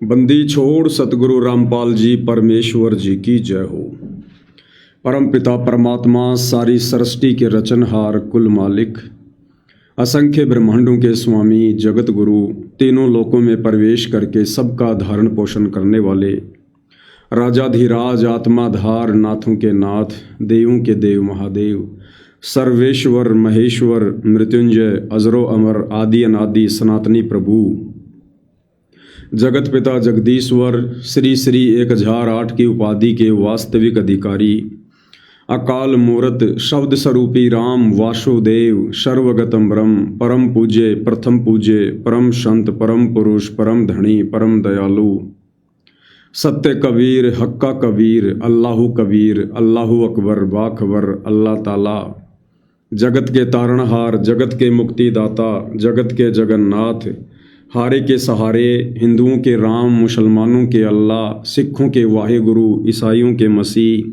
बंदी छोड़ सतगुरु रामपाल जी परमेश्वर जी की जय हो। परम पिता परमात्मा सारी सृष्टि के रचनहार कुल मालिक, असंख्य ब्रह्मांडों के स्वामी जगत गुरु, तीनों लोकों में प्रवेश करके सबका धारण पोषण करने वाले राजाधिराज आत्माधार नाथों के नाथ, देवों के देव महादेव, सर्वेश्वर महेश्वर मृत्युंजय अजरो अमर आदि अनादि सनातनी प्रभु, जगत पिता जगदीश्वर, श्री श्री 1008 की उपाधि के वास्तविक अधिकारी, अकाल मूर्त शब्द स्वरूपी राम वासुदेव, सर्वगतम ब्रह्म, परम पूज्य प्रथम पूज्य, परम संत परम पुरुष, परम धनी परम दयालु, सत्य कबीर हक्का कबीर, अल्लाहु कबीर, अल्लाहु अकबर बाखबर, अल्लाह ताला, जगत के तारणहार, जगत के मुक्तिदाता, जगत के जगन्नाथ, हारे के सहारे, हिंदुओं के राम, मुसलमानों के अल्लाह, सिखों के वाहेगुरु, ईसाइयों के मसीह,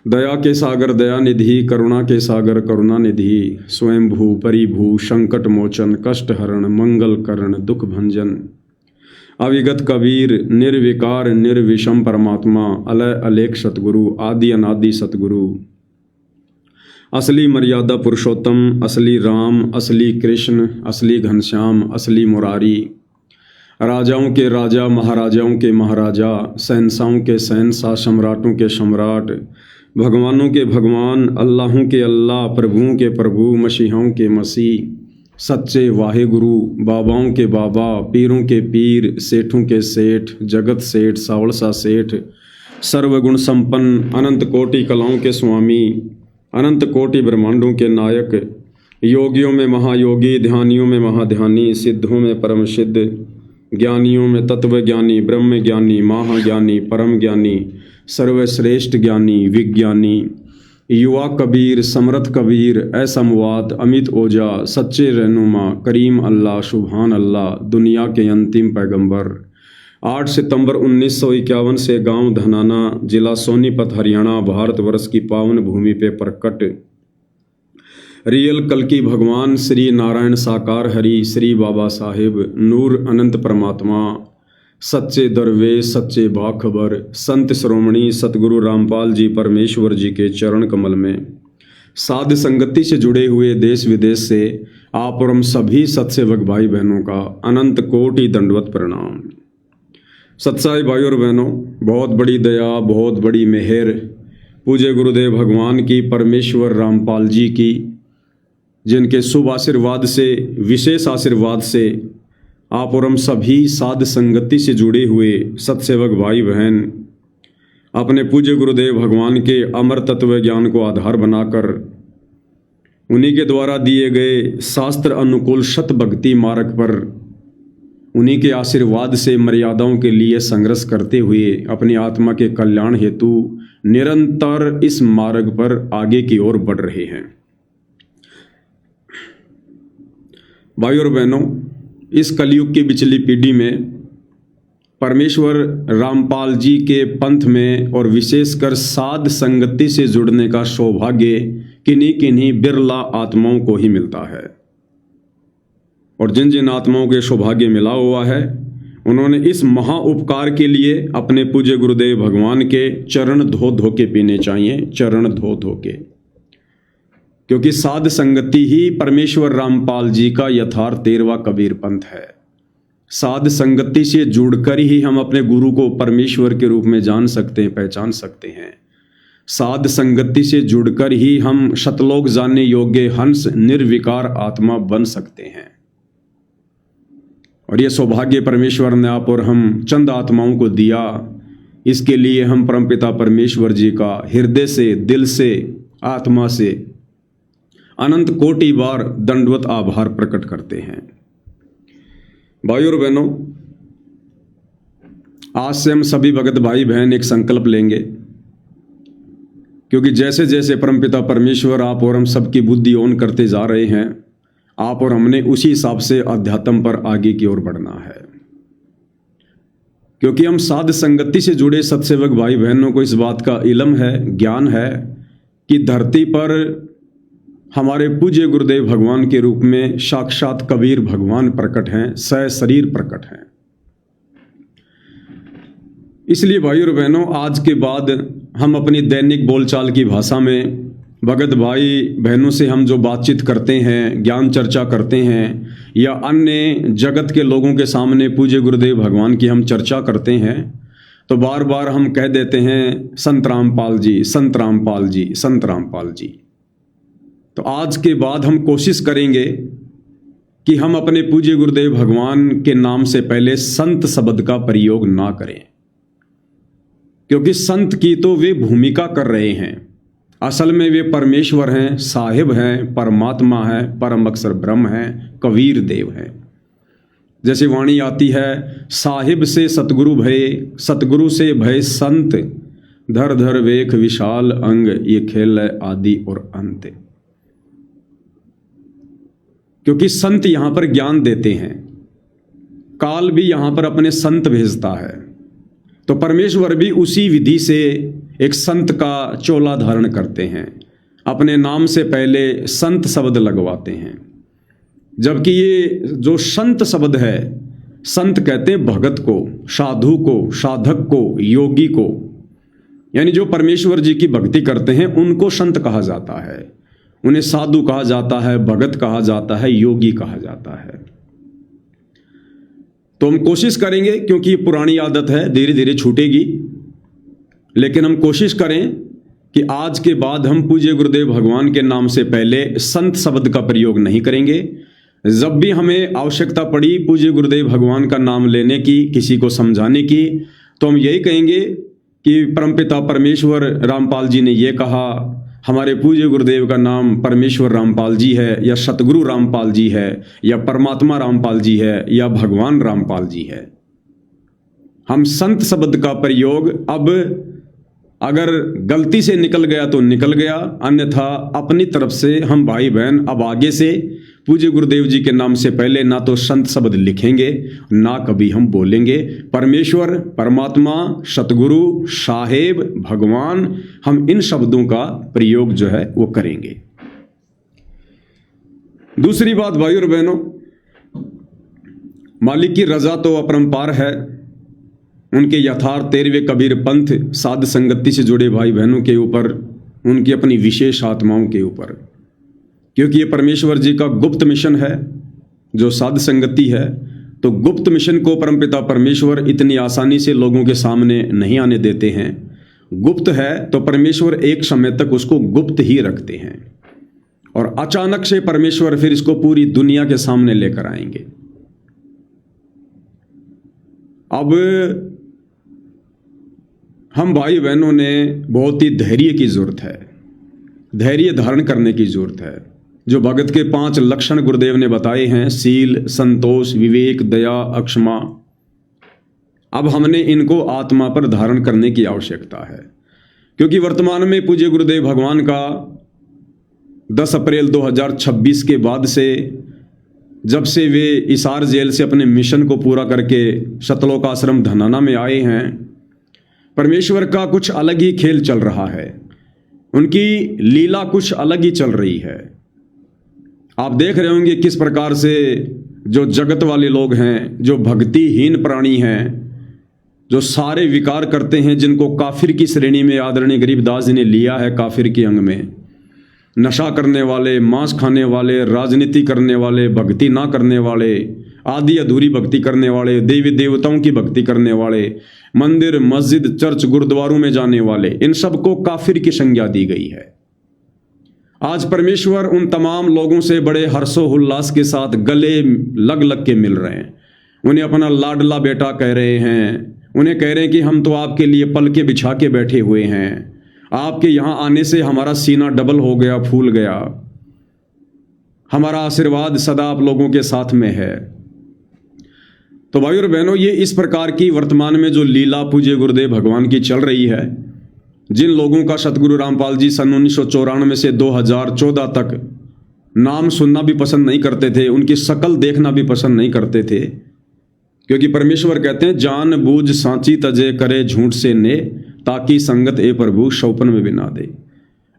दया के सागर दया निधि, करुणा के सागर करुणा निधि, स्वयंभू परिभू, संकट मोचन, कष्ट हरण, मंगल करण, दुख भंजन, अविगत कबीर, निर्विकार निर्विषम परमात्मा, अलय अलेख सतगुरु, आदि अनादि सतगुरु, असली मर्यादा पुरुषोत्तम, असली राम, असली कृष्ण, असली घनश्याम, असली मुरारी, राजाओं के राजा, महाराजाओं के महाराजा, शहंशाहों के शहंशाह, सम्राटों के सम्राट, भगवानों के भगवान, अल्लाहों के अल्लाह, प्रभुओं के प्रभु, मसीहों के मसीह, सच्चे वाहेगुरु, बाबाओं के बाबा, पीरों के पीर, सेठों के सेठ, जगत सेठ, सावलसा सेठ, सर्वगुण संपन्न, अनंत कोटि कलाओं के स्वामी, अनंत कोटि ब्रह्मांडों के नायक, योगियों में महायोगी, ध्यानियों में महाध्यानी, सिद्धों में परम सिद्ध, ज्ञानियों में तत्व ज्ञानी, ब्रह्म ज्ञानी, महाज्ञानी, परम ज्ञानी, सर्वश्रेष्ठ ज्ञानी, विज्ञानी, युवा कबीर, समर्थ कबीर, असमवाद, अमित ओझा, सच्चे रहनुमा, करीम अल्लाह, सुभान अल्लाह, दुनिया के अंतिम पैगंबर, 8 सितंबर 1951 से गांव धनाना, जिला सोनीपत, हरियाणा, भारतवर्ष की पावन भूमि पे प्रकट रियल कल्कि भगवान श्री नारायण साकार हरि, श्री बाबा साहेब नूर अनंत परमात्मा, सच्चे दरवेश, सच्चे बाखबर, संत श्रोमणी सतगुरु रामपाल जी परमेश्वर जी के चरण कमल में साध संगति से जुड़े हुए देश विदेश से आप और हम सभी सत्सेवक भाई बहनों का अनंत कोटि दंडवत प्रणाम। सत्साई भाई और बहनों, बहुत बड़ी दया, बहुत बड़ी मेहर पूज्य गुरुदेव भगवान की, परमेश्वर रामपाल जी की, जिनके शुभ आशीर्वाद से, विशेष आशीर्वाद से आप और हम सभी साध संगति से जुड़े हुए सत्सेवक भाई बहन अपने पूज्य गुरुदेव भगवान के अमर तत्व ज्ञान को आधार बनाकर उन्हीं के द्वारा दिए गए शास्त्र अनुकूल शत भक्ति मार्ग पर उन्हीं के आशीर्वाद से मर्यादाओं के लिए संघर्ष करते हुए अपनी आत्मा के कल्याण हेतु निरंतर इस मार्ग पर आगे की ओर बढ़ रहे हैं। भाई और बहनों, इस कलयुग की बिचली पीढ़ी में परमेश्वर रामपाल जी के पंथ में और विशेषकर साध संगति से जुड़ने का सौभाग्य किन्हीं किन्हीं बिरला आत्माओं को ही मिलता है। और जिन जिन आत्माओं के सौभाग्य मिला हुआ है, उन्होंने इस महा उपकार के लिए अपने पूज्य गुरुदेव भगवान के चरण धो धो के पीने चाहिए, चरण धो धो के, क्योंकि साध संगति ही परमेश्वर रामपाल जी का यथार्थ 13वां कबीर पंथ है। साध संगति से जुड़कर ही हम अपने गुरु को परमेश्वर के रूप में जान सकते हैं, पहचान सकते हैं। साध संगति से जुड़कर ही हम शतलोक जानने योग्य हंस निर्विकार आत्मा बन सकते हैं। और ये सौभाग्य परमेश्वर ने आप और हम चंद आत्माओं को दिया। इसके लिए हम परमपिता परमेश्वर जी का हृदय से, दिल से, आत्मा से अनंत कोटि बार दंडवत आभार प्रकट करते हैं। भाई और बहनों, आज से हम सभी भगत भाई बहन एक संकल्प लेंगे, क्योंकि जैसे जैसे परमपिता परमेश्वर आप और हम सबकी बुद्धि ऑन करते जा रहे हैं, आप और हमने उसी हिसाब से अध्यात्म पर आगे की ओर बढ़ना है। क्योंकि हम साध संगति से जुड़े सत्सेवक भाई बहनों को इस बात का इल्म है, ज्ञान है कि धरती पर हमारे पूज्य गुरुदेव भगवान के रूप में साक्षात कबीर भगवान प्रकट हैं, सशरीर प्रकट हैं। इसलिए भाई और बहनों, आज के बाद हम अपनी दैनिक बोलचाल की भाषा में भगत भाई बहनों से हम जो बातचीत करते हैं, ज्ञान चर्चा करते हैं, या अन्य जगत के लोगों के सामने पूज्य गुरुदेव भगवान की हम चर्चा करते हैं, तो बार बार हम कह देते हैं संत रामपाल जी, संत रामपाल जी, संत रामपाल जी। तो आज के बाद हम कोशिश करेंगे कि हम अपने पूज्य गुरुदेव भगवान के नाम से पहले संत शब्द का प्रयोग ना करें, क्योंकि संत की तो वे भूमिका कर रहे हैं। असल में वे परमेश्वर हैं, साहिब हैं, परमात्मा हैं, परम अक्षर ब्रह्म हैं, कबीर देव हैं। जैसे वाणी आती है, साहिब से सतगुरु भय, सतगुरु से भय संत, धर धर वेख विशाल अंग, ये खेल है आदि और अंत। क्योंकि संत यहां पर ज्ञान देते हैं, काल भी यहां पर अपने संत भेजता है, तो परमेश्वर भी उसी विधि से एक संत का चोला धारण करते हैं, अपने नाम से पहले संत शब्द लगवाते हैं। जबकि ये जो संत शब्द है, संत कहते हैं भगत को, साधु को, साधक को, योगी को, यानी जो परमेश्वर जी की भक्ति करते हैं उनको संत कहा जाता है। उन्हें साधु कहा जाता है, भगत कहा जाता है, योगी कहा जाता है। तो हम कोशिश करेंगे, क्योंकि ये पुरानी आदत है, धीरे धीरे छूटेगी, लेकिन हम कोशिश करें कि आज के बाद हम पूज्य गुरुदेव भगवान के नाम से पहले संत शब्द का प्रयोग नहीं करेंगे। जब भी हमें आवश्यकता पड़ी पूज्य गुरुदेव भगवान का नाम लेने की, किसी को समझाने की, तो हम यही कहेंगे कि परमपिता परमेश्वर रामपाल जी ने ये कहा, हमारे पूज्य गुरुदेव का नाम परमेश्वर रामपाल जी है, या सतगुरु रामपाल जी है, या परमात्मा रामपाल जी है, या भगवान रामपाल जी है। हम संत शब्द का प्रयोग अब अगर गलती से निकल गया तो निकल गया, अन्यथा अपनी तरफ से हम भाई बहन अब आगे से पूज्य गुरुदेव जी के नाम से पहले ना तो संत शब्द लिखेंगे, ना कभी हम बोलेंगे। परमेश्वर, परमात्मा, सतगुरु, साहेब, भगवान, हम इन शब्दों का प्रयोग जो है वो करेंगे। दूसरी बात भाई और बहनों, मालिक की रजा तो अपरंपार है। उनके यथार्थ 13वें कबीर पंथ साध संगति से जुड़े भाई बहनों के ऊपर, उनकी अपनी विशेष आत्माओं के ऊपर, क्योंकि ये परमेश्वर जी का गुप्त मिशन है जो साध संगति है, तो गुप्त मिशन को परमपिता परमेश्वर इतनी आसानी से लोगों के सामने नहीं आने देते हैं। गुप्त है तो परमेश्वर एक समय तक उसको गुप्त ही रखते हैं, और अचानक से परमेश्वर फिर इसको पूरी दुनिया के सामने लेकर आएंगे। अब हम भाई बहनों ने बहुत ही धैर्य की जरूरत है, धैर्य धारण करने की जरूरत है। जो भगत के 5 लक्षण गुरुदेव ने बताए हैं, शील, संतोष, विवेक, दया, अक्षमा, अब हमने इनको आत्मा पर धारण करने की आवश्यकता है। क्योंकि वर्तमान में पूज्य गुरुदेव भगवान का 10 अप्रैल 2026 के बाद से, जब से वे इसार जेल से अपने मिशन को पूरा करके सतलोक आश्रम धनाना में आए हैं, परमेश्वर का कुछ अलग ही खेल चल रहा है। उनकी लीला कुछ अलग ही चल रही है। आप देख रहे होंगे किस प्रकार से जो जगत वाले लोग हैं, जो भक्तिहीन प्राणी हैं, जो सारे विकार करते हैं, जिनको काफिर की श्रेणी में आदरणीय गरीबदास जी ने लिया है, काफिर के अंग में, नशा करने वाले, मांस खाने वाले, राजनीति करने वाले, भक्ति ना करने वाले, आधी अधूरी भक्ति करने वाले, देवी देवताओं की भक्ति करने वाले, मंदिर, मस्जिद, चर्च, गुरुद्वारों में जाने वाले, इन सबको काफिर की संज्ञा दी गई है। आज परमेश्वर उन तमाम लोगों से बड़े हर्षोल्लास के साथ गले लग लग के मिल रहे हैं। उन्हें अपना लाडला बेटा कह रहे हैं, उन्हें कह रहे हैं कि हम तो आपके लिए पलके बिछा के बैठे हुए हैं, आपके यहाँ आने से हमारा सीना डबल हो गया, फूल गया, हमारा आशीर्वाद सदा आप लोगों के साथ में है। तो भाई और बहनों, ये इस प्रकार की वर्तमान में जो लीला पूज्य गुरुदेव भगवान की चल रही है, जिन लोगों का सतगुरु रामपाल जी सन 1994 से 2014 तक नाम सुनना भी पसंद नहीं करते थे, उनकी शक्ल देखना भी पसंद नहीं करते थे, क्योंकि परमेश्वर कहते हैं जान बूझ सांची तजे करे झूठ से ने, ताकि संगत ए प्रभु शौपन में भी ना दे।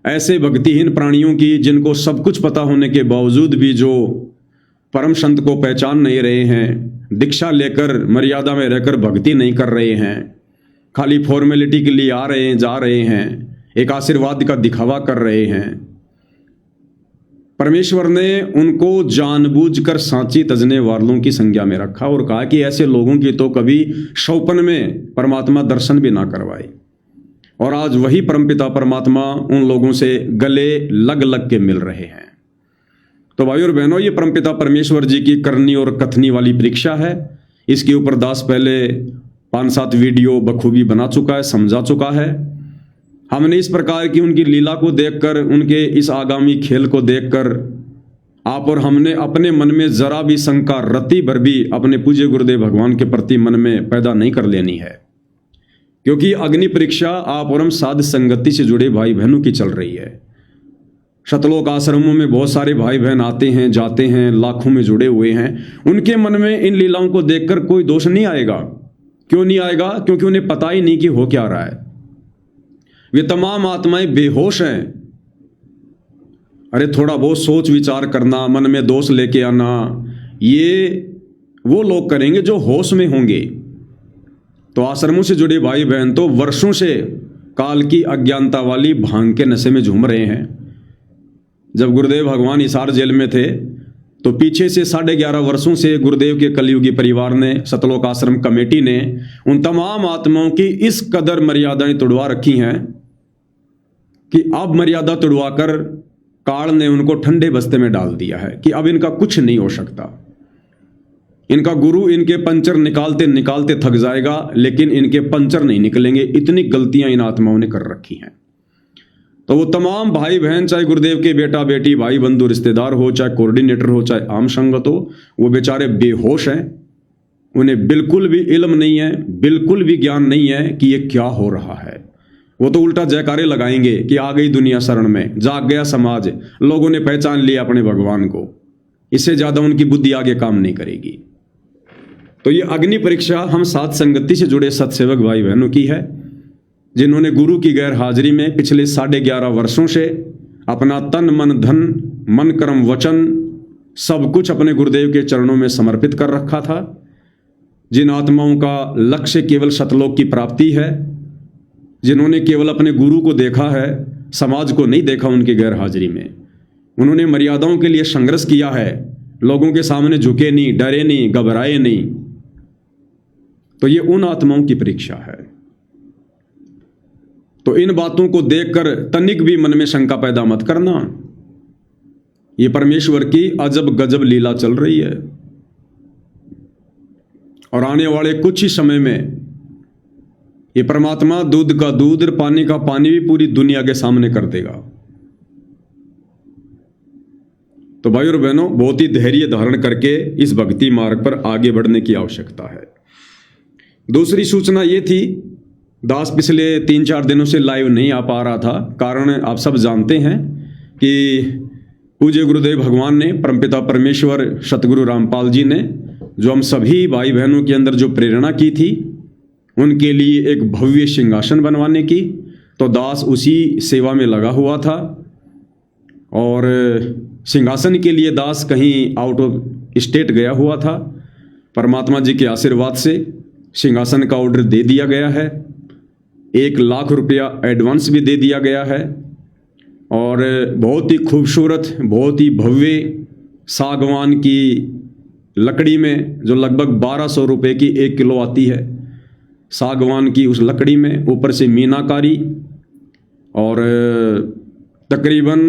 ऐसे भक्तिहीन प्राणियों की, जिनको सब कुछ पता होने के बावजूद भी जो परम संत को पहचान नहीं रहे हैं, दीक्षा लेकर मर्यादा में रहकर भक्ति नहीं कर रहे हैं, खाली फॉर्मेलिटी के लिए आ रहे हैं, जा रहे हैं, एक आशीर्वाद का दिखावा कर रहे हैं। परमेश्वर ने उनको जानबूझकर सांची तजने वालों की संज्ञा में रखा और कहा कि ऐसे लोगों की तो कभी शौपन में परमात्मा दर्शन भी ना करवाए। और आज वही परमपिता परमात्मा उन लोगों से गले लग लग के मिल रहे हैं। तो भाइयों और बहनों, ये परमपिता परमेश्वर जी की करनी और कथनी वाली परीक्षा है। इसके ऊपर दास पहले 5-7 वीडियो बखूबी बना चुका है, समझा चुका है। हमने इस प्रकार की उनकी लीला को देखकर, उनके इस आगामी खेल को देखकर आप और हमने अपने मन में जरा भी शंका रत्ती भर भी अपने पूज्य गुरुदेव भगवान के प्रति मन में पैदा नहीं कर लेनी है, क्योंकि अग्नि परीक्षा आप और हम साध संगति से जुड़े भाई बहनों की चल रही है। शतलोक आश्रमों में बहुत सारे भाई बहन आते हैं, जाते हैं, लाखों में जुड़े हुए हैं। उनके मन में इन लीलाओं को देखकर कोई दोष नहीं आएगा। क्यों नहीं आएगा? क्योंकि उन्हें पता ही नहीं कि हो क्या रहा है। वे तमाम आत्माएं बेहोश हैं। अरे थोड़ा बहुत सोच विचार करना, मन में दोष लेके आना, ये वो लोग करेंगे जो होश में होंगे। तो आश्रमों से जुड़े भाई बहन तो वर्षों से काल की अज्ञानता वाली भांग के नशे में झूम रहे हैं। जब गुरुदेव भगवान हिसार जेल में थे तो पीछे से 11.5 वर्षों से गुरुदेव के कलयुगी परिवार ने, सतलोक आश्रम कमेटी ने उन तमाम आत्माओं की इस कदर मर्यादाएं तोड़वा रखी हैं कि अब मर्यादा तोड़वाकर काल ने उनको ठंडे बस्ते में डाल दिया है कि अब इनका कुछ नहीं हो सकता। इनका गुरु इनके पंचर निकालते निकालते थक जाएगा, लेकिन इनके पंचर नहीं निकलेंगे। इतनी गलतियां इन आत्माओं ने कर रखी हैं। तो वो तमाम भाई बहन, चाहे गुरुदेव के बेटा बेटी, भाई बंधु रिश्तेदार हो, चाहे कोऑर्डिनेटर हो, चाहे आम संगत हो, वो बेचारे बेहोश हैं। उन्हें बिल्कुल भी इल्म नहीं है, बिल्कुल भी ज्ञान नहीं है कि ये क्या हो रहा है। वो तो उल्टा जयकारे लगाएंगे कि आ गई दुनिया शरण में, जाग गया समाज, लोगों ने पहचान लिया अपने भगवान को। इससे ज्यादा उनकी बुद्धि आगे काम नहीं करेगी। तो ये अग्नि परीक्षा हम साथ संगति से जुड़े सत्सेवक भाई बहनों की है, जिन्होंने गुरु की गैर हाजिरी में पिछले 11.5 वर्षों से अपना तन मन धन, मन कर्म वचन सब कुछ अपने गुरुदेव के चरणों में समर्पित कर रखा था। जिन आत्माओं का लक्ष्य केवल सतलोक की प्राप्ति है, जिन्होंने केवल अपने गुरु को देखा है, समाज को नहीं देखा उनकी गैर हाजिरी में, उन्होंने मर्यादाओं के लिए संघर्ष किया है, लोगों के सामने झुके नहीं, डरे नहीं, घबराए नहीं। तो ये उन आत्माओं की परीक्षा है। तो इन बातों को देखकर तनिक भी मन में शंका पैदा मत करना। ये परमेश्वर की अजब गजब लीला चल रही है और आने वाले कुछ ही समय में ये परमात्मा दूध का दूध, पानी का पानी भी पूरी दुनिया के सामने कर देगा। तो भाई और बहनों, बहुत ही धैर्य धारण करके इस भक्ति मार्ग पर आगे बढ़ने की आवश्यकता है। दूसरी सूचना ये थी, दास पिछले 3-4 दिनों से लाइव नहीं आ पा रहा था। कारण आप सब जानते हैं कि पूज्य गुरुदेव भगवान ने, परमपिता परमेश्वर सतगुरु रामपाल जी ने जो हम सभी भाई बहनों के अंदर जो प्रेरणा की थी, उनके लिए एक भव्य सिंहासन बनवाने की, तो दास उसी सेवा में लगा हुआ था। और सिंहासन के लिए दास कहीं आउट ऑफ स्टेट गया हुआ था। परमात्मा जी के आशीर्वाद से सिंहासन का ऑर्डर दे दिया गया है, 1 लाख रुपया एडवांस भी दे दिया गया है। और बहुत ही खूबसूरत, बहुत ही भव्य सागवान की लकड़ी में, जो लगभग 1200 रुपये की 1 किलो आती है, सागवान की उस लकड़ी में ऊपर से मीनाकारी, और तकरीबन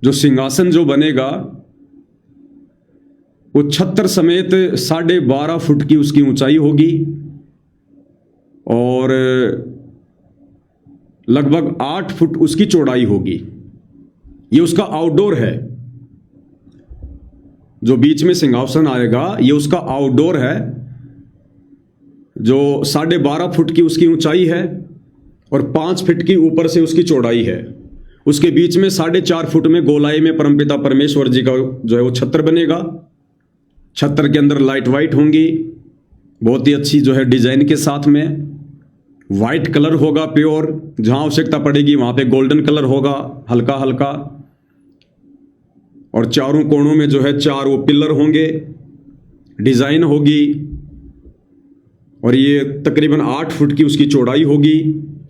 जो सिंहासन जो बनेगा वो छत्तर समेत 12.5 फुट की उसकी ऊंचाई होगी और लगभग 8 फुट उसकी चौड़ाई होगी। ये उसका आउटडोर है। जो बीच में सिंहासन आएगा ये उसका आउटडोर है, जो 12.5 फुट की उसकी ऊंचाई है और 5 फीट की ऊपर से उसकी चौड़ाई है। उसके बीच में 4.5 फुट में गोलाई में परमपिता परमेश्वर जी का जो है वो छत्र बनेगा। छत्र के अंदर लाइट वाइट होंगी, बहुत ही अच्छी जो है डिजाइन के साथ में। वाइट कलर होगा प्योर, जहां आवश्यकता पड़ेगी वहां पे गोल्डन कलर होगा हल्का हल्का। और चारों कोणों में जो है 4 वो पिलर होंगे, डिजाइन होगी। और ये तकरीबन 8 फुट की उसकी चौड़ाई होगी,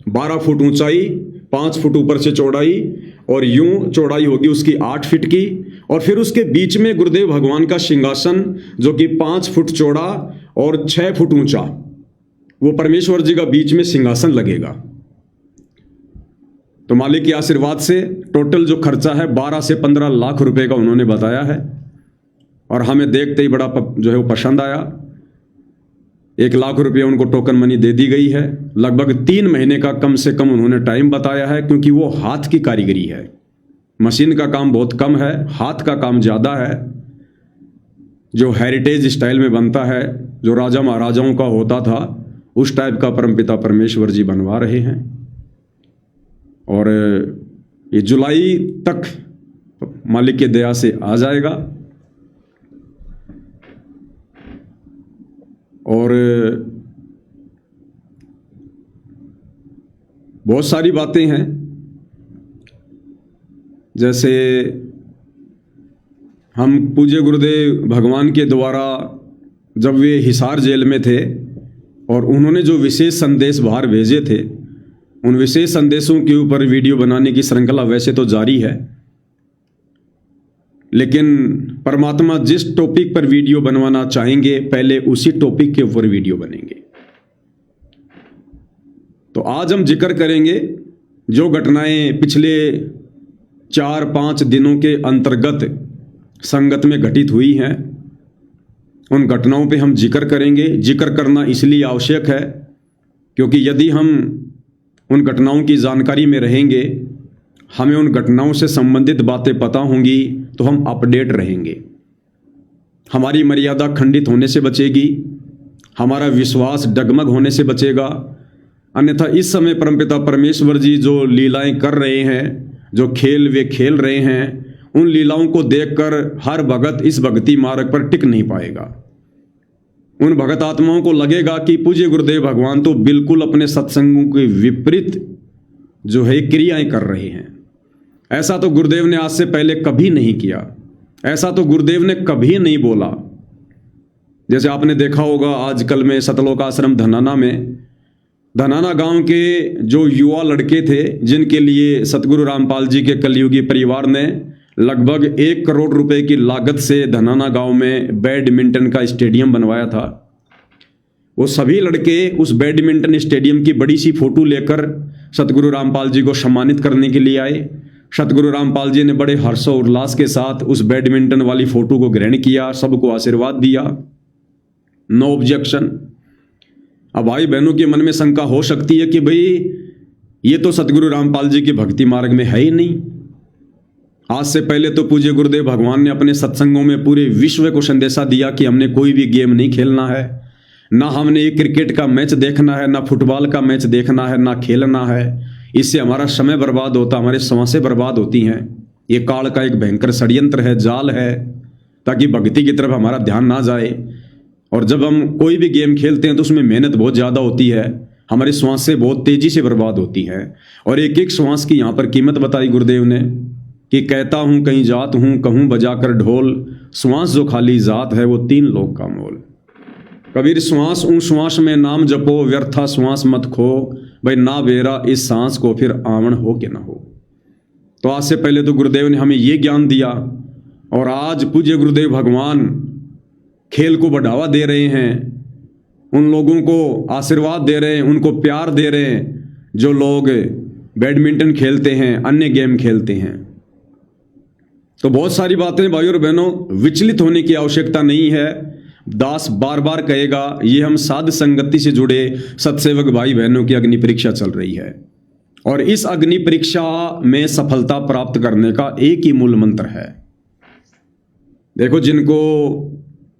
12 फुट ऊंचाई, 5 फुट ऊपर से चौड़ाई, और यूं चौड़ाई होगी उसकी 8 फीट की। और फिर उसके बीच में गुरुदेव भगवान का सिंहासन जो कि 5 फुट चौड़ा और 6 फुट ऊंचा, वो परमेश्वर जी का बीच में सिंहासन लगेगा। तो मालिक के आशीर्वाद से टोटल जो खर्चा है 12 से 15 लाख रुपए का उन्होंने बताया है, और हमें देखते ही बड़ा जो है वो पसंद आया। 1 लाख रुपये उनको टोकन मनी दे दी गई है। लगभग 3 महीने का कम से कम उन्होंने टाइम बताया है, क्योंकि वो हाथ की कारीगरी है। मशीन का काम बहुत कम है, हाथ का काम ज़्यादा है, जो हेरिटेज स्टाइल में बनता है, जो राजा महाराजाओं का होता था, उस टाइप का परमपिता परमेश्वर जी बनवा रहे हैं। और ये जुलाई तक मालिक के दया से आ जाएगा। और बहुत सारी बातें हैं, जैसे हम पूज्य गुरुदेव भगवान के द्वारा जब वे हिसार जेल में थे और उन्होंने जो विशेष संदेश बाहर भेजे थे, उन विशेष संदेशों के ऊपर वीडियो बनाने की श्रृंखला वैसे तो जारी है, लेकिन परमात्मा जिस टॉपिक पर वीडियो बनवाना चाहेंगे पहले उसी टॉपिक के ऊपर वीडियो बनेंगे। तो आज हम जिक्र करेंगे जो घटनाएं पिछले 4-5 दिनों के अंतर्गत संगत में घटित हुई हैं, उन घटनाओं पे हम जिक्र करेंगे। जिक्र करना इसलिए आवश्यक है क्योंकि यदि हम उन घटनाओं की जानकारी में रहेंगे, हमें उन घटनाओं से संबंधित बातें पता होंगी, तो हम अपडेट रहेंगे। हमारी मर्यादा खंडित होने से बचेगी, हमारा विश्वास डगमग होने से बचेगा। अन्यथा इस समय परमपिता परमेश्वर जी जो लीलाएं कर रहे हैं, जो खेल वे खेल रहे हैं, उन लीलाओं को देखकर हर भगत इस भक्ति मार्ग पर टिक नहीं पाएगा। उन भगत आत्माओं को लगेगा कि पूज्य गुरुदेव भगवान तो बिल्कुल अपने सत्संगों के विपरीत जो है क्रियाएं कर रहे हैं। ऐसा तो गुरुदेव ने आज से पहले कभी नहीं किया, ऐसा तो गुरुदेव ने कभी नहीं बोला। जैसे आपने देखा होगा आजकल में सतलोक आश्रम धनाना गांव के जो युवा लड़के थे, जिनके लिए सतगुरु रामपाल जी के कलयुगी परिवार ने लगभग 1 करोड़ रुपए की लागत से धनाना गांव में बैडमिंटन का स्टेडियम बनवाया था। वो सभी लड़के उस बैडमिंटन स्टेडियम की बड़ी सी फोटो लेकर सतगुरु रामपाल जी को सम्मानित करने के लिए आए। सतगुरु रामपाल जी ने बड़े हर्षोल्लास के साथ उस बैडमिंटन वाली फोटो को ग्रहण किया, सबको आशीर्वाद दिया, नो ऑब्जेक्शन। अब भाई बहनों के मन में शंका हो सकती है कि भाई ये तो सतगुरु रामपाल जी की भक्ति मार्ग में है ही नहीं। आज से पहले तो पूज्य गुरुदेव भगवान ने अपने सत्संगों में पूरे विश्व को संदेशा दिया कि हमने कोई भी गेम नहीं खेलना है, ना हमने एक क्रिकेट का मैच देखना है, ना फुटबॉल का मैच देखना है, ना खेलना है। इससे हमारा समय बर्बाद होता, हमारे सांसें बर्बाद होती हैं। ये काल का एक भयंकर षड्यंत्र है, जाल है, ताकि भक्ति की तरफ हमारा ध्यान ना जाए। और जब हम कोई भी गेम खेलते हैं तो उसमें मेहनत बहुत ज़्यादा होती है, हमारी सांसें बहुत तेज़ी से बर्बाद होती हैं। और एक एक श्वास की यहाँ पर कीमत बताई गुरुदेव ने कि कहता हूँ कहीं जात हूँ, कहूँ बजाकर ढोल, श्वास जो खाली जात है वो 3 लोक का मोल। कबीर श्वास उन श्वास में नाम जपो, व्यर्था श्वास मत खो, भाई ना बेरा इस सांस को फिर आवण हो के ना हो। तो आज से पहले तो गुरुदेव ने हमें ये ज्ञान दिया, और आज पूज्य गुरुदेव भगवान खेल को बढ़ावा दे रहे हैं, उन लोगों को आशीर्वाद दे रहे हैं, उनको प्यार दे रहे हैं जो लोग बैडमिंटन खेलते हैं, अन्य गेम खेलते हैं। तो बहुत सारी बातें भाइयों और बहनों, विचलित होने की आवश्यकता नहीं है। दास बार बार कहेगा, ये हम साध संगति से जुड़े सत्सेवक भाई बहनों की अग्नि परीक्षा चल रही है, और इस अग्नि परीक्षा में सफलता प्राप्त करने का एक ही मूल मंत्र है। देखो, जिनको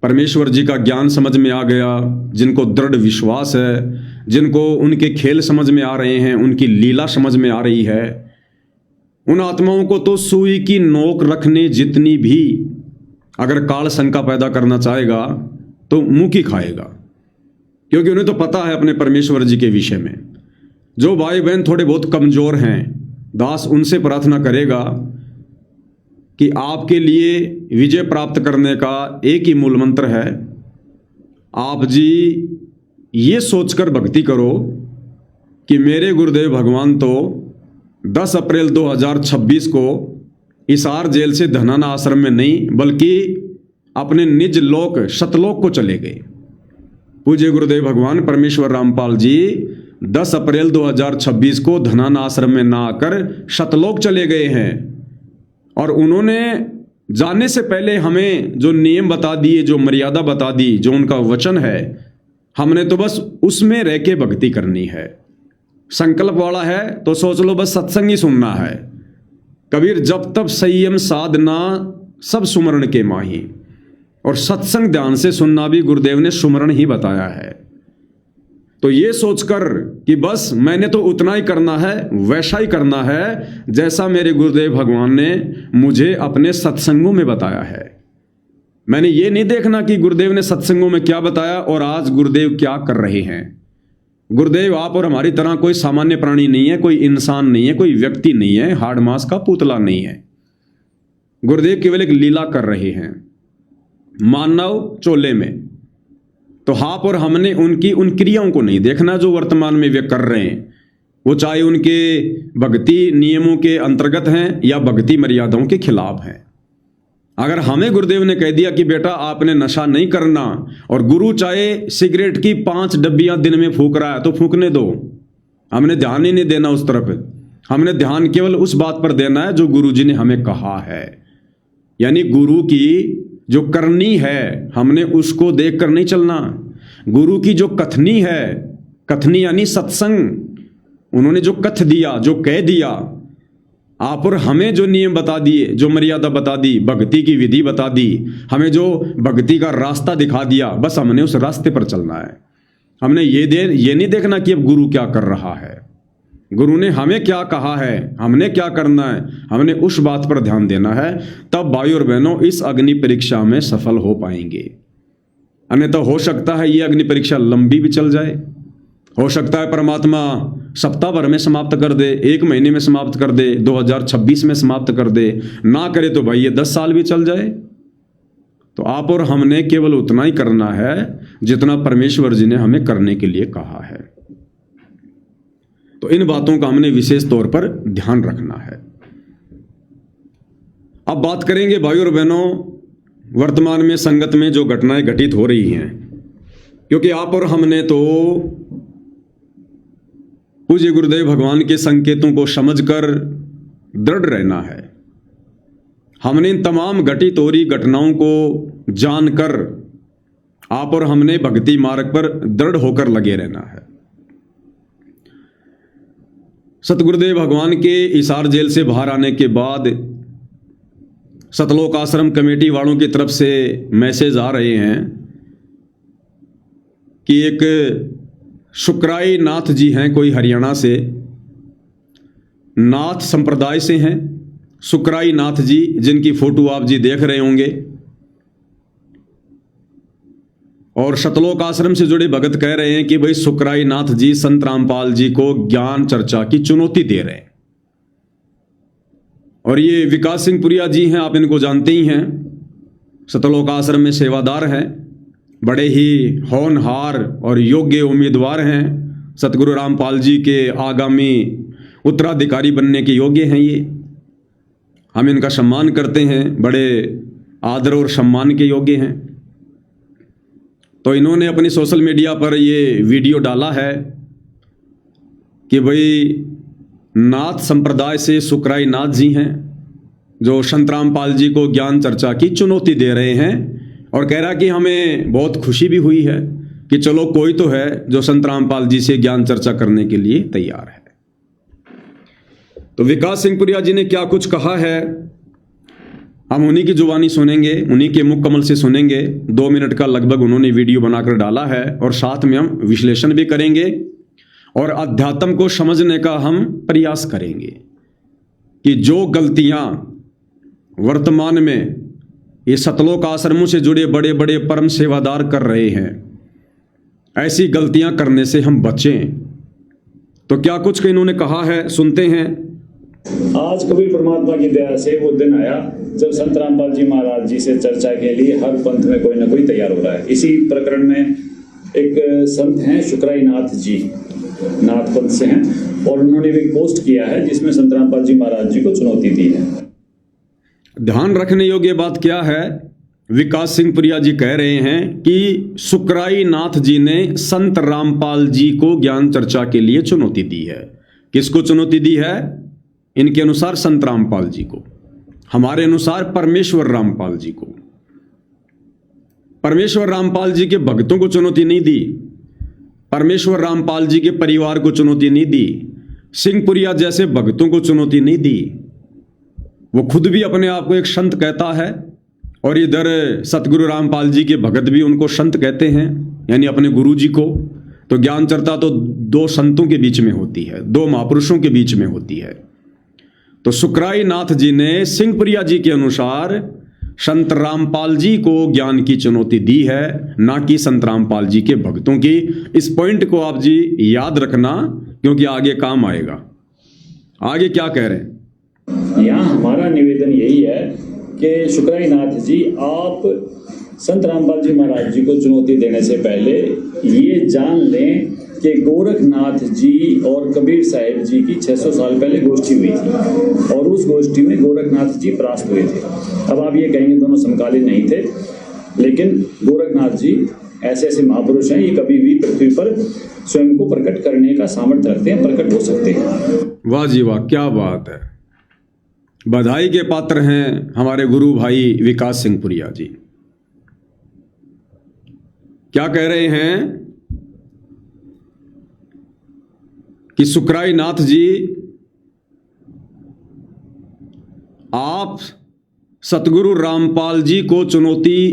परमेश्वर जी का ज्ञान समझ में आ गया, जिनको दृढ़ विश्वास है, जिनको उनके खेल समझ में आ रहे हैं, उनकी लीला समझ में आ रही है, उन आत्माओं को तो सुई की नोक रखने जितनी भी अगर काल शंका पैदा करना चाहेगा तो मुंह की खाएगा, क्योंकि उन्हें तो पता है अपने परमेश्वर जी के विषय में। जो भाई बहन थोड़े बहुत कमजोर हैं, दास उनसे प्रार्थना करेगा कि आपके लिए विजय प्राप्त करने का एक ही मूल मंत्र है, आप जी ये सोचकर भक्ति करो कि मेरे गुरुदेव भगवान तो 10 अप्रैल 2026 को हिसार जेल से धनाना आश्रम में नहीं बल्कि अपने निज लोक सतलोक को चले गए। पूज्य गुरुदेव भगवान परमेश्वर रामपाल जी 10 अप्रैल 2026 को धनाना आश्रम में ना आकर सतलोक चले गए हैं और उन्होंने जाने से पहले हमें जो नियम बता दिए, जो मर्यादा बता दी, जो उनका वचन है, हमने तो बस उसमें रह के भक्ति करनी है। संकल्प वाला है तो सोच लो बस सत्संग ही सुनना है। कबीर जब तब संयम साधना सब सुमरण के माही, और सत्संग ध्यान से सुनना भी गुरुदेव ने सुमरण ही बताया है। तो ये सोचकर कि बस मैंने तो उतना ही करना है, वैसा ही करना है जैसा मेरे गुरुदेव भगवान ने मुझे अपने सत्संगों में बताया है। मैंने ये नहीं देखना कि गुरुदेव ने सत्संगों में क्या बताया और आज गुरुदेव क्या कर रहे हैं। गुरुदेव आप और हमारी तरह कोई सामान्य प्राणी नहीं है, कोई इंसान नहीं है, कोई व्यक्ति नहीं है, हाड़ मांस का पुतला नहीं है। गुरुदेव केवल एक लीला कर रहे हैं मानव चोले में। तो आप और हमने उनकी उन क्रियाओं को नहीं देखना जो वर्तमान में वे कर रहे हैं, वो चाहे उनके भक्ति नियमों के अंतर्गत हैं या भक्ति मर्यादाओं के खिलाफ हैं। अगर हमें गुरुदेव ने कह दिया कि बेटा आपने नशा नहीं करना, और गुरु चाहे सिगरेट की 5 डब्बियां दिन में फूंक रहा है तो फूंकने दो, हमने ध्यान ही नहीं देना उस तरफ। हमने ध्यान केवल उस बात पर देना है जो गुरु जी ने हमें कहा है, यानी गुरु की जो करनी है हमने उसको देखकर नहीं चलना। गुरु की जो कथनी है, कथनी यानी सत्संग, उन्होंने जो कथ दिया, जो कह दिया, आप और हमें जो नियम बता दिए, जो मर्यादा बता दी, भक्ति की विधि बता दी, हमें जो भक्ति का रास्ता दिखा दिया, बस हमने उस रास्ते पर चलना है। हमने ये नहीं देखना कि अब गुरु क्या कर रहा है, गुरु ने हमें क्या कहा है, हमने क्या करना है, हमने उस बात पर ध्यान देना है। तब भाई और बहनों इस अग्नि परीक्षा में सफल हो पाएंगे। अन्यथा हो सकता है ये अग्नि परीक्षा लंबी भी चल जाए, हो सकता है परमात्मा सप्ताह भर में समाप्त कर दे, 1 महीने में समाप्त कर दे, 2026 में समाप्त कर दे, ना करे तो भाई ये 10 साल भी चल जाए। तो आप और हमने केवल उतना ही करना है जितना परमेश्वर जी ने हमें करने के लिए कहा है। तो इन बातों का हमने विशेष तौर पर ध्यान रखना है। अब बात करेंगे भाई और बहनों वर्तमान में संगत में जो घटनाएं घटित हो रही हैं, क्योंकि आप और हमने तो पूज्य गुरुदेव भगवान के संकेतों को समझकर दृढ़ रहना है। हमने इन तमाम घटित हो रही घटनाओं को जानकर आप और हमने भक्ति मार्ग पर दृढ़ होकर लगे रहना है। सतगुरुदेव भगवान के हिसार जेल से बाहर आने के बाद सतलोक आश्रम कमेटी वालों की तरफ से मैसेज आ रहे हैं कि एक शुक्राई नाथ जी हैं, कोई हरियाणा से, नाथ संप्रदाय से हैं, शुक्राई नाथ जी, जिनकी फोटो आप जी देख रहे होंगे, और सतलोक आश्रम से जुड़े भगत कह रहे हैं कि भाई शुक्राई नाथ जी संत रामपाल जी को ज्ञान चर्चा की चुनौती दे रहे हैं। और ये विकास सिंह पुरिया जी हैं, आप इनको जानते ही हैं, सतलोक आश्रम में सेवादार हैं, बड़े ही होनहार और योग्य उम्मीदवार हैं, सतगुरु रामपाल जी के आगामी उत्तराधिकारी बनने के योग्य हैं। ये हम इनका सम्मान करते हैं, बड़े आदर और सम्मान के योग्य हैं। तो इन्होंने अपनी सोशल मीडिया पर ये वीडियो डाला है कि भाई नाथ संप्रदाय से शुक्राई नाथ जी हैं जो संत रामपाल जी को ज्ञान चर्चा की चुनौती दे रहे हैं, और कह रहा कि हमें बहुत खुशी भी हुई है कि चलो कोई तो है जो संत रामपाल जी से ज्ञान चर्चा करने के लिए तैयार है। तो विकास सिंह पुरिया जी ने क्या कुछ कहा है हम उन्हीं की जुबानी सुनेंगे, उन्हीं के मुख कमल से सुनेंगे। 2 मिनट का लगभग उन्होंने वीडियो बनाकर डाला है, और साथ में हम विश्लेषण भी करेंगे और अध्यात्म को समझने का हम प्रयास करेंगे कि जो गलतियां वर्तमान में ये सतलोक आश्रमों से जुड़े बड़े बड़े परम सेवादार कर रहे हैं, ऐसी गलतियां करने से हम बचें। तो क्या कुछ इन्होंने कहा है, सुनते हैं। आज कबीर परमात्मा की दया से वो दिन आया जब संत रामपाल जी महाराज जी से चर्चा के लिए हर पंथ में कोई ना कोई तैयार हो रहा है। इसी प्रकरण में एक संत हैं शुक्राई नाथ जी, नाथ पंथ से हैं, और उन्होंने भी एक पोस्ट किया है जिसमें संत रामपाल जी महाराज जी को चुनौती दी है। ध्यान रखने योग्य बात क्या है, विकास सिंह पुरिया जी कह रहे हैं कि शुक्राई नाथ जी ने संत रामपाल जी को ज्ञान चर्चा के लिए चुनौती दी है। किसको चुनौती दी है? इनके अनुसार संत रामपाल जी को, हमारे अनुसार परमेश्वर रामपाल जी को। परमेश्वर रामपाल जी के भक्तों को चुनौती नहीं दी, परमेश्वर रामपाल जी के परिवार को चुनौती नहीं दी, सिंहपुरिया जैसे भक्तों को चुनौती नहीं दी। वो खुद भी अपने आप को एक संत कहता है और इधर सतगुरु रामपाल जी के भगत भी उनको संत कहते हैं, यानी अपने गुरु जी को। तो ज्ञान चर्चा तो दो संतों के बीच में होती है, दो महापुरुषों के बीच में होती है। तो शुक्राई नाथ जी ने सिंहपुरिया जी के अनुसार संत रामपाल जी को ज्ञान की चुनौती दी है, ना कि संत रामपाल जी के भक्तों की। इस पॉइंट को आप जी याद रखना, क्योंकि आगे काम आएगा। आगे क्या कह रहे हैं? यहाँ हमारा निवेदन यही है कि शुक्राई नाथ जी, आप संत रामपाल जी महाराज जी को चुनौती देने से पहले ये जान लें कि गोरखनाथ जी और कबीर साहिब जी की 600 साल पहले गोष्ठी हुई थी, और उस गोष्ठी में गोरखनाथ जी परास्त हुए थे। अब आप ये कहेंगे दोनों समकालीन नहीं थे, लेकिन गोरखनाथ जी ऐसे ऐसे महापुरुष हैं, ये कभी भी पृथ्वी पर स्वयं को प्रकट करने का सामर्थ्य रखते हैं, प्रकट हो सकते हैं। वाह जी वाह, क्या बात है। बधाई के पात्र हैं हमारे गुरु भाई विकास सिंह पुरिया जी। क्या कह रहे हैं कि शुक्राई नाथ जी, आप सतगुरु रामपाल जी को चुनौती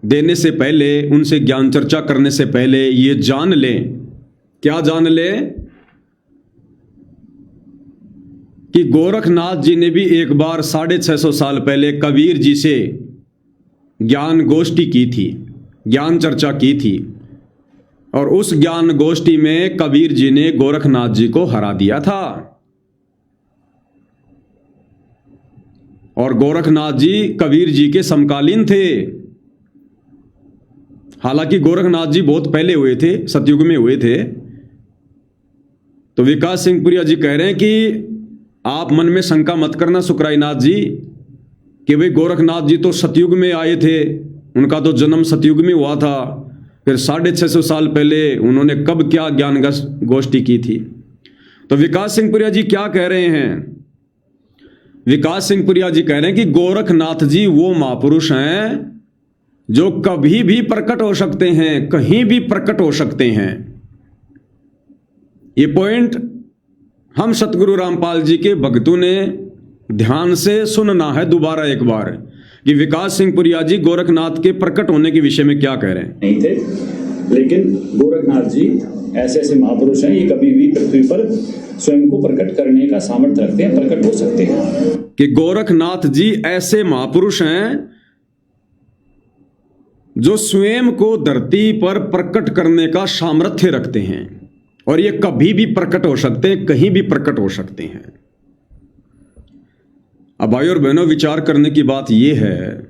देने से पहले, उनसे ज्ञान चर्चा करने से पहले ये जान लें। क्या जान लें? कि गोरखनाथ जी ने भी एक बार 650 साल पहले कबीर जी से ज्ञान गोष्ठी की थी, ज्ञान चर्चा की थी, और उस ज्ञान गोष्ठी में कबीर जी ने गोरखनाथ जी को हरा दिया था। और गोरखनाथ जी कबीर जी के समकालीन थे। हालांकि गोरखनाथ जी बहुत पहले हुए थे, सतयुग में हुए थे। तो विकास सिंह पुरिया जी कह रहे हैं कि आप मन में शंका मत करना शुक्राई नाथ जी, कि भाई गोरखनाथ जी तो सतयुग में आए थे, उनका तो जन्म सतयुग में हुआ था, फिर 650 साल पहले उन्होंने कब क्या ज्ञान गोष्ठी की थी। तो विकास सिंह पुरिया जी क्या कह रहे हैं? विकास सिंह पुरिया जी कह रहे हैं कि गोरखनाथ जी वो महापुरुष हैं जो कभी भी प्रकट हो सकते हैं, कहीं भी प्रकट हो सकते हैं। ये पॉइंट हम सतगुरु रामपाल जी के भक्तों ने ध्यान से सुनना है दोबारा एक बार, कि विकास सिंह पुरिया जी गोरखनाथ के प्रकट होने के विषय में क्या कह रहे हैं। नहीं थे, लेकिन गोरखनाथ जी ऐसे ऐसे महापुरुष हैं, ये कभी भी पृथ्वी पर स्वयं को प्रकट करने का सामर्थ्य रखते हैं, प्रकट हो सकते हैं। कि गोरखनाथ जी ऐसे महापुरुष हैं जो स्वयं को धरती पर प्रकट करने का सामर्थ्य रखते हैं, और ये कभी भी प्रकट हो सकते हैं, कहीं भी प्रकट हो सकते हैं। अब भाई और बहनों, विचार करने की बात यह है,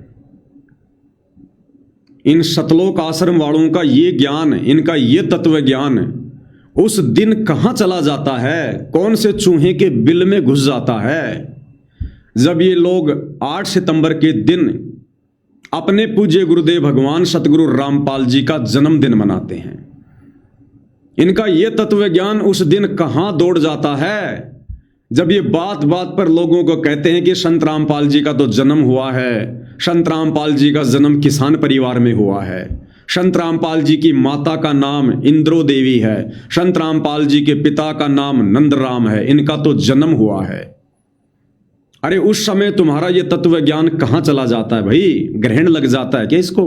इन सतलोक आश्रम वालों का ये ज्ञान, इनका ये तत्व ज्ञान उस दिन कहां चला जाता है, कौन से चूहे के बिल में घुस जाता है, जब ये लोग 8 सितंबर के दिन अपने पूज्य गुरुदेव भगवान सतगुरु रामपाल जी का जन्मदिन मनाते हैं। इनका ये तत्व ज्ञान उस दिन कहां दौड़ जाता है, जब ये बात बात पर लोगों को कहते हैं कि संत रामपाल जी का तो जन्म हुआ है, संत रामपाल जी का जन्म किसान परिवार में हुआ है, संत रामपाल जी की माता का नाम इंद्रो देवी है, संत रामपाल जी के पिता का नाम नंदराम है, इनका तो जन्म हुआ है। अरे उस समय तुम्हारा ये तत्व ज्ञान कहां चला जाता है भाई? ग्रहण लग जाता है क्या इसको?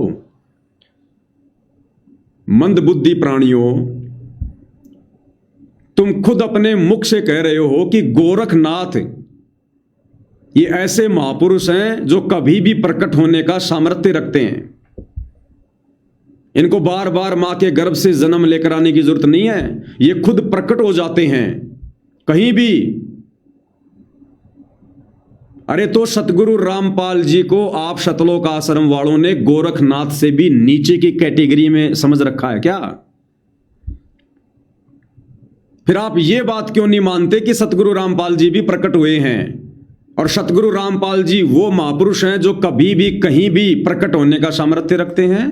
मंदबुद्धि प्राणियों, तुम खुद अपने मुख से कह रहे हो कि गोरखनाथ ये ऐसे महापुरुष हैं जो कभी भी प्रकट होने का सामर्थ्य रखते हैं। इनको बार बार मां के गर्भ से जन्म लेकर आने की जरूरत नहीं है, ये खुद प्रकट हो जाते हैं कहीं भी। अरे तो सतगुरु रामपाल जी को आप सतलोक आश्रम वालों ने गोरखनाथ से भी नीचे की कैटेगरी में समझ रखा है क्या? फिर आप ये बात क्यों नहीं मानते कि सतगुरु रामपाल जी भी प्रकट हुए हैं? और सतगुरु रामपाल जी वो महापुरुष हैं जो कभी भी कहीं भी प्रकट होने का सामर्थ्य रखते हैं।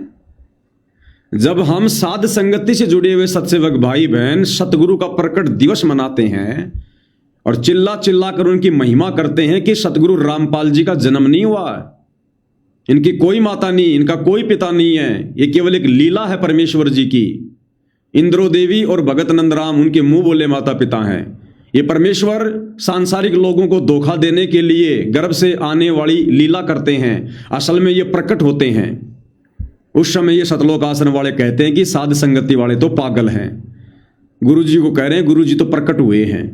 जब हम साध संगति से जुड़े हुए सत्सेवक भाई बहन सतगुरु का प्रकट दिवस मनाते हैं और चिल्ला चिल्ला कर उनकी महिमा करते हैं कि सतगुरु रामपाल जी का जन्म नहीं हुआ, इनकी कोई माता नहीं, इनका कोई पिता नहीं है, ये केवल एक लीला है परमेश्वर जी की। इंद्रो देवी और भगत नंदराम उनके मुंह बोले माता पिता हैं। ये परमेश्वर सांसारिक लोगों को धोखा देने के लिए गर्भ से आने वाली लीला करते हैं, असल में ये प्रकट होते हैं। उस समय ये सतलोक आश्रम वाले कहते हैं कि साध संगति वाले तो पागल हैं, गुरु जी को कह रहे हैं गुरु जी तो प्रकट हुए हैं।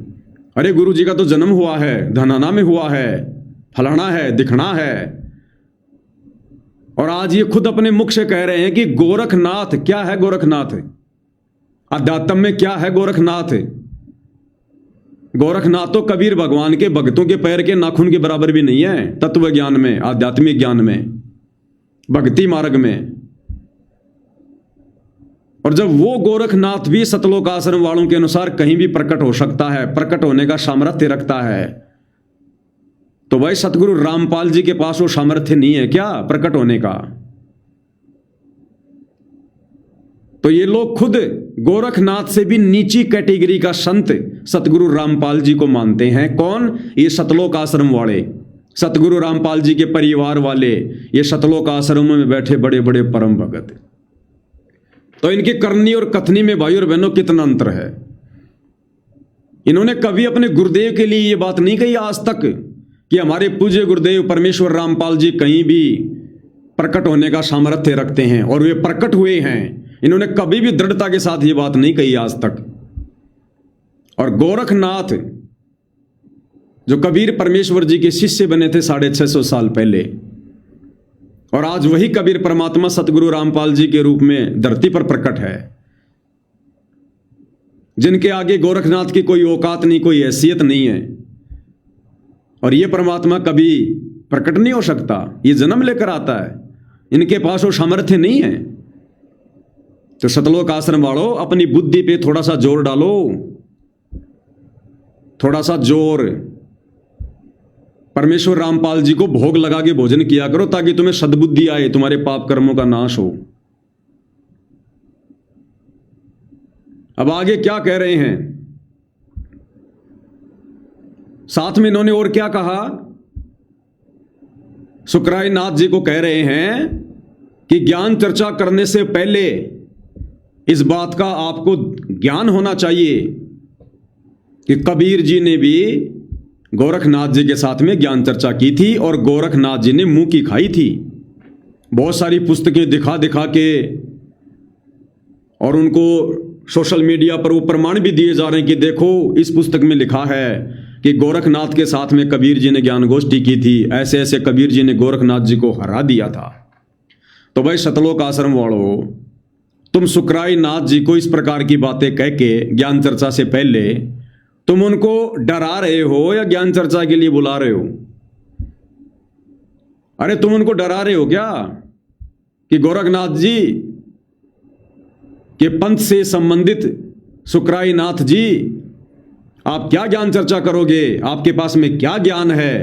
अरे गुरु जी का तो जन्म हुआ है, धनाना में हुआ है, फलाना है, दिखना है। और आज ये खुद अपने मुख से कह रहे हैं कि गोरखनाथ क्या है, गोरखनाथ अध्यात्म में क्या है गोरखनाथ? गोरखनाथ तो कबीर भगवान के भक्तों के पैर के नाखून के बराबर भी नहीं है तत्व ज्ञान में, आध्यात्मिक ज्ञान में, भक्ति मार्ग में। और जब वो गोरखनाथ भी सतलोक आश्रम वालों के अनुसार कहीं भी प्रकट हो सकता है, प्रकट होने का सामर्थ्य रखता है, तो भाई सतगुरु रामपाल जी के पास वो सामर्थ्य नहीं है क्या प्रकट होने का? तो ये लोग खुद गोरखनाथ से भी नीची कैटेगरी का संत सतगुरु रामपाल जी को मानते हैं। कौन? ये सतलोक आश्रम वाले, सतगुरु रामपाल जी के परिवार वाले, ये सतलोक आश्रम में बैठे बड़े बड़े परम भगत। तो इनकी करनी और कथनी में भाई और बहनों कितना अंतर है। इन्होंने कभी अपने गुरुदेव के लिए ये बात नहीं कही आज तक कि हमारे पूज्य गुरुदेव परमेश्वर रामपाल जी कहीं भी प्रकट होने का सामर्थ्य रखते हैं, और वे प्रकट हुए हैं। इन्होंने कभी भी दृढ़ता के साथ ये बात नहीं कही आज तक। और गोरखनाथ जो कबीर परमेश्वर जी के शिष्य बने थे 650 साल पहले, और आज वही कबीर परमात्मा सतगुरु रामपाल जी के रूप में धरती पर प्रकट है, जिनके आगे गोरखनाथ की कोई औकात नहीं, कोई हैसियत नहीं है। और ये परमात्मा कभी प्रकट नहीं हो सकता, ये जन्म लेकर आता है, इनके पास वो सामर्थ्य नहीं है। तो सतलोक आश्रम वालों अपनी बुद्धि पे थोड़ा सा जोर डालो, थोड़ा सा जोर। परमेश्वर रामपाल जी को भोग लगा के भोजन किया करो ताकि तुम्हें सद्बुद्धि आए, तुम्हारे पाप कर्मों का नाश हो। अब आगे क्या कह रहे हैं, साथ में इन्होंने और क्या कहा? सुकराई नाथ जी को कह रहे हैं कि ज्ञान चर्चा करने से पहले इस बात का आपको ज्ञान होना चाहिए कि कबीर जी ने भी गोरखनाथ जी के साथ में ज्ञान चर्चा की थी, और गोरखनाथ जी ने मुंह की खाई थी। बहुत सारी पुस्तकें दिखा दिखा के, और उनको सोशल मीडिया पर वो प्रमाण भी दिए जा रहे हैं कि देखो इस पुस्तक में लिखा है कि गोरखनाथ के साथ में कबीर जी ने ज्ञान गोष्ठी की थी, ऐसे ऐसे कबीर जी ने गोरखनाथ जी को हरा दिया था। तो भाई सतलोक आश्रम वालों, तुम सुकराई नाथ जी को इस प्रकार की बातें कह के ज्ञान चर्चा से पहले तुम उनको डरा रहे हो या ज्ञान चर्चा के लिए बुला रहे हो? अरे तुम उनको डरा रहे हो क्या कि गोरखनाथ जी के पंथ से संबंधित सुकराई नाथ जी आप क्या ज्ञान चर्चा करोगे? आपके पास में क्या ज्ञान है?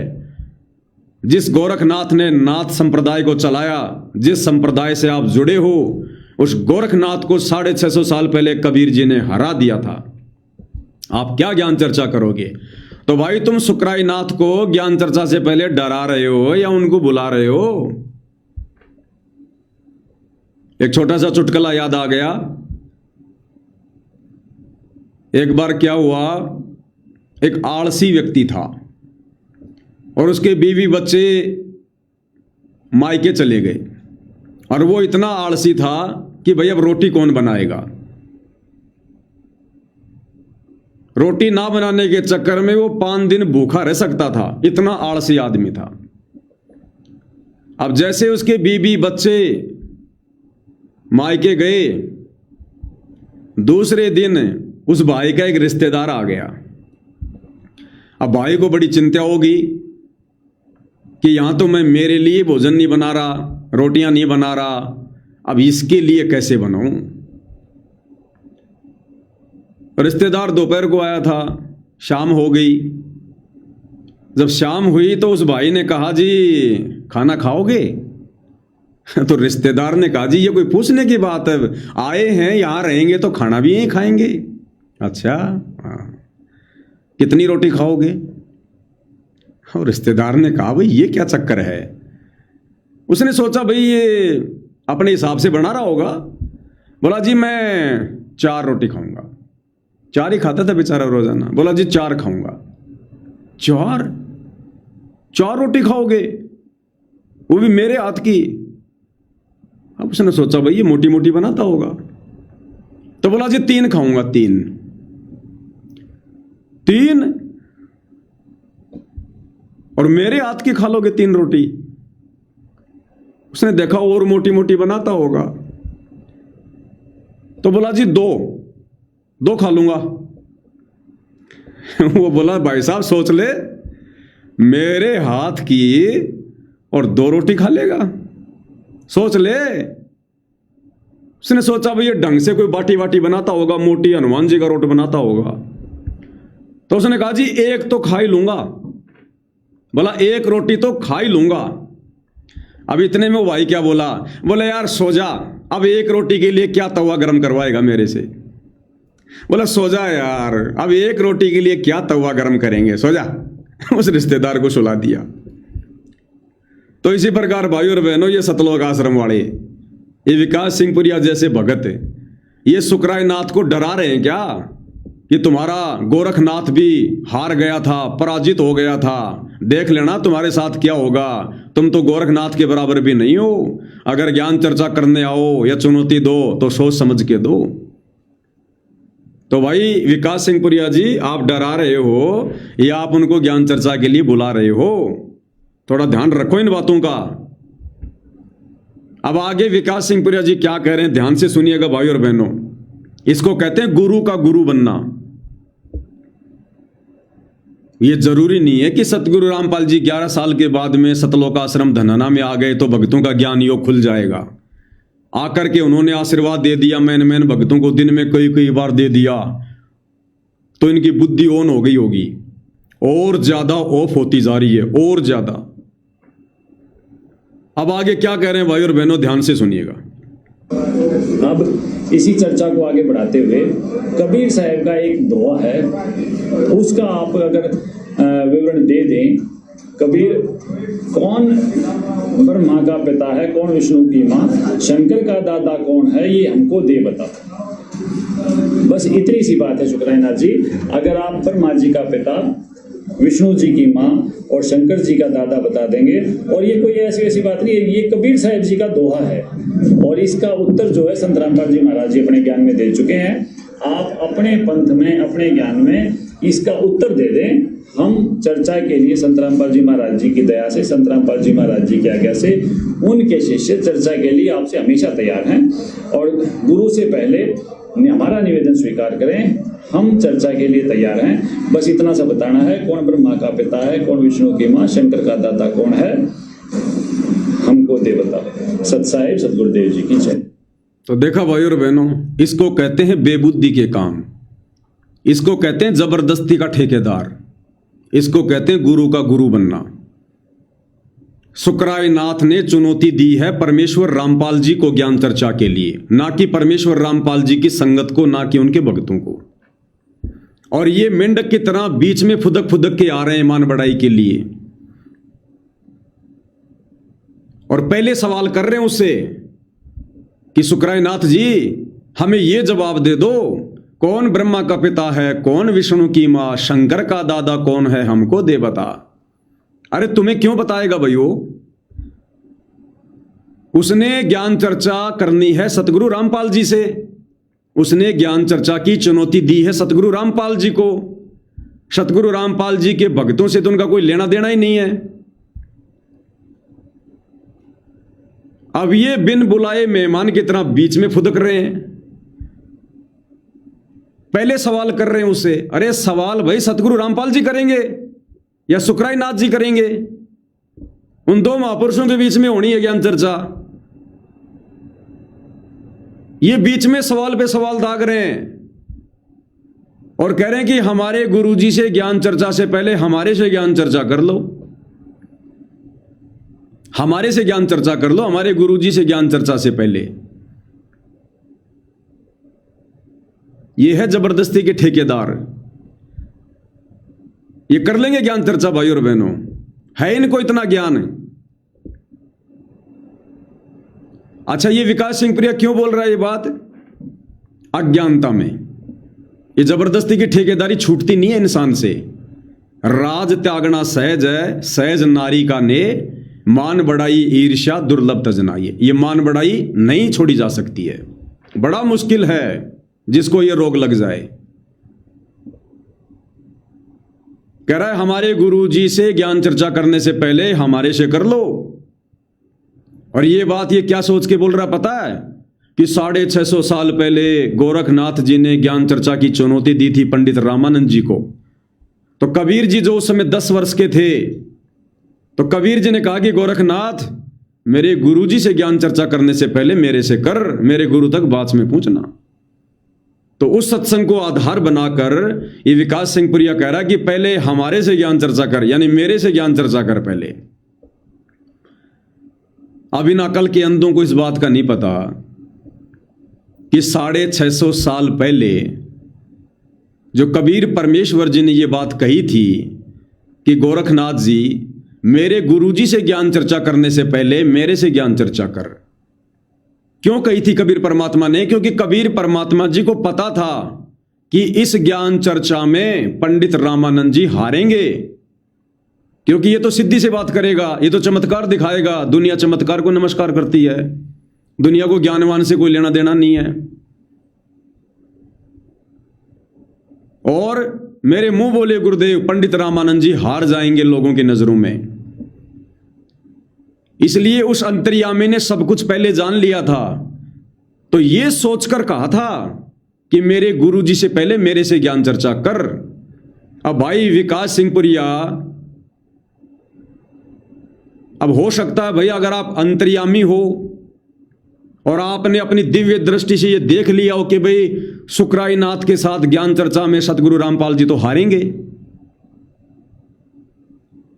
जिस गोरखनाथ ने नाथ संप्रदाय को चलाया, जिस संप्रदाय से आप जुड़े हो, उस गोरखनाथ को 650 साल पहले कबीर जी ने हरा दिया था। आप क्या ज्ञान चर्चा करोगे? तो भाई तुम सुकराई नाथ को ज्ञान चर्चा से पहले डरा रहे हो या उनको बुला रहे हो? एक छोटा सा चुटकुला याद आ गया। एक बार क्या हुआ, एक आलसी व्यक्ति था और उसके बीवी बच्चे मायके चले गए, और वो इतना आलसी था कि भाई अब रोटी कौन बनाएगा। रोटी ना बनाने के चक्कर में वो 5 दिन भूखा रह सकता था, इतना आलसी आदमी था। अब जैसे उसके बीवी बच्चे मायके गए, दूसरे दिन उस भाई का एक रिश्तेदार आ गया। अब भाई को बड़ी चिंता होगी कि यहां तो मैं मेरे लिए भोजन नहीं बना रहा, रोटियां नहीं बना रहा, अब इसके लिए कैसे बनाऊं। रिश्तेदार दोपहर को आया था, शाम हो गई। जब शाम हुई तो उस भाई ने कहा जी खाना खाओगे? तो रिश्तेदार ने कहा जी ये कोई पूछने की बात है, आए हैं यहाँ रहेंगे तो खाना भी यहीं खाएंगे। अच्छा हाँ, कितनी रोटी खाओगे? और रिश्तेदार ने कहा भाई ये क्या चक्कर है। उसने सोचा भाई ये अपने हिसाब से बना रहा होगा। बोला जी मैं 4 रोटी खाऊंगा। 4 ही खाता था बेचारा रोजाना। बोला जी 4 खाऊंगा। 4 रोटी खाओगे, वो भी मेरे हाथ की? अब उसने सोचा भाई ये मोटी मोटी बनाता होगा, तो बोला जी 3 खाऊंगा। 3 और मेरे हाथ की खा लोगे 3 रोटी? उसने देखा और मोटी मोटी बनाता होगा, तो बोला जी 2 खा लूंगा। वो बोला भाई साहब सोच ले, मेरे हाथ की और 2 रोटी खा लेगा, सोच ले। उसने सोचा भाई ये ढंग से कोई बाटी वाटी बनाता होगा, मोटी हनुमान जी का रोट बनाता होगा। तो उसने कहा जी 1 तो खा ही लूंगा। बोला 1 रोटी तो खा ही लूंगा। अब इतने में वो भाई क्या बोला? बोला यार सो जा, अब 1 रोटी के लिए क्या तवा गर्म करवाएगा मेरे से? बोला सो जा यार, अब 1 रोटी के लिए क्या तवा गर्म करेंगे, सो जा। उस रिश्तेदार को सुला दिया। तो इसी प्रकार भाई और बहनों, ये सतलोक आश्रम वाले, ये विकास सिंह पुरिया जैसे भगत, ये सुकराय नाथ को डरा रहे हैं क्या कि तुम्हारा गोरखनाथ भी हार गया था, पराजित हो गया था, देख लेना तुम्हारे साथ क्या होगा, तुम तो गोरखनाथ के बराबर भी नहीं हो, अगर ज्ञान चर्चा करने आओ या चुनौती दो तो सोच समझ के दो। तो भाई विकास सिंह पुरिया जी, आप डरा रहे हो या आप उनको ज्ञान चर्चा के लिए बुला रहे हो? थोड़ा ध्यान रखो इन बातों का। अब आगे विकास सिंह पुरिया जी क्या कह रहे हैं, ध्यान से सुनिएगा भाई और बहनों। इसको कहते हैं गुरु का गुरु बनना। ये जरूरी नहीं है कि सतगुरु रामपाल जी 11 साल के बाद में सतलोक आश्रम धनाना में आ गए तो भक्तों का ज्ञान योग खुल जाएगा। आकर के उन्होंने आशीर्वाद दे दिया, मैन भक्तों को दिन में कई बार दे दिया, तो इनकी बुद्धि ऑन हो गई होगी, और ज्यादा ऑफ होती जा रही है, और ज्यादा। अब आगे क्या कह रहे हैं भाई और बहनों, ध्यान से सुनिएगा। अब इसी चर्चा को आगे बढ़ाते हुए कबीर साहब का एक दोहा है, उसका आप अगर विवरण दे दें। कबीर, कौन ब्रह्मा का पिता है, कौन विष्णु की माँ, शंकर का दादा कौन है, ये हमको दे बता। बस इतनी सी बात है शुक्रानाथ जी। अगर आप ब्रह्मा जी का पिता, विष्णु जी की माँ और शंकर जी का दादा बता देंगे, और ये कोई ऐसी बात नहीं है, ये कबीर साहब जी का दोहा है, और इसका उत्तर जो है संत रामपाल जी महाराज जी अपने ज्ञान में दे चुके हैं। आप अपने पंथ में, अपने ज्ञान में इसका उत्तर दे दें। हम चर्चा के लिए संत रामपाल जी महाराज जी की दया से, संत रामपाल जी महाराज जी की आज्ञा से, उनके शिष्य चर्चा के लिए आपसे हमेशा तैयार हैं। और गुरु से पहले हमारा निवेदन स्वीकार करें, हम चर्चा के लिए तैयार हैं। बस इतना सा बताना है, कौन ब्रह्मा का पिता है, कौन विष्णु की माँ, शंकर का दाता कौन है, हमको दे बता। सत साहिब सतगुरुदेव जी की जय। तो देखा भाई और बहनों, इसको कहते हैं बेबुद्धि के काम, इसको कहते हैं जबरदस्ती का ठेकेदार, इसको कहते हैं गुरु का गुरु बनना। शुक्राय नाथ ने चुनौती दी है परमेश्वर रामपाल जी को ज्ञान चर्चा के लिए, ना कि परमेश्वर रामपाल जी की संगत को, ना कि उनके भक्तों को। और ये मेंढक की तरह बीच में फुदक फुदक के आ रहे हैं मान बढ़ाई के लिए, और पहले सवाल कर रहे हैं उससे कि शुक्राय नाथ जी हमें ये जवाब दे दो, कौन ब्रह्मा का पिता है, कौन विष्णु की मां, शंकर का दादा कौन है, हमको दे बता। अरे तुम्हें क्यों बताएगा भाइयों? उसने ज्ञान चर्चा करनी है सतगुरु रामपाल जी से, उसने ज्ञान चर्चा की चुनौती दी है सतगुरु रामपाल जी को। सतगुरु रामपाल जी के भक्तों से तो उनका कोई लेना देना ही नहीं है। अब ये बिन बुलाए मेहमान की तरह बीच में फुदक रहे हैं, पहले सवाल कर रहे हैं उससे। अरे सवाल भाई सतगुरु रामपाल जी करेंगे या शुक्राय नाथ जी करेंगे? उन दो महापुरुषों के बीच में होनी है ज्ञान चर्चा। ये बीच में सवाल पे सवाल दाग रहे हैं। और कह रहे हैं कि हमारे गुरुजी से ज्ञान चर्चा से पहले हमारे से ज्ञान चर्चा कर लो, हमारे से ज्ञान चर्चा कर लो, हमारे गुरुजी से ज्ञान चर्चा से पहले। ये है जबरदस्ती के ठेकेदार, ये कर लेंगे ज्ञान चर्चा भाई और बहनों, है इनको इतना ज्ञान है। अच्छा, ये विकास सिंह प्रिया क्यों बोल रहा है ये बात? अज्ञानता में। ये जबरदस्ती की ठेकेदारी छूटती नहीं है इंसान से। राज त्यागना सहज है, सहज नारी का ने, मान बढ़ाई ईर्ष्या दुर्लभ तजनाई। ये मान बढ़ाई नहीं छोड़ी जा सकती है, बड़ा मुश्किल है जिसको ये रोग लग जाए। कह रहा है हमारे गुरुजी से ज्ञान चर्चा करने से पहले हमारे से कर लो। और ये बात ये क्या सोच के बोल रहा पता है? कि 650 साल पहले गोरखनाथ जी ने ज्ञान चर्चा की चुनौती दी थी पंडित रामानंद जी को। तो कबीर जी जो उस समय 10 वर्ष के थे, तो कबीर जी ने कहा कि गोरखनाथ, मेरे गुरुजी से ज्ञान चर्चा करने से पहले मेरे से कर, मेरे गुरु तक बात में पहुंचना। तो उस सत्संग को आधार बनाकर ये विकास सिंह पुरिया कह रहा कि पहले हमारे से ज्ञान चर्चा कर, यानी मेरे से ज्ञान चर्चा कर पहले। अब इन अकल के अंधों को इस बात का नहीं पता कि 650 साल पहले जो कबीर परमेश्वर जी ने ये बात कही थी कि गोरखनाथ जी, मेरे गुरुजी से ज्ञान चर्चा करने से पहले मेरे से ज्ञान चर्चा कर। क्यों कही थी कबीर परमात्मा ने? क्योंकि कबीर परमात्मा जी को पता था कि इस ज्ञान चर्चा में पंडित रामानंद जी हारेंगे, क्योंकि ये तो सिद्धि से बात करेगा, ये तो चमत्कार दिखाएगा। दुनिया चमत्कार को नमस्कार करती है, दुनिया को ज्ञानवान से कोई लेना देना नहीं है। और मेरे मुंह बोले गुरुदेव, पंडित रामानंद जी हार जाएंगे लोगों की नजरों में। इसलिए उस अंतर्यामी ने सब कुछ पहले जान लिया था, तो ये सोचकर कहा था कि मेरे गुरुजी से पहले मेरे से ज्ञान चर्चा कर। अब भाई विकास सिंह पुरिया, अब हो सकता है भाई अगर आप अंतर्यामी हो और आपने अपनी दिव्य दृष्टि से ये देख लिया हो कि भाई सुकराईनाथ के साथ ज्ञान चर्चा में सतगुरु रामपाल जी तो हारेंगे,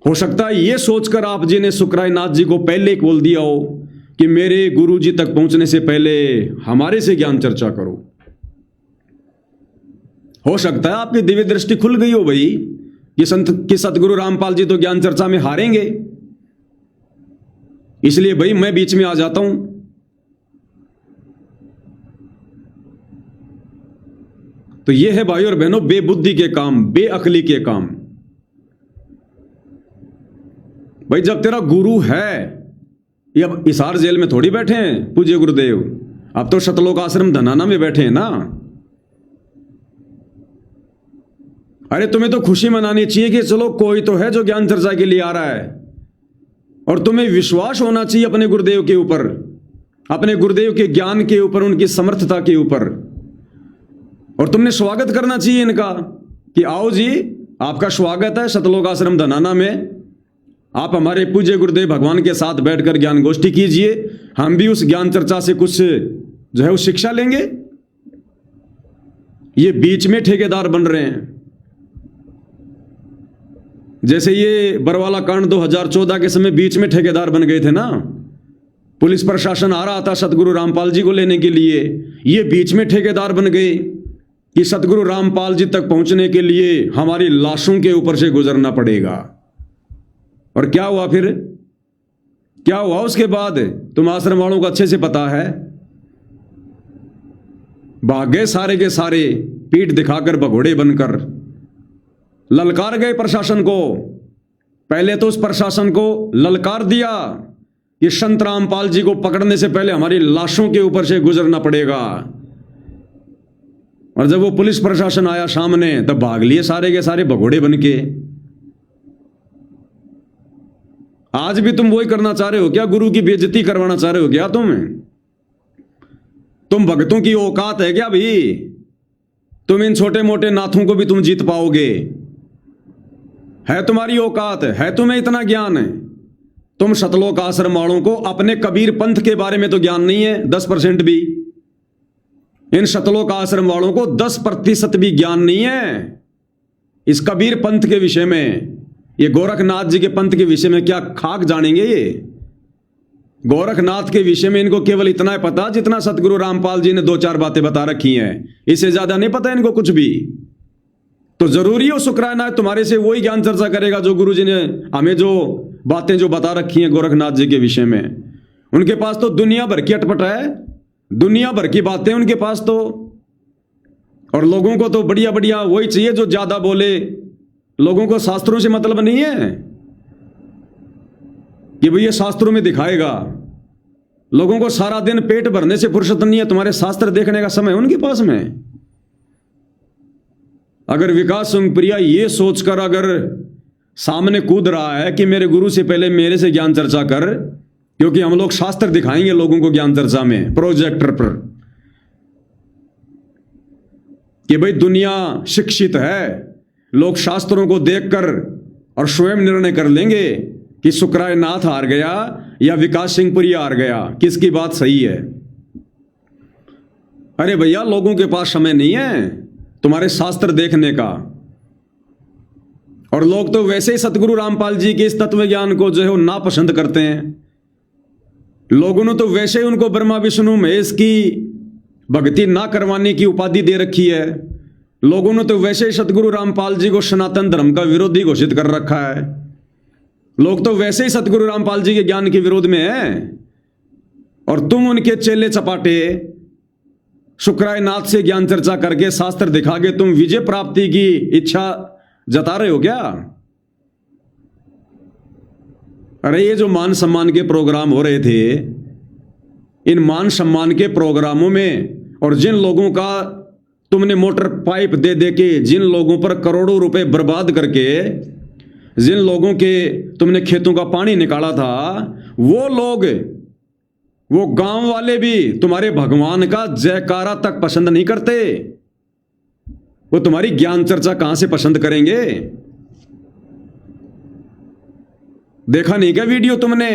हो सकता है ये सोचकर आप जी ने सुकराईनाथ जी को पहले बोल दिया हो कि मेरे गुरु जी तक पहुंचने से पहले हमारे से ज्ञान चर्चा करो। हो सकता है आपकी दिव्य दृष्टि खुल गई हो भाई कि सतगुरु रामपाल जी तो ज्ञान चर्चा में हारेंगे, इसलिए भाई मैं बीच में आ जाता हूं। तो ये है भाई और बहनों बेबुद्धि के काम, बेअकली के काम। भाई जब तेरा गुरु है, ये अब हिसार जेल में थोड़ी बैठे हैं पूज्य गुरुदेव, अब तो शतलोक आश्रम धनाना में बैठे हैं ना। अरे तुम्हें तो खुशी मनानी चाहिए कि चलो कोई तो है जो ज्ञान चर्चा के लिए आ रहा है, और तुम्हें विश्वास होना चाहिए अपने गुरुदेव के ऊपर, अपने गुरुदेव के ज्ञान के ऊपर, उनकी समर्थता के ऊपर। और तुमने स्वागत करना चाहिए इनका कि आओ जी, आपका स्वागत है शतलोक आश्रम धनाना में, आप हमारे पूज्य गुरुदेव भगवान के साथ बैठकर ज्ञान गोष्ठी कीजिए, हम भी उस ज्ञान चर्चा से कुछ जो है वो शिक्षा लेंगे। ये बीच में ठेकेदार बन रहे हैं। जैसे ये बरवाला कांड 2014 के समय बीच में ठेकेदार बन गए थे ना, पुलिस प्रशासन आ रहा था सतगुरु रामपाल जी को लेने के लिए, ये बीच में ठेकेदार बन गए कि सतगुरु रामपाल जी तक पहुंचने के लिए हमारी लाशों के ऊपर से गुजरना पड़ेगा। और क्या हुआ फिर? क्या हुआ उसके बाद? तुम आश्रम वालों को अच्छे से पता है। भाग गए सारे के सारे, पीठ दिखाकर भगोड़े बनकर ललकार गए प्रशासन को। पहले तो उस प्रशासन को ललकार दिया कि संत रामपाल जी को पकड़ने से पहले हमारी लाशों के ऊपर से गुजरना पड़ेगा, और जब वो पुलिस प्रशासन आया सामने तब भाग लिए सारे के सारे भगोड़े बन के। आज भी तुम वही करना चाह रहे हो क्या? गुरु की बेइज्जती करवाना चाह रहे हो क्या? तुम भक्तों की औकात है क्या भाई? तुम इन छोटे मोटे नाथों को भी तुम जीत पाओगे? है तुम्हारी औकात? है तुम्हें इतना ज्ञान है? तुम शतलोक आश्रम वालों को अपने कबीर पंथ के बारे में तो ज्ञान नहीं है 10% भी। इन शतलोक आश्रम वालों को 10% भी ज्ञान नहीं है इस कबीर पंथ के विषय में। ये गोरखनाथ जी के पंथ के विषय में क्या खाक जानेंगे ये। गोरखनाथ के विषय में इनको केवल इतना है पता जितना सतगुरु रामपाल जी ने 2-4 बातें बता रखी हैं, इससे ज्यादा नहीं पता इनको कुछ भी। तो जरूरी हो शुक्राना तुम्हारे से वही ज्ञान चर्चा करेगा जो गुरु जी ने हमें जो बातें जो बता रखी हैं गोरखनाथ जी के विषय में। उनके पास तो दुनिया भर की अटपट है, दुनिया भर की बातें उनके पास तो। और लोगों को तो बढ़िया बढ़िया वही चाहिए जो ज्यादा बोले। लोगों को शास्त्रों से मतलब नहीं है कि भैया शास्त्रों में दिखाएगा। लोगों को सारा दिन पेट भरने से फुर्सत नहीं है, तुम्हारे शास्त्र देखने का समय उनके पास में। अगर विकास सिंह प्रिया ये सोचकर अगर सामने कूद रहा है कि मेरे गुरु से पहले मेरे से ज्ञान चर्चा कर, क्योंकि हम लोग शास्त्र दिखाएंगे लोगों को ज्ञान चर्चा में प्रोजेक्टर पर, कि भाई दुनिया शिक्षित है, लोग शास्त्रों को देखकर और स्वयं निर्णय कर लेंगे कि शुक्राय नाथ हार गया या विकास सिंह पुरी हार गया, किसकी बात सही है। अरे भैया लोगों के पास समय नहीं है तुम्हारे शास्त्र देखने का। और लोग तो वैसे ही सतगुरु रामपाल जी के इस तत्व ज्ञान को जो है वो नापसंद करते हैं। लोगों ने तो वैसे ही उनको ब्रह्मा विष्णु महेश की भक्ति ना करवाने की उपाधि दे रखी है। लोगों ने तो वैसे ही सतगुरु रामपाल जी को सनातन धर्म का विरोधी घोषित कर रखा है। लोग तो वैसे ही सतगुरु रामपाल जी के ज्ञान के विरोध में हैं। और तुम उनके चेले चपाटे शुक्राय नाथ से ज्ञान चर्चा करके शास्त्र दिखा के तुम विजय प्राप्ति की इच्छा जता रहे हो क्या। अरे ये जो मान सम्मान के प्रोग्राम हो रहे थे, इन मान सम्मान के प्रोग्रामों में और जिन लोगों का तुमने मोटर पाइप दे दे के, जिन लोगों पर करोड़ों रुपए बर्बाद करके, जिन लोगों के तुमने खेतों का पानी निकाला था, वो लोग, वो गांव वाले भी तुम्हारे भगवान का जयकारा तक पसंद नहीं करते। वो तुम्हारी ज्ञान चर्चा कहां से पसंद करेंगे। देखा नहीं क्या वीडियो तुमने,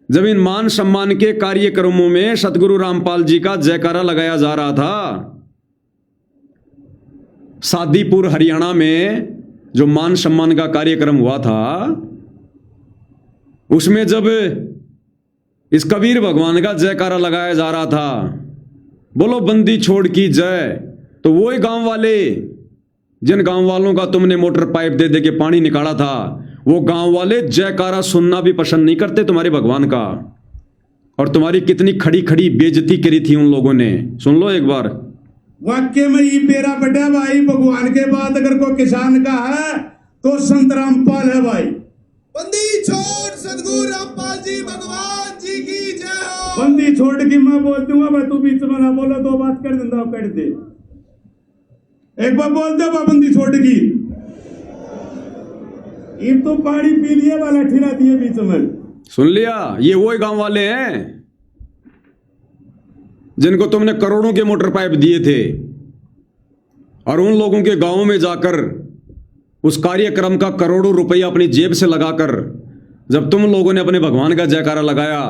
जब इन मान सम्मान के कार्यक्रमों में सतगुरु रामपाल जी का जयकारा लगाया जा रहा था। सादीपुर हरियाणा में जो मान सम्मान का कार्यक्रम हुआ था, उसमें जब इस कबीर भगवान का जयकारा लगाया जा रहा था, बोलो बंदी छोड़ की जय, तो वो ही गांव वाले, जिन गांव वालों का तुमने मोटर पाइप दे दे के पानी निकाला था, वो गांव वाले जयकारा सुनना भी पसंद नहीं करते तुम्हारे भगवान का। और तुम्हारी कितनी खड़ी खड़ी बेइज्जती करी थी उन लोगों ने, सुन लो एक बार। वाक्य में ये पेरा बड़ा भाई, भगवान के बाद अगर कोई किसान का है तो संत रामपाल है भाई। बंदी छोड़ सतगुरु रामपाल जी भगवान जी की जय हो। बंदी छोड़ की मैं बोल दूंगा भाई, तू बीच में ना बोलो, दो बात कर देंगे कर दे। एक बार बोल दे बंदी छोड़ की। ये तो पानी पी लिए वाला ठिरा दिए बीच में। सुन लिया, ये वो गांव वाले हैं जिनको तुमने करोड़ों के मोटर पाइप दिए थे। और उन लोगों के गांवों में जाकर उस कार्यक्रम का करोड़ों रुपया अपनी जेब से लगाकर जब तुम लोगों ने अपने भगवान का जयकारा लगाया,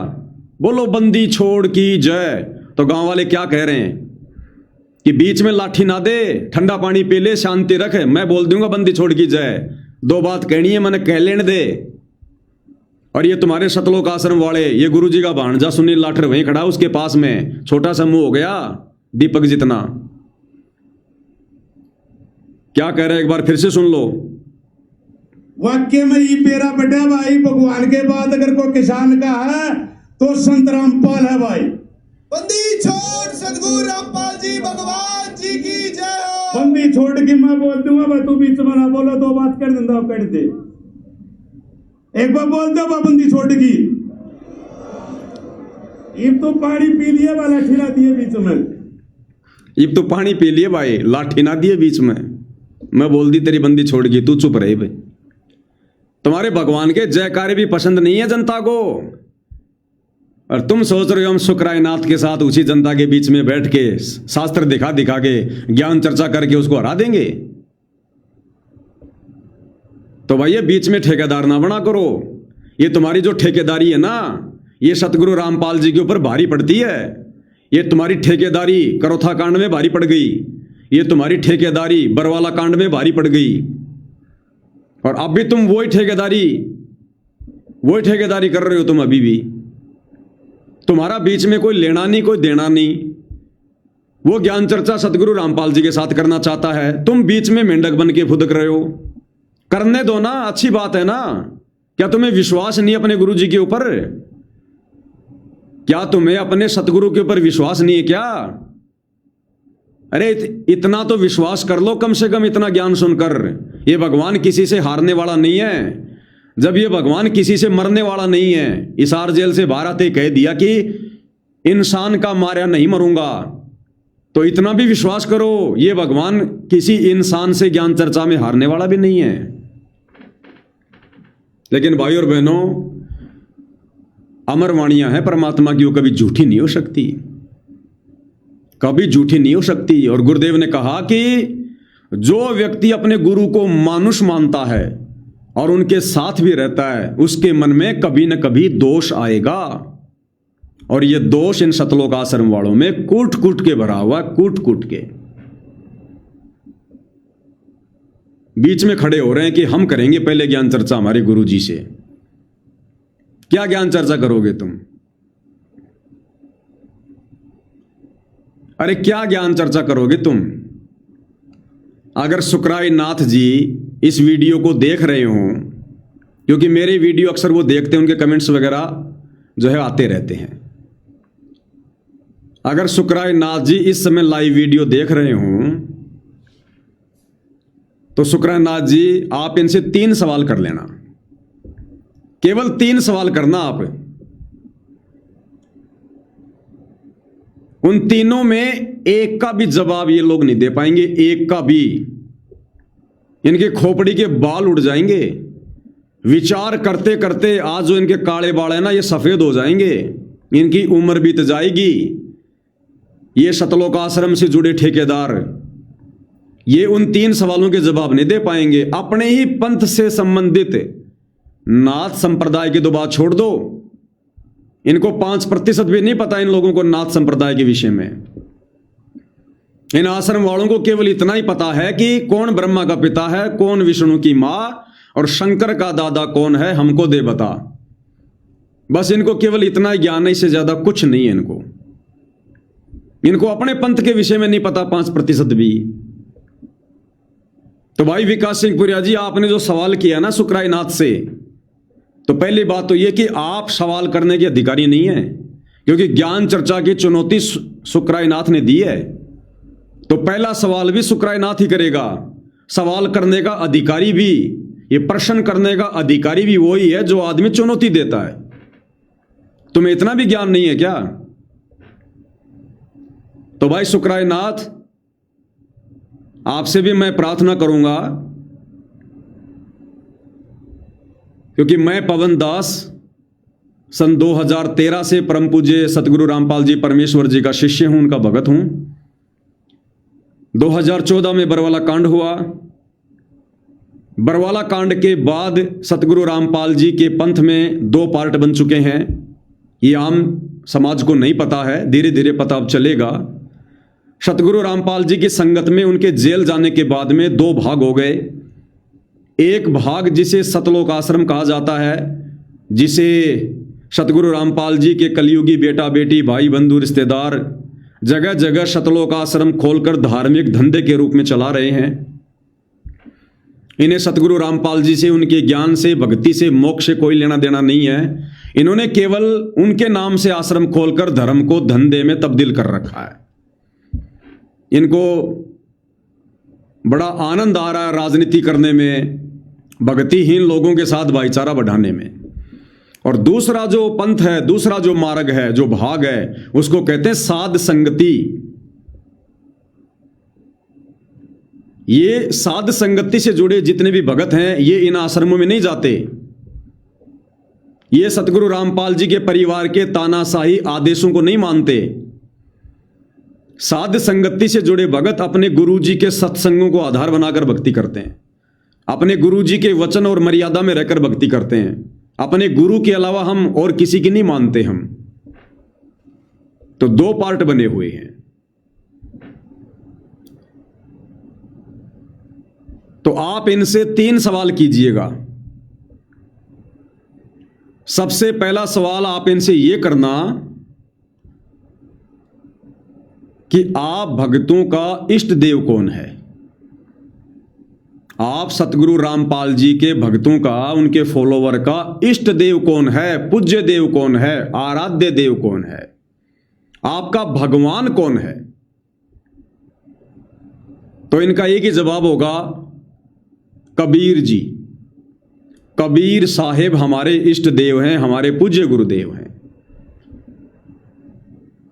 बोलो बंदी छोड़ की जय, तो गांव वाले क्या कह रहे हैं कि बीच में लाठी ना दे, ठंडा पानी पी ले, शांति रख, मैं बोल दूंगा बंदी छोड़ की जय, दो बात कहनी है मैंने कह लेने दे। और ये तुम्हारे सतलोक आश्रम वाले, ये गुरुजी का भांजा सुनील लाठर वहीं खड़ा, उसके पास में छोटा सा मुंह हो गया दीपक जितना। क्या कह रहे हैं एक बार फिर से सुन लो। वाक्य में ये पेरा बड़ा भाई, भगवान के बाद अगर कोई किसान का है तो संत रामपाल है भाई। बंदी छोड़ सतगुरु रामपाल जी भगवान जी की जय हो। बंदी छोड़ की मैं बोल दूंगा भाई, तू बीच में ना बोलो, दो बात कर देंगे कर दे। एक बार बोल दो बंदी छोड़ की। ये तो पानी पी लिए वाला ठिरा दिए बीच में। ये तो पानी पी लिए भाई, लाठी ना दिए बीच में। मैं बोल दी तेरी बंदी छोड़ की, तू चुप रहे भाई। तुम्हारे भगवान के जयकारे भी पसंद नहीं है जनता को। और तुम सोच रहे हो हम शुक्राय नाथ के साथ उसी जनता के बीच में बैठ के शास्त्र दिखा दिखा के ज्ञान चर्चा करके उसको हरा देंगे। तो भाई ये बीच में ठेकेदार ना बना करो। ये तुम्हारी जो ठेकेदारी है ना, ये सतगुरु रामपाल जी के ऊपर भारी पड़ती है। ये तुम्हारी ठेकेदारी करोथा कांड में भारी पड़ गई, ये तुम्हारी ठेकेदारी बरवाला कांड में भारी पड़ गई, और अब भी तुम वही ठेकेदारी कर रहे हो। तुम अभी भी, तुम्हारा बीच में कोई लेना नहीं कोई देना नहीं। वो ज्ञान चर्चा सतगुरु रामपाल जी के साथ करना चाहता है, तुम बीच में मेंढक बन के फुदक रहे हो। करने दो ना, अच्छी बात है ना। क्या तुम्हें विश्वास नहीं अपने गुरु जी के ऊपर? क्या तुम्हें अपने सतगुरु के ऊपर विश्वास नहीं है क्या? अरे इतना तो विश्वास कर लो कम से कम, इतना ज्ञान सुनकर। ये भगवान किसी से हारने वाला नहीं है। जब ये भगवान किसी से मरने वाला नहीं है, इसार जेल से बाहर आते कह दिया कि इंसान का मारा नहीं मरूंगा, तो इतना भी विश्वास करो, ये भगवान किसी इंसान से ज्ञान चर्चा में हारने वाला भी नहीं है। लेकिन भाई और बहनों, अमर वाणियां हैं परमात्मा की, वो कभी झूठी नहीं हो सकती, कभी झूठी नहीं हो सकती। और गुरुदेव ने कहा कि जो व्यक्ति अपने गुरु को मानुष मानता है और उनके साथ भी रहता है, उसके मन में कभी न कभी दोष आएगा। और ये दोष इन सतलोक आश्रम वालों में कूट कूट के भरा हुआ, कूट कूट के बीच में खड़े हो रहे हैं कि हम करेंगे पहले ज्ञान चर्चा हमारे गुरु जी से। क्या ज्ञान चर्चा करोगे तुम? अरे क्या ज्ञान चर्चा करोगे तुम? अगर सुकराई नाथ जी इस वीडियो को देख रहे हो, क्योंकि मेरे वीडियो अक्सर वो देखते हैं, उनके कमेंट्स वगैरह जो है आते रहते हैं। अगर सुकराई नाथ जी इस समय लाइव वीडियो देख रहे हो, तो सुकराई नाथ जी आप इनसे 3 सवाल कर लेना, केवल 3 सवाल करना आप। उन तीनों में एक का भी जवाब ये लोग नहीं दे पाएंगे, एक का भी। इनके खोपड़ी के बाल उड़ जाएंगे। विचार करते करते आज जो इनके काले बाल है ना, ये सफेद हो जाएंगे, इनकी उम्र बीत जाएगी। ये सतलोक आश्रम से जुड़े ठेकेदार ये उन 3 सवालों के जवाब नहीं दे पाएंगे। अपने ही पंथ से संबंधित नाथ संप्रदाय की तो बात छोड़ दो, इनको 5% भी नहीं पता इन लोगों को नाथ संप्रदाय के विषय में। इन आश्रम वालों को केवल इतना ही पता है कि कौन ब्रह्मा का पिता है, कौन विष्णु की मां, और शंकर का दादा कौन है, हमको दे बता। बस इनको केवल इतना ही ज्ञान है, इससे ज्यादा कुछ नहीं है इनको अपने पंथ के विषय में नहीं पता 5% भी। तो भाई विकास सिंह पुरिया जी, आपने जो सवाल किया ना सुकराई नाथ से, तो पहली बात तो यह कि आप सवाल करने के अधिकारी नहीं है, क्योंकि ज्ञान चर्चा की चुनौती सुकराई नाथ ने दी है। तो पहला सवाल भी सुकराई नाथ ही करेगा। सवाल करने का अधिकारी भी, ये प्रश्न करने का अधिकारी भी वही है जो आदमी चुनौती देता है। तुम्हें इतना भी ज्ञान नहीं है क्या? तो भाई सुकराई नाथ, आपसे भी मैं प्रार्थना करूंगा, क्योंकि मैं पवन दास सन 2013 से परम पूज्य सतगुरु रामपाल जी परमेश्वर जी का शिष्य हूं, उनका भगत हूं। 2014 में बरवाला कांड हुआ। बरवाला कांड के बाद सतगुरु रामपाल जी के पंथ में 2 पार्ट बन चुके हैं। ये आम समाज को नहीं पता है, धीरे धीरे पता अब चलेगा। सतगुरु रामपाल जी की संगत में उनके जेल जाने के बाद में 2 भाग हो गए। एक भाग जिसे सतलोक आश्रम कहा जाता है, जिसे सतगुरु रामपाल जी के कलयुगी बेटा बेटी भाई बंधु रिश्तेदार जगह जगह सतलोक आश्रम खोलकर धार्मिक धंधे के रूप में चला रहे हैं। इन्हें सतगुरु रामपाल जी से, उनके ज्ञान से, भक्ति से, मोक्ष से कोई लेना देना नहीं है। इन्होंने केवल उनके नाम से आश्रम खोलकर धर्म को धंधे में तब्दील कर रखा है। इनको बड़ा आनंद आ रहा है राजनीति करने में, भक्तिहीन लोगों के साथ भाईचारा बढ़ाने में। और दूसरा जो पंथ है, दूसरा जो मार्ग है, जो भाग है, उसको कहते हैं साध संगति। ये साध संगति से जुड़े जितने भी भगत हैं, ये इन आश्रमों में नहीं जाते। ये सतगुरु रामपाल जी के परिवार के तानाशाही आदेशों को नहीं मानते। साध संगति से जुड़े भगत अपने गुरु जी के सत्संगों को आधार बनाकर भक्ति करते हैं, अपने गुरु जी के वचन और मर्यादा में रहकर भक्ति करते हैं। अपने गुरु के अलावा हम और किसी की नहीं मानते। हम तो 2 पार्ट बने हुए हैं। तो आप इनसे 3 सवाल कीजिएगा। सबसे पहला सवाल आप इनसे यह करना कि आप भक्तों का इष्ट देव कौन है। आप सतगुरु रामपाल जी के भक्तों का, उनके फॉलोवर का इष्ट देव कौन है, पूज्य देव कौन है, आराध्य देव कौन है, आपका भगवान कौन है। तो इनका एक ही जवाब होगा, कबीर जी। कबीर साहेब हमारे इष्ट देव हैं, हमारे पूज्य गुरुदेव हैं,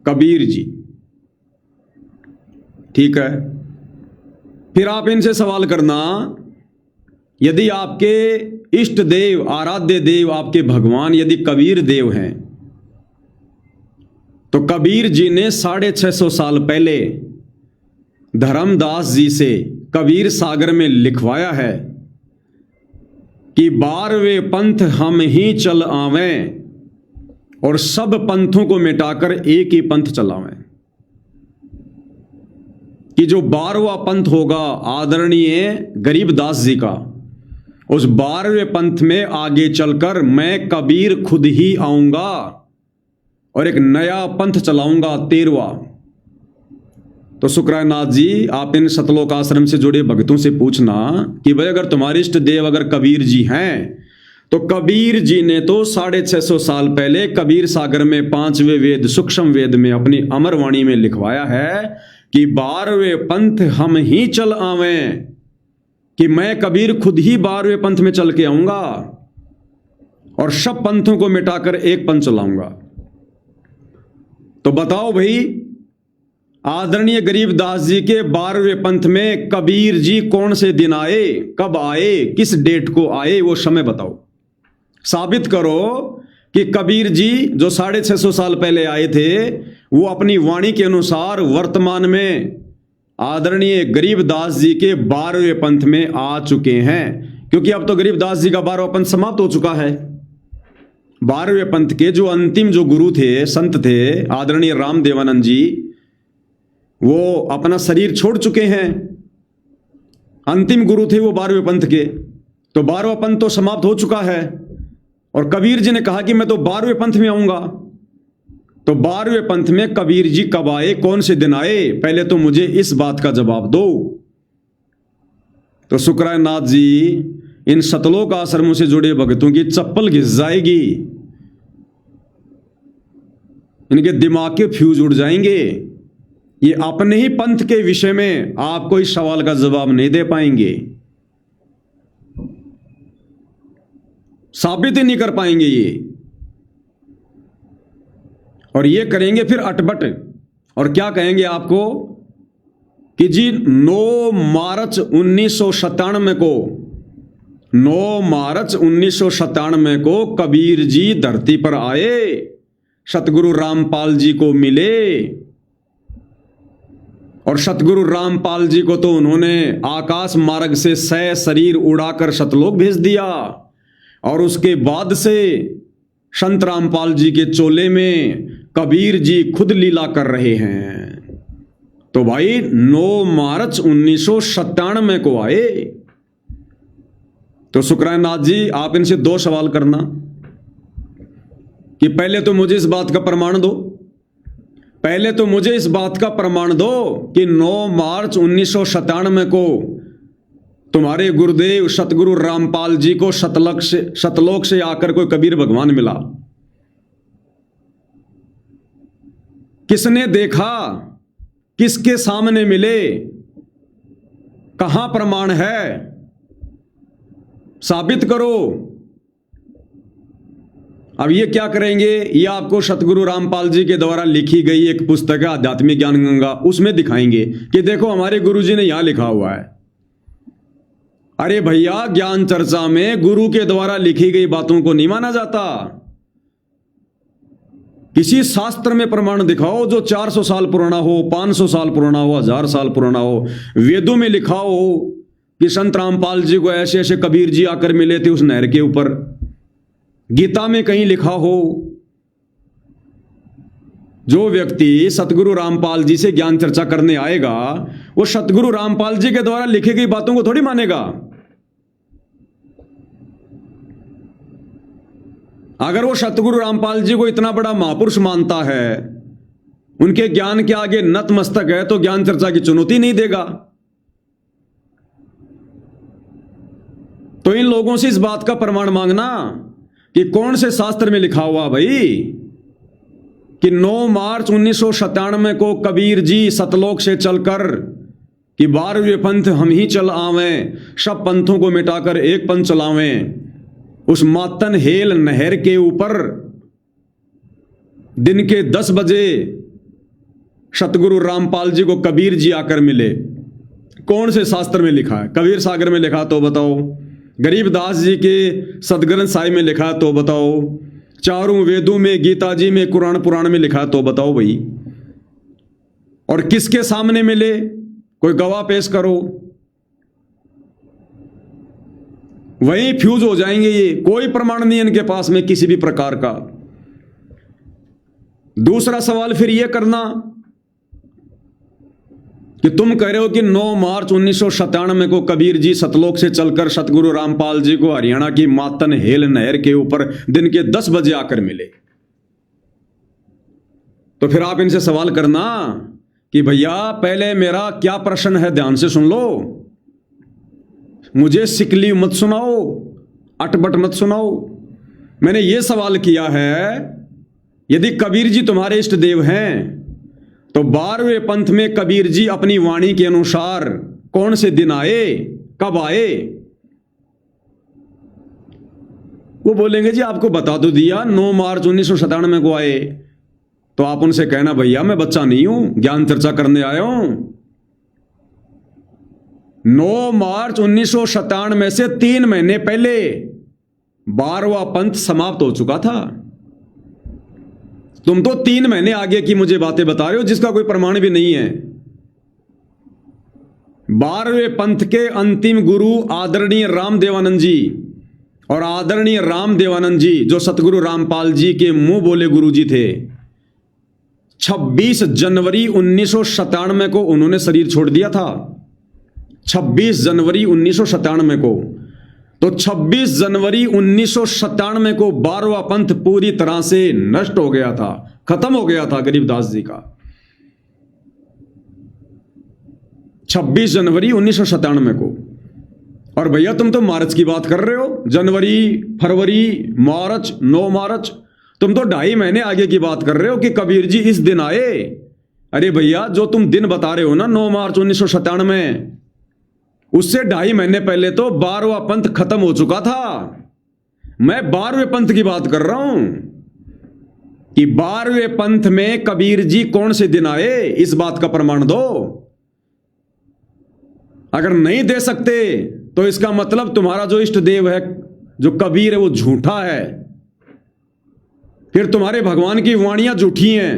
कबीर जी। ठीक है। फिर आप इनसे सवाल करना, यदि आपके इष्ट देव, आराध्य देव, आपके भगवान यदि कबीर देव हैं, तो कबीर जी ने 650 साल पहले धर्मदास जी से कबीर सागर में लिखवाया है कि 12वें पंथ हम ही चल आवें और सब पंथों को मिटाकर एक ही पंथ चलावें। कि जो 12वां पंथ होगा आदरणीय गरीबदास जी का, उस 12वें पंथ में आगे चलकर मैं कबीर खुद ही आऊंगा और एक नया पंथ चलाऊंगा, 13वां। तो शुक्रानाथ जी, आप इन सतलोक आश्रम से जुड़े भक्तों से पूछना कि भाई अगर तुम्हारे इष्ट देव अगर कबीर जी हैं, तो कबीर जी ने तो 650 साल पहले कबीर सागर में 5वें वेद सूक्ष्म वेद में अपनी अमर वाणी में लिखवाया है कि 12वें पंथ हम ही चल आवें, कि मैं कबीर खुद ही 12वें पंथ में चल के आऊंगा और सब पंथों को मिटाकर एक पंथ चलाऊंगा। तो बताओ भाई, आदरणीय गरीबदास जी के 12वें पंथ में कबीर जी कौन से दिन आए, कब आए, किस डेट को आए, वो समय बताओ। साबित करो कि कबीर जी जो 650 साल पहले आए थे, वो अपनी वाणी के अनुसार वर्तमान में आदरणीय गरीबदास जी के 12वें पंथ में आ चुके हैं। क्योंकि अब तो गरीबदास जी का 12वां पंथ समाप्त हो चुका है। 12वें पंथ के जो अंतिम जो गुरु थे, संत थे, आदरणीय राम देवानंद जी, वो अपना शरीर छोड़ चुके हैं। अंतिम गुरु थे वो 12वें पंथ के। तो 12वां पंथ तो समाप्त हो चुका है और कबीर जी ने कहा कि मैं तो 12वें पंथ में आऊंगा। तो 12वें पंथ में कबीर जी कब आए, कौन से दिन आए, पहले तो मुझे इस बात का जवाब दो। तो शुक्रानाथ जी, इन सतलोक आश्रमों से जुड़े भक्तों की चप्पल घिस जाएगी, इनके दिमाग के फ्यूज उड़ जाएंगे। ये अपने ही पंथ के विषय में आपको इस सवाल का जवाब नहीं दे पाएंगे, साबित ही नहीं कर पाएंगे ये। और ये करेंगे फिर अटपट, और क्या कहेंगे आपको कि जी 9 मार्च 1997 को 9 मार्च 1997 को कबीर जी धरती पर आए, सतगुरु रामपाल जी को मिले, और सतगुरु रामपाल जी को तो उन्होंने आकाश मार्ग से सह शरीर उड़ाकर सतलोक भेज दिया, और उसके बाद से संत रामपाल जी के चोले में कबीर जी खुद लीला कर रहे हैं। तो भाई 9 मार्च 1997 को आए। तो शुक्रानाथ जी, आप इनसे 2 सवाल करना कि पहले तो मुझे इस बात का प्रमाण दो, पहले तो मुझे इस बात का प्रमाण दो कि 9 मार्च 1997 को तुम्हारे गुरुदेव सतगुरु रामपाल जी को सतलोक से आकर कोई कबीर भगवान मिला। किसने देखा, किसके सामने मिले, कहां प्रमाण है, साबित करो। अब ये क्या करेंगे, ये आपको सतगुरु रामपाल जी के द्वारा लिखी गई एक पुस्तक है आध्यात्मिक ज्ञान गंगा, उसमें दिखाएंगे कि देखो हमारे गुरु जी ने यहां लिखा हुआ है। अरे भैया, ज्ञान चर्चा में गुरु के द्वारा लिखी गई बातों को नहीं माना जाता। किसी शास्त्र में प्रमाण दिखाओ जो 400 साल पुराना हो, 500 साल पुराना हो, 1000 साल पुराना हो। वेदों में लिखा हो कि संत रामपाल जी को ऐसे ऐसे कबीर जी आकर मिले थे उस नहर के ऊपर। गीता में कहीं लिखा हो, जो व्यक्ति सतगुरु रामपाल जी से ज्ञान चर्चा करने आएगा वो सतगुरु रामपाल जी के द्वारा लिखी गई बातों को थोड़ी मानेगा। अगर वो सतगुरु रामपाल जी को इतना बड़ा महापुरुष मानता है, उनके ज्ञान के आगे नतमस्तक है, तो ज्ञान चर्चा की चुनौती नहीं देगा। तो इन लोगों से इस बात का प्रमाण मांगना कि कौन से शास्त्र में लिखा हुआ भाई कि 9 मार्च 1997 को कबीर जी सतलोक से चलकर कि 12वें पंथ हम ही चल आवें, सब पंथों को मिटाकर एक पंथ चलावें, उस मातन हेल नहर के ऊपर दिन के 10 बजे सतगुरु रामपाल जी को कबीर जी आकर मिले। कौन से शास्त्र में लिखा है? कबीर सागर में लिखा तो बताओ, गरीबदास जी के सदग्रंथ साहिब में लिखा तो बताओ, चारों वेदों में, गीता जी में, कुरान पुराण में लिखा तो बताओ भाई। और किसके सामने मिले? कोई गवाह पेश करो। वहीं फ्यूज हो जाएंगे ये, कोई प्रमाण नहीं इनके पास में किसी भी प्रकार का। दूसरा सवाल फिर ये करना कि तुम कह रहे हो कि 9 मार्च 1997 को कबीर जी सतलोक से चलकर सतगुरु रामपाल जी को हरियाणा की मातन हेल नहर के ऊपर दिन के 10 बजे आकर मिले। तो फिर आप इनसे सवाल करना कि भैया पहले मेरा क्या प्रश्न है, ध्यान से सुन लो। मुझे सिकली मत सुनाओ, अटपट मत सुनाओ। मैंने ये सवाल किया है, यदि कबीर जी तुम्हारे इष्ट देव हैं तो 12वें पंथ में कबीर जी अपनी वाणी के अनुसार कौन से दिन आए, कब आए? वो बोलेंगे जी आपको बता तो दिया 9 मार्च 1997 को आए। तो आप उनसे कहना भैया मैं बच्चा नहीं हूं, ज्ञान चर्चा करने आया हूं। 9 मार्च 1997 से 3 महीने पहले 12वां पंथ समाप्त हो चुका था। तुम तो 3 महीने आगे की मुझे बातें बता रहे हो जिसका कोई प्रमाण भी नहीं है। 12वें पंथ के अंतिम गुरु आदरणीय रामदेवानंद जी और आदरणीय रामदेवानंद जी जो सतगुरु रामपाल जी के मुंह बोले गुरु जी थे, 26 जनवरी 1997 को उन्होंने शरीर छोड़ दिया था। 26 जनवरी 1997 को, तो 26 जनवरी 1997 को 12वां पंथ पूरी तरह से नष्ट हो गया था, खत्म हो गया था गरीबदास जी का। 26 जनवरी 1997 को। और भैया तुम तो मार्च की बात कर रहे हो, जनवरी, फरवरी, मार्च, 9 मार्च, तुम तो 2.5 महीने आगे की बात कर रहे हो कि कबीर जी इस दिन आए। अरे भैया जो तुम दिन बता रहे हो ना 9 मार्च 1997, उससे 2.5 महीने पहले तो 12वां पंथ खत्म हो चुका था। मैं 12वें पंथ की बात कर रहा हूं कि 12वें पंथ में कबीर जी कौन से दिन आए, इस बात का प्रमाण दो। अगर नहीं दे सकते तो इसका मतलब तुम्हारा जो इष्ट देव है, जो कबीर है, वो झूठा है। फिर तुम्हारे भगवान की वाणियां झूठी हैं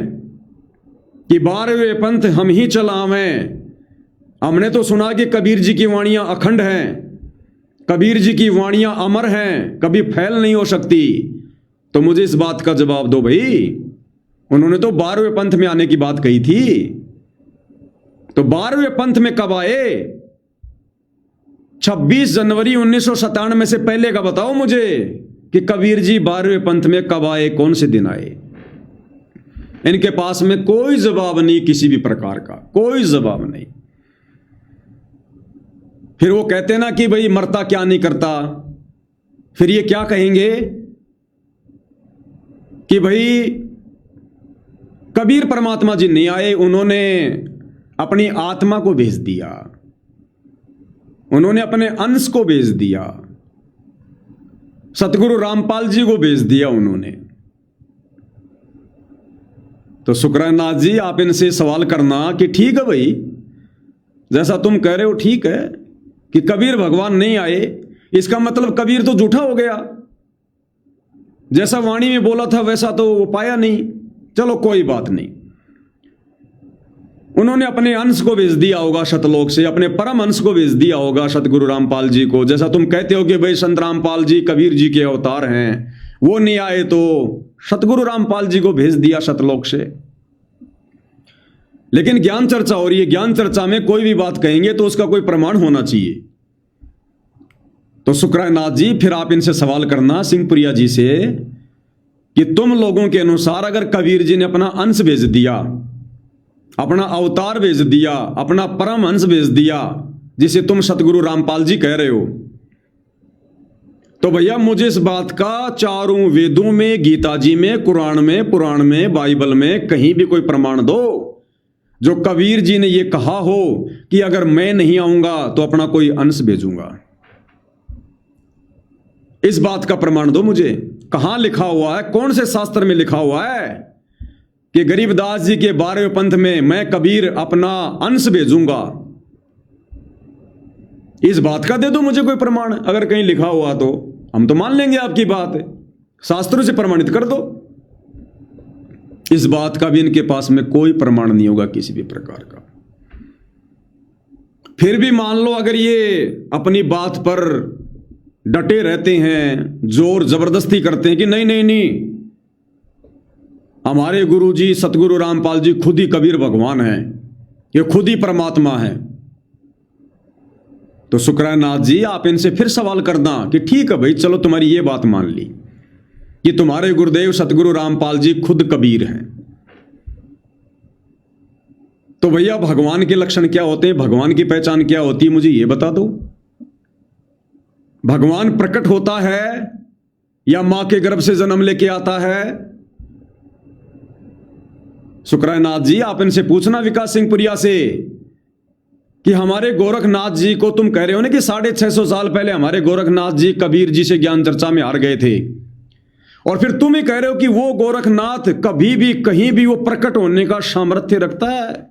कि 12वें पंथ हम ही चलावें। हमने तो सुना कि कबीर जी की वाणियां अखंड हैं, कबीर जी की वाणियां अमर हैं, कभी फैल नहीं हो सकती। तो मुझे इस बात का जवाब दो भाई। उन्होंने तो 12वें पंथ में आने की बात कही थी, तो 12वें पंथ में कब आए? 26 जनवरी 1997 से पहले का बताओ मुझे कि कबीर जी 12वें पंथ में कब आए, कौन से दिन आए। इनके पास में कोई जवाब नहीं, किसी भी प्रकार का कोई जवाब नहीं। फिर वो कहते ना कि भाई मरता क्या नहीं करता। फिर ये क्या कहेंगे कि भाई कबीर परमात्मा जी नहीं आए, उन्होंने अपनी आत्मा को भेज दिया, उन्होंने अपने अंश को भेज दिया, सतगुरु रामपाल जी को भेज दिया उन्होंने। तो शुक्रानाथ जी आप इनसे सवाल करना कि ठीक है भाई, जैसा तुम कह रहे हो ठीक है कि कबीर भगवान नहीं आए, इसका मतलब कबीर तो झूठा हो गया। जैसा वाणी में बोला था वैसा तो वो पाया नहीं। चलो कोई बात नहीं, उन्होंने अपने अंश को भेज दिया होगा सतलोक से, अपने परम अंश को भेज दिया होगा सतगुरु रामपाल जी को। जैसा तुम कहते हो कि भाई संत रामपाल जी कबीर जी के अवतार हैं, वो नहीं आए तो सतगुरु रामपाल जी को भेज दिया सतलोक से। लेकिन ज्ञान चर्चा हो रही है, ज्ञान चर्चा में कोई भी बात कहेंगे तो उसका कोई प्रमाण होना चाहिए। तो शुक्रानाथ जी फिर आप इनसे सवाल करना सिंहपुरिया जी से कि तुम लोगों के अनुसार अगर कबीर जी ने अपना अंश भेज दिया, अपना अवतार भेज दिया, अपना परम अंश भेज दिया, जिसे तुम सतगुरु रामपाल जी कह रहे हो, तो भैया मुझे इस बात का चारों वेदों में, गीता जी में, कुरान में, पुराण में, बाइबल में कहीं भी कोई प्रमाण दो जो कबीर जी ने यह कहा हो कि अगर मैं नहीं आऊंगा तो अपना कोई अंश भेजूंगा। इस बात का प्रमाण दो मुझे। कहां लिखा हुआ है, कौन से शास्त्र में लिखा हुआ है कि गरीबदास जी के 12वें पंथ में मैं कबीर अपना अंश भेजूंगा? इस बात का दे दो मुझे कोई प्रमाण। अगर कहीं लिखा हुआ तो हम तो मान लेंगे आपकी बात है, शास्त्रों से प्रमाणित कर दो। इस बात का भी इनके पास में कोई प्रमाण नहीं होगा किसी भी प्रकार का। फिर भी मान लो अगर ये अपनी बात पर डटे रहते हैं, जोर जबरदस्ती करते हैं कि नहीं नहीं नहीं, हमारे गुरु जी सतगुरु रामपाल जी खुद ही कबीर भगवान हैं, ये खुद ही परमात्मा है, तो शुक्रानाथ जी आप इनसे फिर सवाल करना कि ठीक है भाई, चलो तुम्हारी ये बात मान ली कि तुम्हारे गुरुदेव सतगुरु रामपाल जी खुद कबीर हैं, तो भैया भगवान के लक्षण क्या होते हैं, भगवान की पहचान क्या होती है, मुझे ये बता दो। भगवान प्रकट होता है या मां के गर्भ से जन्म लेके आता है? शुक्रानाथ जी आप इनसे पूछना विकास सिंहपुरिया से कि हमारे गोरखनाथ जी को तुम कह रहे हो ना कि 650 साल पहले हमारे गोरखनाथ जी कबीर जी से ज्ञान चर्चा में हार गए थे, और फिर तुम ही कह रहे हो कि वो गोरखनाथ कभी भी कहीं भी वो प्रकट होने का सामर्थ्य रखता है।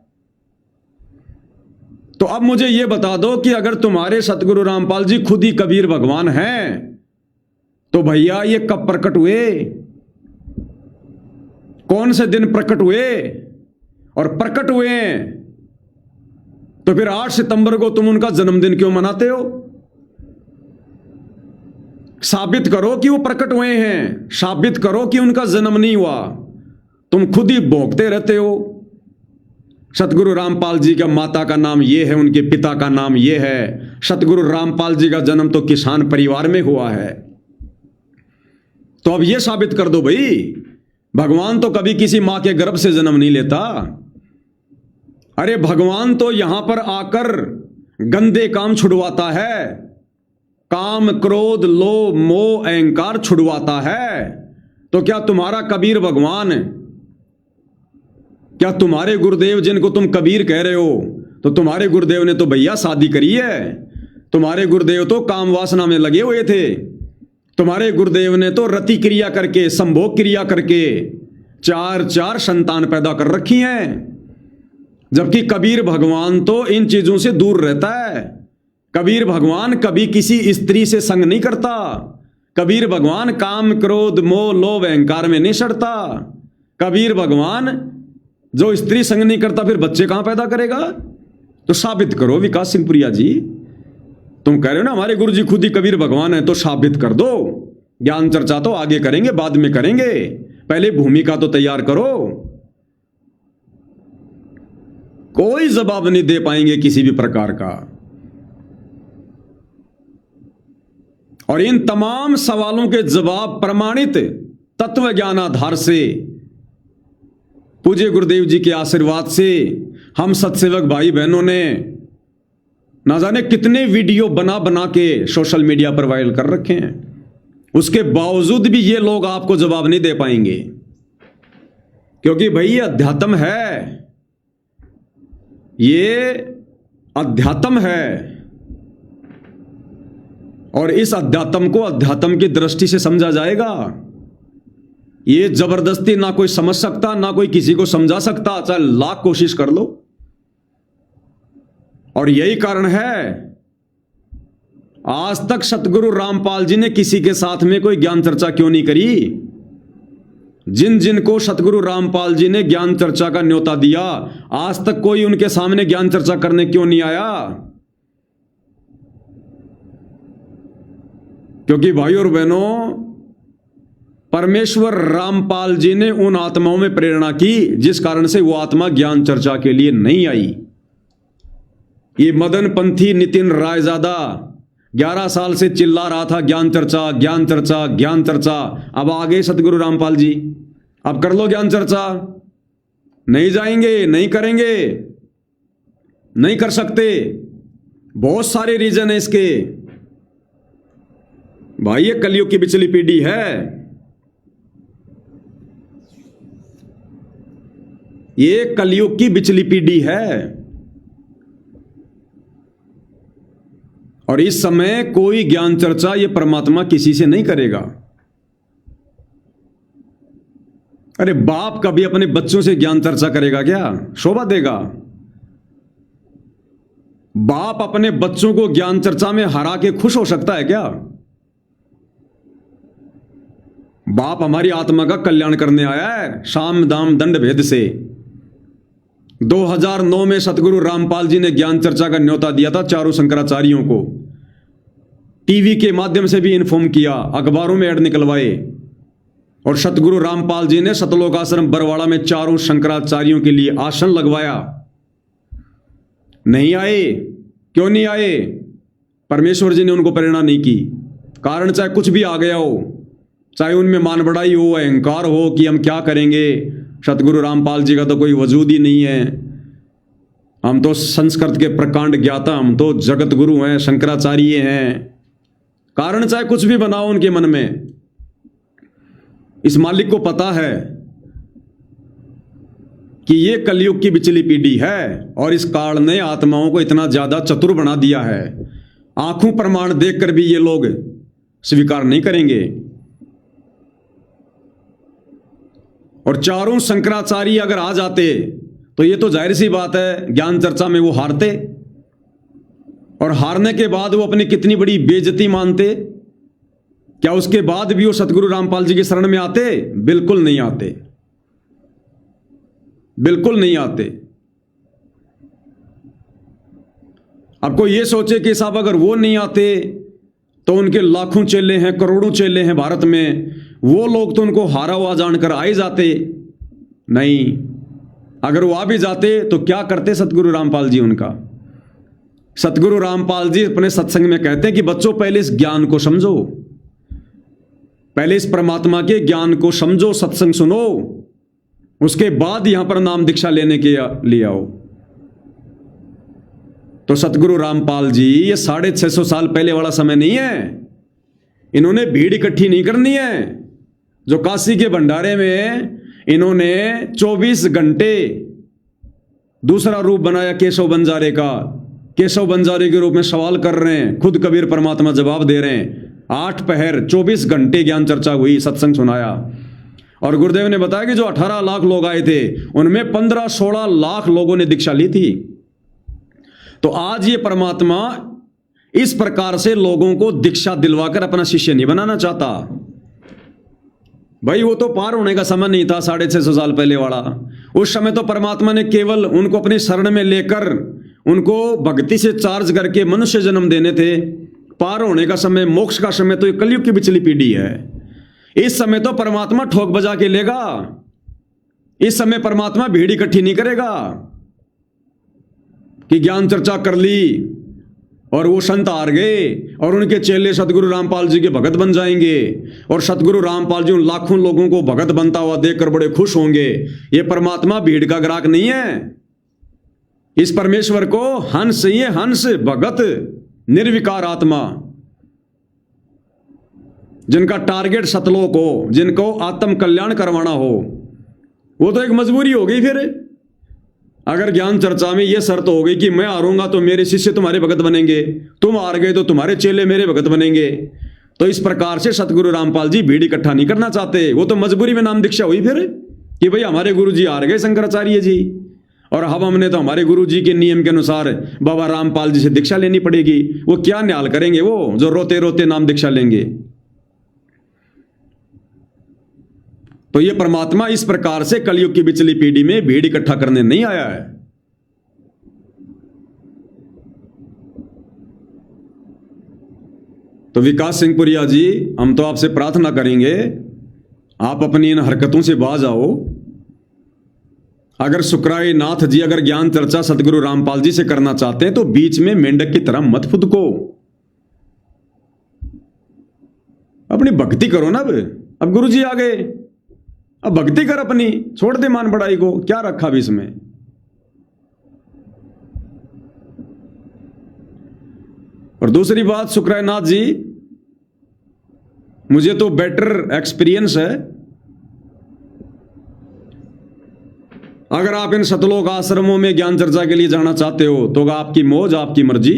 तो अब मुझे यह बता दो कि अगर तुम्हारे सतगुरु रामपाल जी खुद ही कबीर भगवान हैं, तो भैया ये कब प्रकट हुए, कौन से दिन प्रकट हुए? और प्रकट हुए हैं तो फिर 8 सितंबर को तुम उनका जन्मदिन क्यों मनाते हो? साबित करो कि वो प्रकट हुए हैं, साबित करो कि उनका जन्म नहीं हुआ। तुम खुद ही भोगते रहते हो सतगुरु रामपाल जी का माता का नाम ये है, उनके पिता का नाम ये है, सतगुरु रामपाल जी का जन्म तो किसान परिवार में हुआ है। तो अब ये साबित कर दो भाई, भगवान तो कभी किसी मां के गर्भ से जन्म नहीं लेता। अरे भगवान तो यहां पर आकर गंदे काम छुड़वाता है, काम क्रोध लोभ मोह अहंकार छुड़वाता है। तो क्या तुम्हारा कबीर भगवान, क्या तुम्हारे गुरुदेव जिनको तुम कबीर कह रहे हो, तो तुम्हारे गुरुदेव ने तो भैया शादी करी है, तुम्हारे गुरुदेव तो काम वासना में लगे हुए थे, तुम्हारे गुरुदेव ने तो रति क्रिया करके संभोग क्रिया करके 4 संतान पैदा कर रखी हैं। जबकि कबीर भगवान तो इन चीजों से दूर रहता है। कबीर भगवान कभी किसी स्त्री से संग नहीं करता, कबीर भगवान काम क्रोध मोह लोभ अहंकार में नहीं सड़ता। कबीर भगवान जो स्त्री संग नहीं करता फिर बच्चे कहां पैदा करेगा? तो साबित करो विकास सिंहपुरिया जी, तुम कह रहे हो ना हमारे गुरु जी खुद ही कबीर भगवान है, तो साबित कर दो। ज्ञान चर्चा तो आगे करेंगे, बाद में करेंगे, पहले भूमिका तो तैयार करो। कोई जवाब नहीं दे पाएंगे किसी भी प्रकार का। और इन तमाम सवालों के जवाब प्रमाणित तत्व ज्ञान आधार से, पूज्य गुरुदेव जी के आशीर्वाद से हम सत्सेवक भाई बहनों ने ना जाने कितने वीडियो बना बना के सोशल मीडिया पर वायरल कर रखे हैं। उसके बावजूद भी ये लोग आपको जवाब नहीं दे पाएंगे, क्योंकि भाई ये अध्यात्म है, ये अध्यात्म है। और इस अध्यात्म को अध्यात्म की दृष्टि से समझा जाएगा। ये जबरदस्ती ना कोई समझ सकता, ना कोई किसी को समझा सकता, चाहे लाख कोशिश कर लो। और यही कारण है आज तक सतगुरु रामपाल जी ने किसी के साथ में कोई ज्ञान चर्चा क्यों नहीं करी। जिन जिन को सतगुरु रामपाल जी ने ज्ञान चर्चा का न्योता दिया, आज तक कोई उनके सामने ज्ञान चर्चा करने क्यों नहीं आया? क्योंकि भाई और बहनों, परमेश्वर रामपाल जी ने उन आत्माओं में प्रेरणा की जिस कारण से वो आत्मा ज्ञान चर्चा के लिए नहीं आई। ये मदन पंथी नितिन रायजादा 11 साल से चिल्ला रहा था ज्ञान चर्चा ज्ञान चर्चा ज्ञान चर्चा। अब आ गए सतगुरु रामपाल जी, अब कर लो ज्ञान चर्चा। नहीं जाएंगे, नहीं करेंगे, नहीं कर सकते। बहुत सारे रीजन है इसके भाई। ये कलयुग की बिचली पीढ़ी है, ये कलयुग की बिचली पीढ़ी है। और इस समय कोई ज्ञान चर्चा ये परमात्मा किसी से नहीं करेगा। अरे बाप कभी अपने बच्चों से ज्ञान चर्चा करेगा क्या? शोभा देगा? बाप अपने बच्चों को ज्ञान चर्चा में हरा के खुश हो सकता है क्या? बाप हमारी आत्मा का कल्याण करने आया है साम दाम दंड भेद से। 2009 में सतगुरु रामपाल जी ने ज्ञान चर्चा का न्योता दिया था चारों शंकराचार्यों को। टीवी के माध्यम से भी इन्फॉर्म किया, अखबारों में ऐड निकलवाए। और सतगुरु रामपाल जी ने सतलोक आश्रम बरवाड़ा में चारों शंकराचार्यों के लिए आसन लगवाया। नहीं आए। क्यों नहीं आए? परमेश्वर जी ने उनको प्रेरणा नहीं की। कारण चाहे कुछ भी आ गया हो, चाहे उनमें मान बढ़ाई हो, अहंकार हो कि हम क्या करेंगे, सतगुरु रामपाल जी का तो कोई वजूद ही नहीं है, हम तो संस्कृत के प्रकांड ज्ञाता, हम तो जगत गुरु हैं, शंकराचार्य हैं। कारण चाहे कुछ भी बनाओ उनके मन में, इस मालिक को पता है कि ये कलयुग की बिचली पीढ़ी है। और इस काल ने आत्माओं को इतना ज्यादा चतुर बना दिया है, आंखों प्रमाण देखकर भी ये लोग स्वीकार नहीं करेंगे। और चारों शंकराचार्य अगर आ जाते तो ये तो जाहिर सी बात है ज्ञान चर्चा में वो हारते। और हारने के बाद वो अपनी कितनी बड़ी बेइज्जती मानते। क्या उसके बाद भी वो सतगुरु रामपाल जी की शरण में आते? बिल्कुल नहीं आते, बिल्कुल नहीं आते। अब कोई ये सोचे कि साहब अगर वो नहीं आते तो उनके लाखों चेले हैं, करोड़ों चेले हैं भारत में, वो लोग तो उनको हारा हुआ जानकर आ ही जाते। नहीं, अगर वो आ भी जाते तो क्या करते सतगुरु रामपाल जी उनका? सतगुरु रामपाल जी अपने सत्संग में कहते हैं कि बच्चों पहले इस ज्ञान को समझो, पहले इस परमात्मा के ज्ञान को समझो, सत्संग सुनो, उसके बाद यहां पर नाम दीक्षा लेने के लिए आओ। तो सतगुरु रामपाल जी ये 650 साल पहले वाला समय नहीं है। इन्होंने भीड़ इकट्ठी नहीं करनी है। जो काशी के भंडारे में इन्होंने 24 घंटे दूसरा रूप बनाया केशव बंजारे का, केशव बंजारे के रूप में सवाल कर रहे हैं, खुद कबीर परमात्मा जवाब दे रहे हैं। 8 पहर 24 घंटे ज्ञान चर्चा हुई, सत्संग सुनाया। और गुरुदेव ने बताया कि जो 18 लाख लोग आए थे उनमें 15-16 लाख लोगों ने दीक्षा ली थी। तो आज ये परमात्मा इस प्रकार से लोगों को दीक्षा दिलवाकर अपना शिष्य नहीं बनाना चाहता। भाई वो तो पार होने का समय नहीं था 650 साल पहले वाला। उस समय तो परमात्मा ने केवल उनको अपनी शरण में लेकर उनको भक्ति से चार्ज करके मनुष्य जन्म देने थे। पार होने का समय, मोक्ष का समय तो ये कलयुग की बिचली पीढ़ी है। इस समय तो परमात्मा ठोक बजा के लेगा। इस समय परमात्मा भीड़ इकट्ठी नहीं करेगा कि ज्ञान चर्चा कर ली और वो संत हार गए और उनके चेले सतगुरु रामपाल जी के भगत बन जाएंगे और सतगुरु रामपाल जी उन लाखों लोगों को भगत बनता हुआ देखकर बड़े खुश होंगे। ये परमात्मा भीड़ का ग्राहक नहीं है। इस परमेश्वर को हंस, ये हंस भगत निर्विकार आत्मा, जिनका टारगेट सतलोक हो, जिनको आत्म कल्याण करवाना हो, वो तो एक मजबूरी हो गई। फिर अगर ज्ञान चर्चा में यह शर्त हो गई कि मैं हारूंगा तो मेरे शिष्य तुम्हारे भगत बनेंगे, तुम हार गए तो तुम्हारे चेले मेरे भगत बनेंगे, तो इस प्रकार से सतगुरु रामपाल जी भीड़ इकट्ठा नहीं करना चाहते। वो तो मजबूरी में नाम दीक्षा हुई फिर कि भाई हमारे गुरु जी हार गए शंकराचार्य जी, और अब हमने तो हमारे गुरु जी के नियम के अनुसार बाबा रामपाल जी से दीक्षा लेनी पड़ेगी। वो क्या न्याल करेंगे वो जो रोते रोते नाम दीक्षा लेंगे। तो ये परमात्मा इस प्रकार से कलयुग की बिचली पीढ़ी में भीड़ इकट्ठा करने नहीं आया है। तो विकास सिंह पुरिया जी, हम तो आपसे प्रार्थना करेंगे आप अपनी इन हरकतों से बाज आओ। अगर सुकराई नाथ जी अगर ज्ञान चर्चा सतगुरु रामपाल जी से करना चाहते हैं तो बीच में मेंढक की तरह मत फुदको, अपनी भक्ति करो ना। अब गुरु जी आ गए, अब भक्ति कर अपनी, छोड़ दे मान बढ़ाई को, क्या रखा भी इसमें। और दूसरी बात, सुकराई नाथ जी, मुझे तो बेटर एक्सपीरियंस है। अगर आप इन सतलोक आश्रमों में ज्ञान चर्चा के लिए जाना चाहते हो तो आपकी मौज, आपकी मर्जी।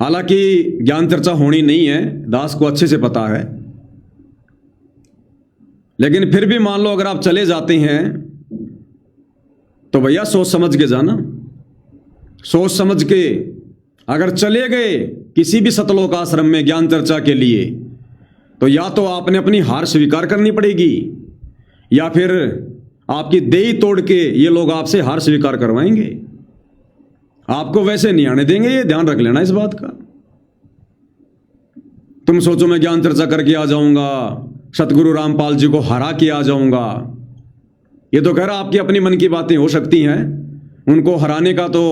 हालांकि ज्ञान चर्चा होनी नहीं है, दास को अच्छे से पता है, लेकिन फिर भी मान लो अगर आप चले जाते हैं तो भैया सोच समझ के जाना। सोच समझ के अगर चले गए किसी भी सतलोक आश्रम में ज्ञान चर्चा के लिए तो या तो आपने अपनी हार स्वीकार करनी पड़ेगी या फिर आपकी देही तोड़ के ये लोग आपसे हार स्वीकार करवाएंगे। आपको वैसे नहीं आने देंगे, ये ध्यान रख लेना इस बात का। तुम सोचो मैं ज्ञान चर्चा करके आ जाऊंगा, सतगुरु रामपाल जी को हरा के आ जाऊंगा, ये तो कह रहा आपकी अपनी मन की बातें हो सकती हैं। उनको हराने का तो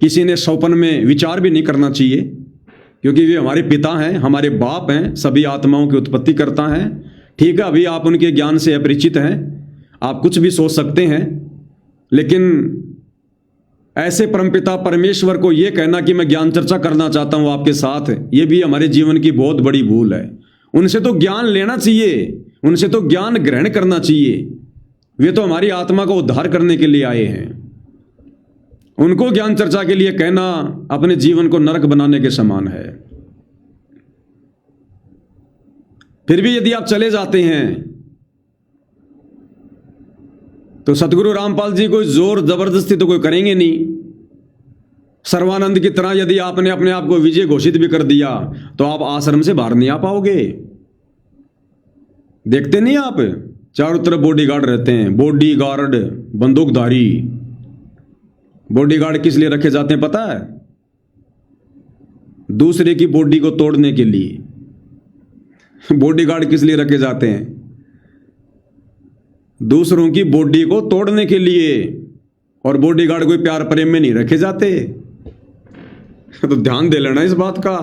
किसी ने सौपन में विचार भी नहीं करना चाहिए, क्योंकि वे हमारे पिता हैं, हमारे बाप हैं, सभी आत्माओं की उत्पत्ति करता है। ठीक है, अभी आप उनके ज्ञान से अपरिचित हैं, आप कुछ भी सोच सकते हैं, लेकिन ऐसे परमपिता परमेश्वर को यह कहना कि मैं ज्ञान चर्चा करना चाहता हूं आपके साथ, ये भी हमारे जीवन की बहुत बड़ी भूल है। उनसे तो ज्ञान लेना चाहिए, उनसे तो ज्ञान ग्रहण करना चाहिए। वे तो हमारी आत्मा को उद्धार करने के लिए आए हैं। उनको ज्ञान चर्चा के लिए कहना अपने जीवन को नरक बनाने के समान है। फिर भी यदि आप चले जाते हैं तो सतगुरु रामपाल जी कोई जोर जबरदस्ती तो कोई करेंगे नहीं। सर्वानंद की तरह यदि आपने अपने आप को विजय घोषित भी कर दिया तो आप आश्रम से बाहर नहीं आ पाओगे। देखते नहीं आप, चारों तरफ बॉडीगार्ड रहते हैं, बॉडीगार्ड, बंदूकधारी। बॉडीगार्ड किस लिए रखे जाते हैं पता है? दूसरे की बॉडी को तोड़ने के लिए। बॉडीगार्ड किस लिए रखे जाते हैं? दूसरों की बॉडी को तोड़ने के लिए। और बॉडीगार्ड कोई प्यार प्रेम में नहीं रखे जाते। तो ध्यान दे लेना इस बात का।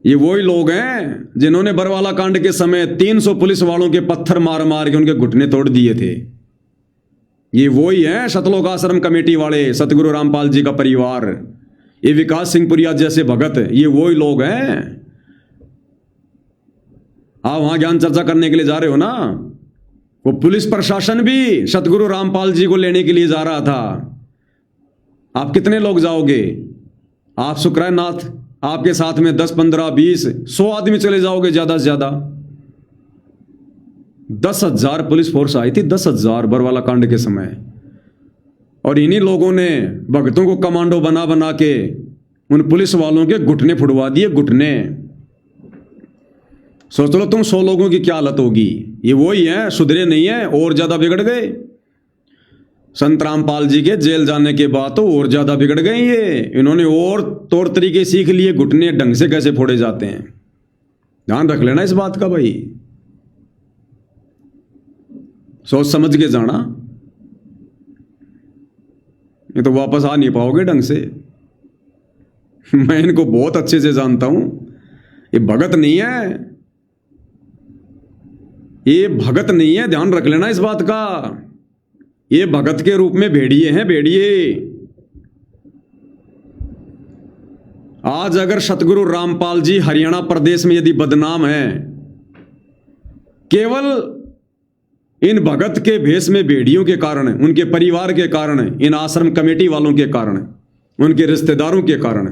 ये वही लोग हैं जिन्होंने बरवाला कांड के समय 300 पुलिस वालों के पत्थर मार मार के उनके घुटने तोड़ दिए थे। ये वही हैं सतलोक आश्रम कमेटी वाले, सतगुरु रामपाल जी का परिवार, ये विकास सिंह पुरिया जैसे भगत, ये वही लोग हैं। आप वहां ज्ञान चर्चा करने के लिए जा रहे हो ना, वो पुलिस प्रशासन भी सतगुरु रामपाल जी को लेने के लिए जा रहा था। आप कितने लोग जाओगे? आप सुकराई नाथ, आपके साथ में 10, 15, 20, 100 आदमी चले जाओगे ज्यादा से ज्यादा। 10,000 पुलिस फोर्स आई थी, 10,000 बरवाला कांड के समय। और इन्हीं लोगों ने भक्तों को कमांडो बना बना के उन पुलिस वालों के घुटने फुड़वा दिए, घुटने। सोच लो तुम 100 लोगों की क्या हालत होगी। ये वही हैं, सुधरे नहीं है, और ज्यादा बिगड़ गए। संत रामपाल जी के जेल जाने के बाद तो और ज्यादा बिगड़ गए ये। इन्होंने और तौर तरीके सीख लिए, घुटने ढंग से कैसे फोड़े जाते हैं। ध्यान रख लेना इस बात का भाई, सोच समझ के जाना, ये तो वापस आ नहीं पाओगे ढंग से। मैं इनको बहुत अच्छे से जानता हूं। ये भगत नहीं है, ये भगत नहीं है, ध्यान रख लेना इस बात का। ये भगत के रूप में भेड़िए हैं, भेड़िए। आज अगर सतगुरु रामपाल जी हरियाणा प्रदेश में यदि बदनाम हैं, केवल इन भगत के भेष में भेड़ियों के कारण, उनके परिवार के कारण, इन आश्रम कमेटी वालों के कारण, उनके रिश्तेदारों के कारण,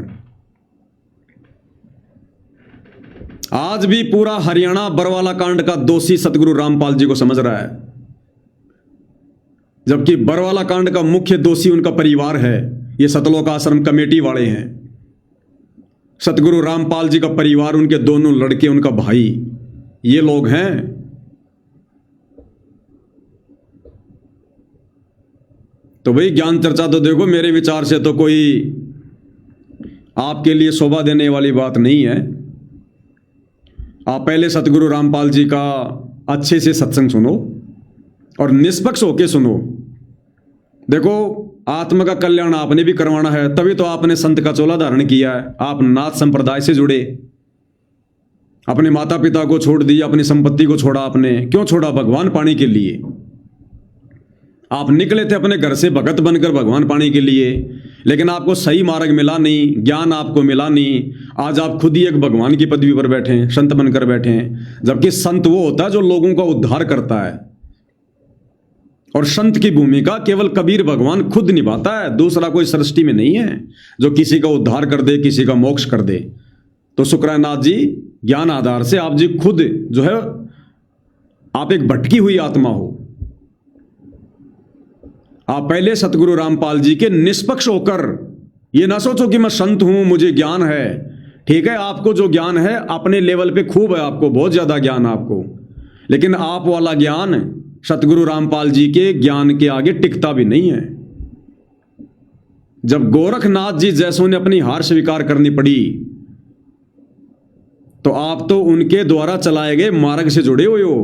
आज भी पूरा हरियाणा बरवाला कांड का दोषी सतगुरु रामपाल जी को समझ रहा है, जबकि बरवाला कांड का मुख्य दोषी उनका परिवार है। ये सतलोक आश्रम कमेटी वाले हैं। सतगुरु रामपाल जी का परिवार, उनके दोनों लड़के, उनका भाई, ये लोग हैं। तो भाई ज्ञान चर्चा तो देखो, मेरे विचार से तो कोई आपके लिए शोभा देने वाली बात नहीं है। आप पहले सतगुरु रामपाल जी का अच्छे से सत्संग सुनो और निष्पक्ष होके सुनो। देखो, आत्मा का कल्याण आपने भी करवाना है, तभी तो आपने संत का चोला धारण किया है। आप नाथ संप्रदाय से जुड़े, अपने माता पिता को छोड़ दिया, अपनी संपत्ति को छोड़ा। आपने क्यों छोड़ा? भगवान पाने के लिए। आप निकले थे अपने घर से भगत बनकर भगवान पाने के लिए, लेकिन आपको सही मार्ग मिला नहीं, ज्ञान आपको मिला नहीं। आज आप खुद ही एक भगवान की पदवी पर बैठे हैं, संत बनकर बैठे हैं। जबकि संत वो होता है जो लोगों का उद्धार करता है, और संत की भूमिका केवल कबीर भगवान खुद निभाता है, दूसरा कोई सृष्टि में नहीं है जो किसी का उद्धार कर दे, किसी का मोक्ष कर दे। तो शुक्रानाथ जी, ज्ञान आधार से आप जी खुद जो है, आप एक भटकी हुई आत्मा हो। आप पहले सतगुरु रामपाल जी के निष्पक्ष होकर ये ना सोचो कि मैं संत हूं, मुझे ज्ञान है। ठीक है, आपको जो ज्ञान है अपने लेवल पे खूब है, आपको बहुत ज्यादा ज्ञान आपको, लेकिन आप वाला ज्ञान सतगुरु रामपाल जी के ज्ञान के आगे टिकता भी नहीं है। जब गोरखनाथ जी जैसों ने अपनी हार स्वीकार करनी पड़ी, तो आप तो उनके द्वारा चलाए गए मार्ग से जुड़े हुए हो।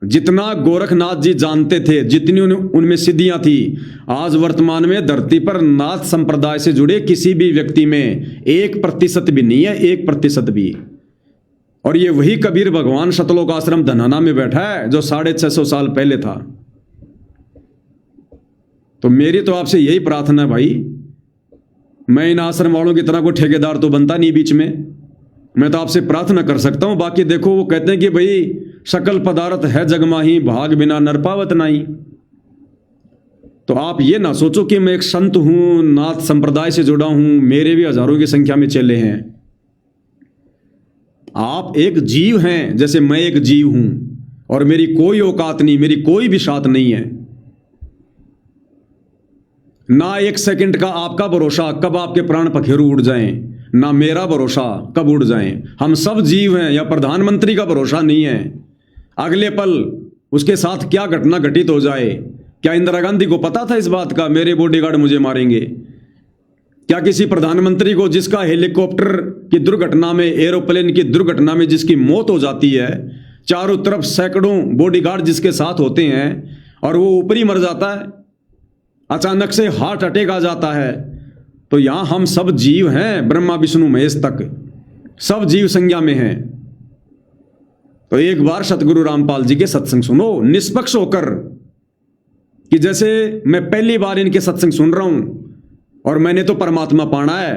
जितना गोरखनाथ जी जानते थे, जितनी उनमें सिद्धियां थी, आज वर्तमान में धरती पर नाथ संप्रदाय से जुड़े किसी भी व्यक्ति में 1% भी नहीं है, 1% भी। और ये वही कबीर भगवान सतलोक आश्रम धनाना में बैठा है जो 650 साल पहले था। तो मेरी तो आपसे यही प्रार्थना है भाई, मैं इन आश्रम वालों की तरह कोई ठेकेदार तो बनता नहीं बीच में, मैं तो आपसे प्रार्थना कर सकता हूं। बाकी देखो, वो कहते हैं कि भाई सकल पदार्थ है जग माही, भाग बिना नर पावत नहीं। तो आप ये ना सोचो कि मैं एक संत हूं, नाथ संप्रदाय से जुड़ा हूं, मेरे भी हजारों की संख्या में चेले हैं। आप एक जीव हैं, जैसे मैं एक जीव हूं, और मेरी कोई औकात नहीं, मेरी कोई भी शात नहीं है। ना एक सेकंड का आपका भरोसा कब आपके प्राण पखेरु उड़ जाएं, ना मेरा भरोसा कब उड़ जाएं। हम सब जीव हैं, या प्रधानमंत्री का भरोसा नहीं है, अगले पल उसके साथ क्या घटना घटित हो जाए। क्या इंदिरा गांधी को पता था इस बात का, मेरे बॉडीगार्ड मुझे मारेंगे? क्या किसी प्रधानमंत्री को, जिसका हेलीकॉप्टर की दुर्घटना में, एरोप्लेन की दुर्घटना में जिसकी मौत हो जाती है, चारों तरफ सैकड़ों बॉडीगार्ड जिसके साथ होते हैं, और वो ऊपरी मर जाता है, अचानक से हार्ट अटैक आ जाता है? तो यहां हम सब जीव हैं, ब्रह्मा विष्णु महेश तक सब जीव संज्ञा में हैं। तो एक बार सतगुरु रामपाल जी के सत्संग सुनो निष्पक्ष होकर, कि जैसे मैं पहली बार इनके सत्संग सुन रहा हूं और मैंने तो परमात्मा पाना है।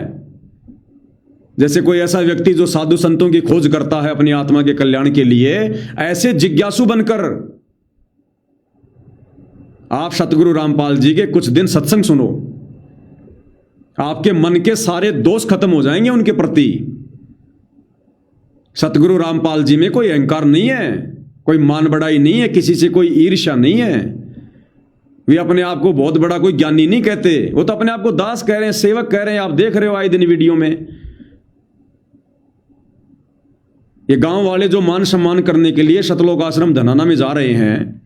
जैसे कोई ऐसा व्यक्ति जो साधु संतों की खोज करता है अपनी आत्मा के कल्याण के लिए, ऐसे जिज्ञासु बनकर आप सतगुरु रामपाल जी के कुछ दिन सत्संग सुनो, आपके मन के सारे दोष खत्म हो जाएंगे उनके प्रति। सतगुरु रामपाल जी में कोई अहंकार नहीं है, कोई मान बढ़ाई नहीं है, किसी से कोई ईर्ष्या नहीं है। वे अपने आप को बहुत बड़ा कोई ज्ञानी नहीं कहते, वो तो अपने आप को दास कह रहे हैं, सेवक कह रहे हैं। आप देख रहे हो आए दिन वीडियो में, ये गांव वाले जो मान सम्मान करने के लिए सतलोक आश्रम धनाना में जा रहे हैं,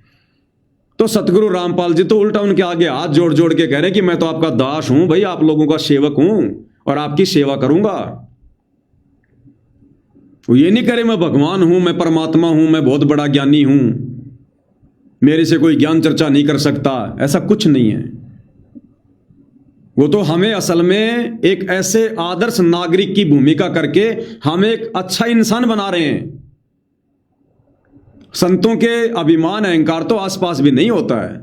तो सतगुरु रामपाल जी तो उल्टा उनके आगे हाथ जोड़ जोड़ के कह रहे हैं कि मैं तो आपका दास हूं भाई, आप लोगों का सेवक हूं और आपकी सेवा करूंगा। वो ये नहीं करे मैं भगवान हूं, मैं परमात्मा हूं, मैं बहुत बड़ा ज्ञानी हूं, मेरे से कोई ज्ञान चर्चा नहीं कर सकता, ऐसा कुछ नहीं है। वो तो हमें असल में एक ऐसे आदर्श नागरिक की भूमिका करके हमें एक अच्छा इंसान बना रहे हैं। संतों के अभिमान अहंकार तो आसपास भी नहीं होता है।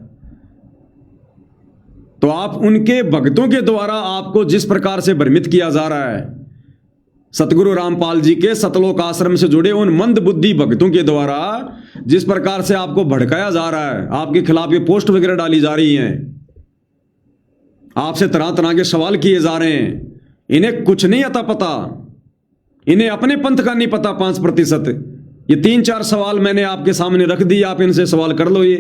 तो आप उनके भक्तों के द्वारा आपको जिस प्रकार से भ्रमित किया जा रहा है, सतगुरु रामपाल जी के सतलोक आश्रम से जुड़े उन मंद बुद्धि भक्तों के द्वारा जिस प्रकार से आपको भड़काया जा रहा है, आपके खिलाफ ये पोस्ट वगैरह डाली जा रही हैं, आपसे तरह तरह के सवाल किए जा रहे हैं, इन्हें कुछ नहीं आता पता, इन्हें अपने पंथ का नहीं पता 5%। ये 3-4 सवाल मैंने आपके सामने रख दिए, आप इनसे सवाल कर लो, ये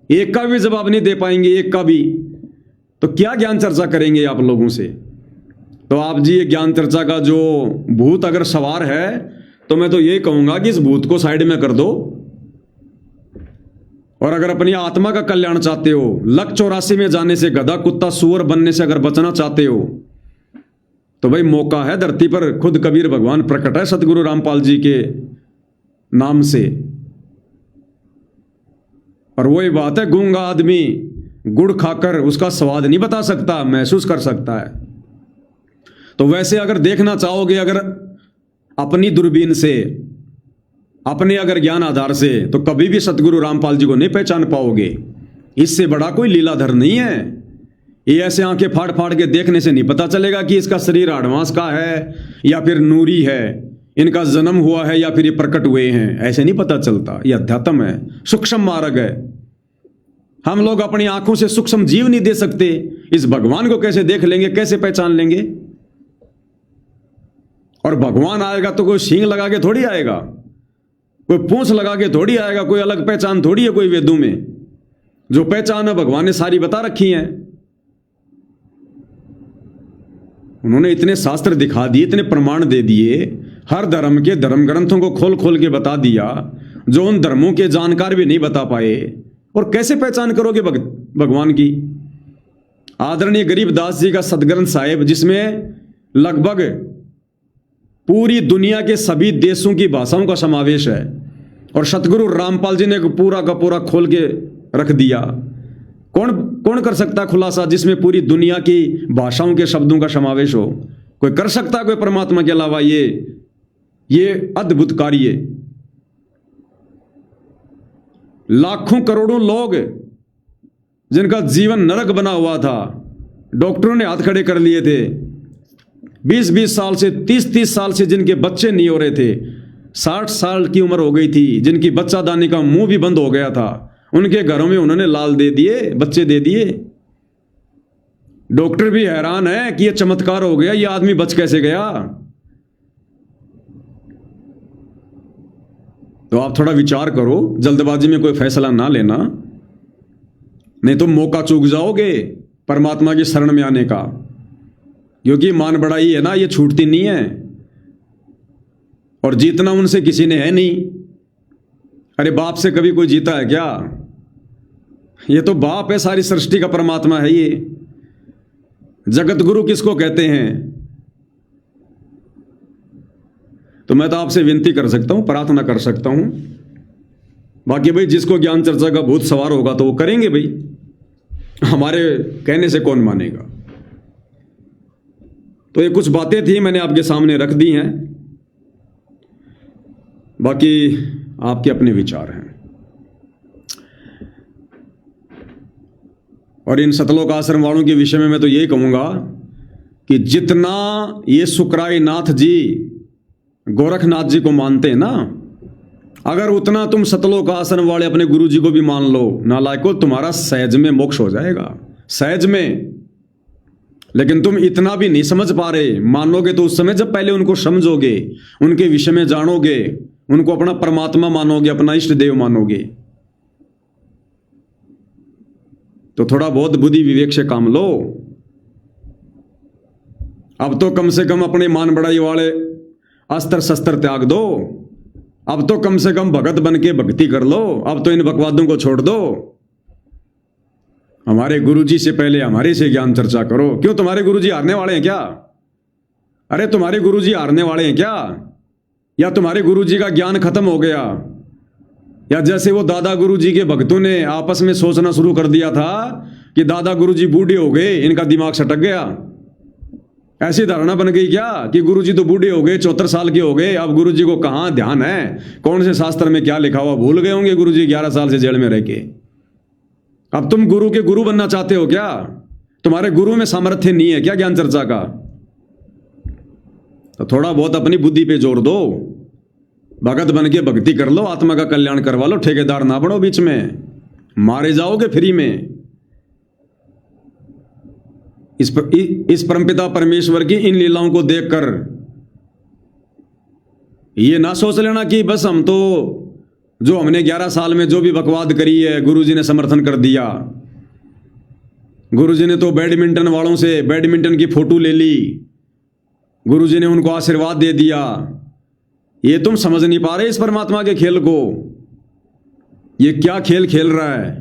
एक का भी जवाब नहीं दे पाएंगे, एक का भी। तो क्या ज्ञान चर्चा करेंगे आप लोगों से? तो आप जी ये ज्ञान चर्चा का जो भूत अगर सवार है, तो मैं तो ये कहूंगा कि इस भूत को साइड में कर दो, और अगर अपनी आत्मा का कल्याण चाहते हो, लक 84 में जाने से, गधा कुत्ता सुअर बनने से अगर बचना चाहते हो, तो भाई मौका है धरती पर, खुद कबीर भगवान प्रकट है सतगुरु रामपाल जी के नाम से। और वही बात है, गूंगा आदमी गुड़ खाकर उसका स्वाद नहीं बता सकता, महसूस कर सकता है। तो वैसे अगर देखना चाहोगे, अगर अपनी दूरबीन से, अपने अगर ज्ञान आधार से, तो कभी भी सतगुरु रामपाल जी को नहीं पहचान पाओगे। इससे बड़ा कोई लीलाधर नहीं है। ये ऐसे आंखें फाड़ फाड़ के देखने से नहीं पता चलेगा कि इसका शरीर एडवांस का है या फिर नूरी है, इनका जन्म हुआ है या फिर ये प्रकट हुए हैं, ऐसे नहीं पता चलता। ये अध्यात्म है, सूक्ष्म मार्ग है। हम लोग अपनी आंखों से सूक्ष्म जीव नहीं दे सकते, इस भगवान को कैसे देख लेंगे, कैसे पहचान लेंगे? और भगवान आएगा तो कोई सींग लगा के थोड़ी आएगा, कोई पूंछ लगा के थोड़ी आएगा, कोई अलग पहचान थोड़ी है कोई वेदों में। जो पहचान है भगवान ने सारी बता रखी है। उन्होंने इतने शास्त्र दिखा दिए, इतने प्रमाण दे दिए, हर धर्म के धर्म ग्रंथों को खोल खोल के बता दिया, जो उन धर्मों के जानकार भी नहीं बता पाए। और कैसे पहचान करोगे भगवान की? आदरणीय गरीबदास जी का सदग्रंथ साहिब, जिसमें लगभग पूरी दुनिया के सभी देशों की भाषाओं का समावेश है, और सतगुरु रामपाल जी ने पूरा का पूरा खोल के रख दिया। कौन कर सकता है खुलासा जिसमें पूरी दुनिया की भाषाओं के शब्दों का समावेश हो? कोई कर सकता है कोई परमात्मा के अलावा? ये अद्भुत कार्य। लाखों करोड़ों लोग जिनका जीवन नरक बना हुआ था, डॉक्टरों ने हाथ खड़े कर लिए थे। 20-20 साल से, 30-30 साल से जिनके बच्चे नहीं हो रहे थे, 60 साल की उम्र हो गई थी, जिनकी बच्चादानी का मुंह भी बंद हो गया था, उनके घरों में उन्होंने लाल दे दिए, बच्चे दे दिए। डॉक्टर भी हैरान है कि यह चमत्कार हो गया, यह आदमी बच कैसे गया? तो आप थोड़ा विचार करो, जल्दबाजी में कोई फैसला ना लेना, नहीं तो मौका चूक जाओगे परमात्मा की शरण में आने का। क्योंकि मान बढ़ाई है ना, ये छूटती नहीं है, और जीतना उनसे किसी ने है नहीं। अरे बाप से कभी कोई जीता है क्या? ये तो बाप है, सारी सृष्टि का परमात्मा है। ये जगत गुरु किसको कहते हैं? तो मैं तो आपसे विनती कर सकता हूं, प्रार्थना कर सकता हूं। बाकी भाई जिसको ज्ञान चर्चा का भूत सवार होगा तो वो करेंगे भाई, हमारे कहने से कौन मानेगा। तो ये कुछ बातें थी, मैंने आपके सामने रख दी हैं, बाकी आपके अपने विचार हैं। और इन सतलोक आश्रम वालों के विषय में मैं तो यही कहूंगा कि जितना ये सुकराई नाथ जी गोरखनाथ जी को मानते हैं ना, अगर उतना तुम सतलोक आश्रम वाले अपने गुरु जी को भी मान लो, नालायको, तुम्हारा सहज में मोक्ष हो जाएगा, सहज में। लेकिन तुम इतना भी नहीं समझ पा रहे। मानोगे तो उस समय जब पहले उनको समझोगे, उनके विषय में जानोगे, उनको अपना परमात्मा मानोगे, अपना इष्ट देव मानोगे। तो थोड़ा बहुत बुद्धि विवेक से काम लो। अब तो कम से कम अपने मान बढ़ाई वाले अस्त्र शस्त्र त्याग दो। अब तो कम से कम भगत बन के भक्ति कर लो। अब तो इन बकवादों को छोड़ दो। हमारे गुरुजी से पहले हमारे से ज्ञान चर्चा करो। क्यों, तुम्हारे गुरुजी हारने वाले हैं क्या? अरे तुम्हारे गुरुजी हारने वाले हैं क्या? या तुम्हारे गुरुजी का ज्ञान खत्म हो गया? या जैसे वो दादा गुरुजी के भक्तों ने आपस में सोचना शुरू कर दिया था कि दादा गुरुजी बूढ़े हो गए, इनका दिमाग सटक गया। ऐसी धारणा बन गई क्या कि गुरुजी तो बूढ़े हो गए, 74 साल के हो गए, अब गुरुजी को कहां ध्यान है, कौन से शास्त्र में क्या लिखा हुआ भूल गए होंगे गुरुजी 11 साल से जेल में रह के। अब तुम गुरु के गुरु बनना चाहते हो क्या? तुम्हारे गुरु में सामर्थ्य नहीं है क्या ज्ञान चर्चा का? तो थोड़ा बहुत अपनी बुद्धि पे जोर दो, भगत बन के भक्ति कर लो, आत्मा का कल्याण करवा लो, ठेकेदार ना बनो बीच में, मारे जाओगे फ्री में। इस परमपिता परमेश्वर की इन लीलाओं को देखकर ये ना सोच लेना कि बस हम तो जो हमने 11 साल में जो भी बकवाद करी है गुरुजी ने समर्थन कर दिया। गुरुजी ने तो बैडमिंटन वालों से बैडमिंटन की फोटो ले ली, गुरुजी ने उनको आशीर्वाद दे दिया। ये तुम समझ नहीं पा रहे इस परमात्मा के खेल को। ये क्या खेल खेल रहा है?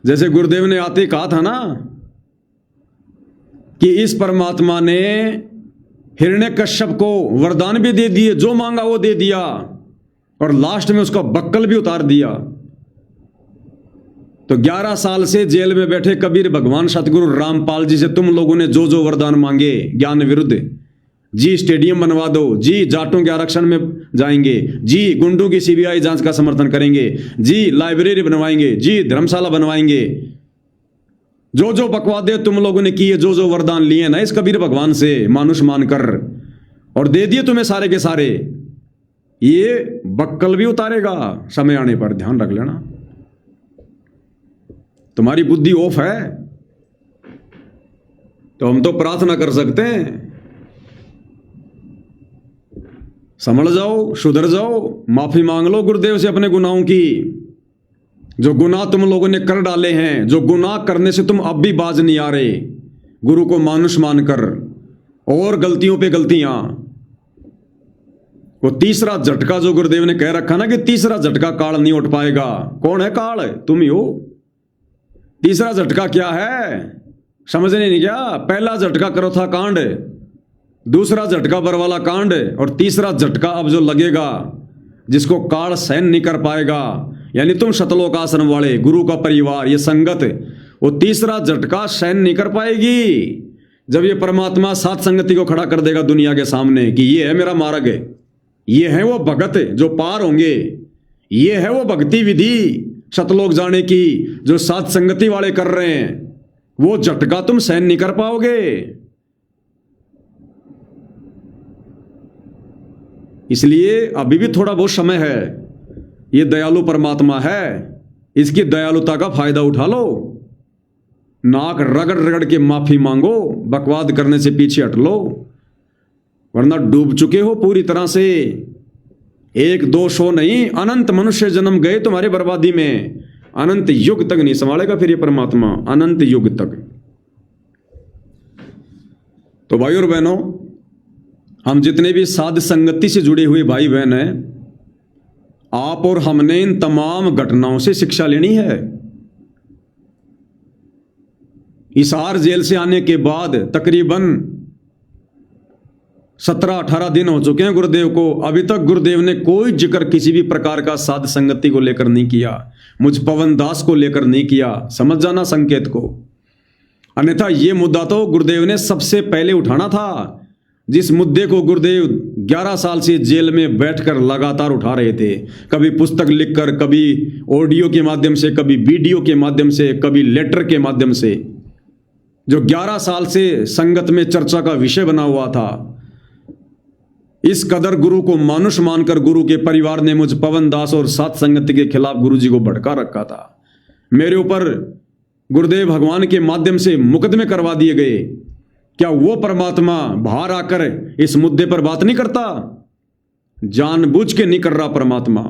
जैसे गुरुदेव ने आते कहा था ना कि इस परमात्मा ने हिरण्यकश्यप को वरदान भी दे दिए, जो मांगा वो दे दिया, और लास्ट में उसका बक्कल भी उतार दिया। तो 11 साल से जेल में बैठे कबीर भगवान सतगुरु रामपाल जी से तुम लोगों ने जो जो वरदान मांगे, ज्ञान विरुद्ध, जी स्टेडियम बनवा दो, जी जाटों के आरक्षण में जाएंगे, जी गुंडों की सीबीआई जांच का समर्थन करेंगे, जी लाइब्रेरी बनवाएंगे, जी धर्मशाला बनवाएंगे, जो जो बकवादे तुम लोगों ने किए, जो जो वरदान लिए ना इस कबीर भगवान से मानुष मानकर, और दे दिए तुम्हें सारे के सारे, ये बक्कल भी उतारेगा समय आने पर, ध्यान रख लेना। तुम्हारी बुद्धि ऑफ है तो हम तो प्रार्थना कर सकते हैं, संभल जाओ, सुधर जाओ, माफी मांग लो गुरुदेव से अपने गुनाहों की। जो गुनाह तुम लोगों ने कर डाले हैं, जो गुनाह करने से तुम अब भी बाज नहीं आ रहे, गुरु को मानुष मानकर, और गलतियों पे गलतियां। वो तीसरा झटका जो गुरुदेव ने कह रखा ना कि तीसरा झटका काल नहीं उठ पाएगा, कौन है काल? तुम ही हो। तीसरा झटका क्या है समझने नहीं क्या? पहला झटका करो था कांड, दूसरा झटका बरवाला कांड, और तीसरा झटका अब जो लगेगा जिसको काल सहन नहीं कर पाएगा, यानी तुम शतलोक आश्रम वाले, गुरु का परिवार, ये संगत, वो तीसरा झटका सहन नहीं कर पाएगी जब ये परमात्मा सात संगति को खड़ा कर देगा दुनिया के सामने कि ये है मेरा मार्ग, ये है वो भगत जो पार होंगे, ये है वो भक्ति विधि शतलोक जाने की जो सात संगति वाले कर रहे हैं। वो झटका तुम सहन नहीं कर पाओगे। इसलिए अभी भी थोड़ा बहुत समय है। ये दयालु परमात्मा है, इसकी दयालुता का फायदा उठा लो। नाक रगड़ रगड़ के माफी मांगो, बकवाद करने से पीछे हट लो, वरना डूब चुके हो पूरी तरह से। एक दो सौ नहीं, अनंत मनुष्य जन्म गए तुम्हारी बर्बादी में। अनंत युग तक नहीं संभालेगा फिर ये परमात्मा, अनंत युग तक। तो भाई और बहनों, हम जितने भी साध संगति से जुड़े हुए भाई बहन हैं, आप और हमने इन तमाम घटनाओं से शिक्षा लेनी है। हिसार जेल से आने के बाद तकरीबन 17-18 दिन हो चुके हैं गुरुदेव को। अभी तक गुरुदेव ने कोई जिक्र किसी भी प्रकार का साध संगति को लेकर नहीं किया, मुझ पवन दास को लेकर नहीं किया। समझ जाना संकेत को, अन्यथा ये मुद्दा तो गुरुदेव ने सबसे पहले उठाना था। जिस मुद्दे को गुरुदेव 11 साल से जेल में बैठकर लगातार उठा रहे थे, कभी पुस्तक लिखकर, कभी ऑडियो के माध्यम से, कभी वीडियो के माध्यम से, कभी लेटर के माध्यम से, जो 11 साल से संगत में चर्चा का विषय बना हुआ था। इस कदर गुरु को मानुष मानकर गुरु के परिवार ने मुझ पवन दास और सात संगति के खिलाफ गुरु जी को भड़का रखा था। मेरे ऊपर गुरुदेव भगवान के माध्यम से मुकदमे करवा दिए गए। क्या वो परमात्मा बाहर आकर इस मुद्दे पर बात नहीं करता? जानबूझ के नहीं कर रहा परमात्मा,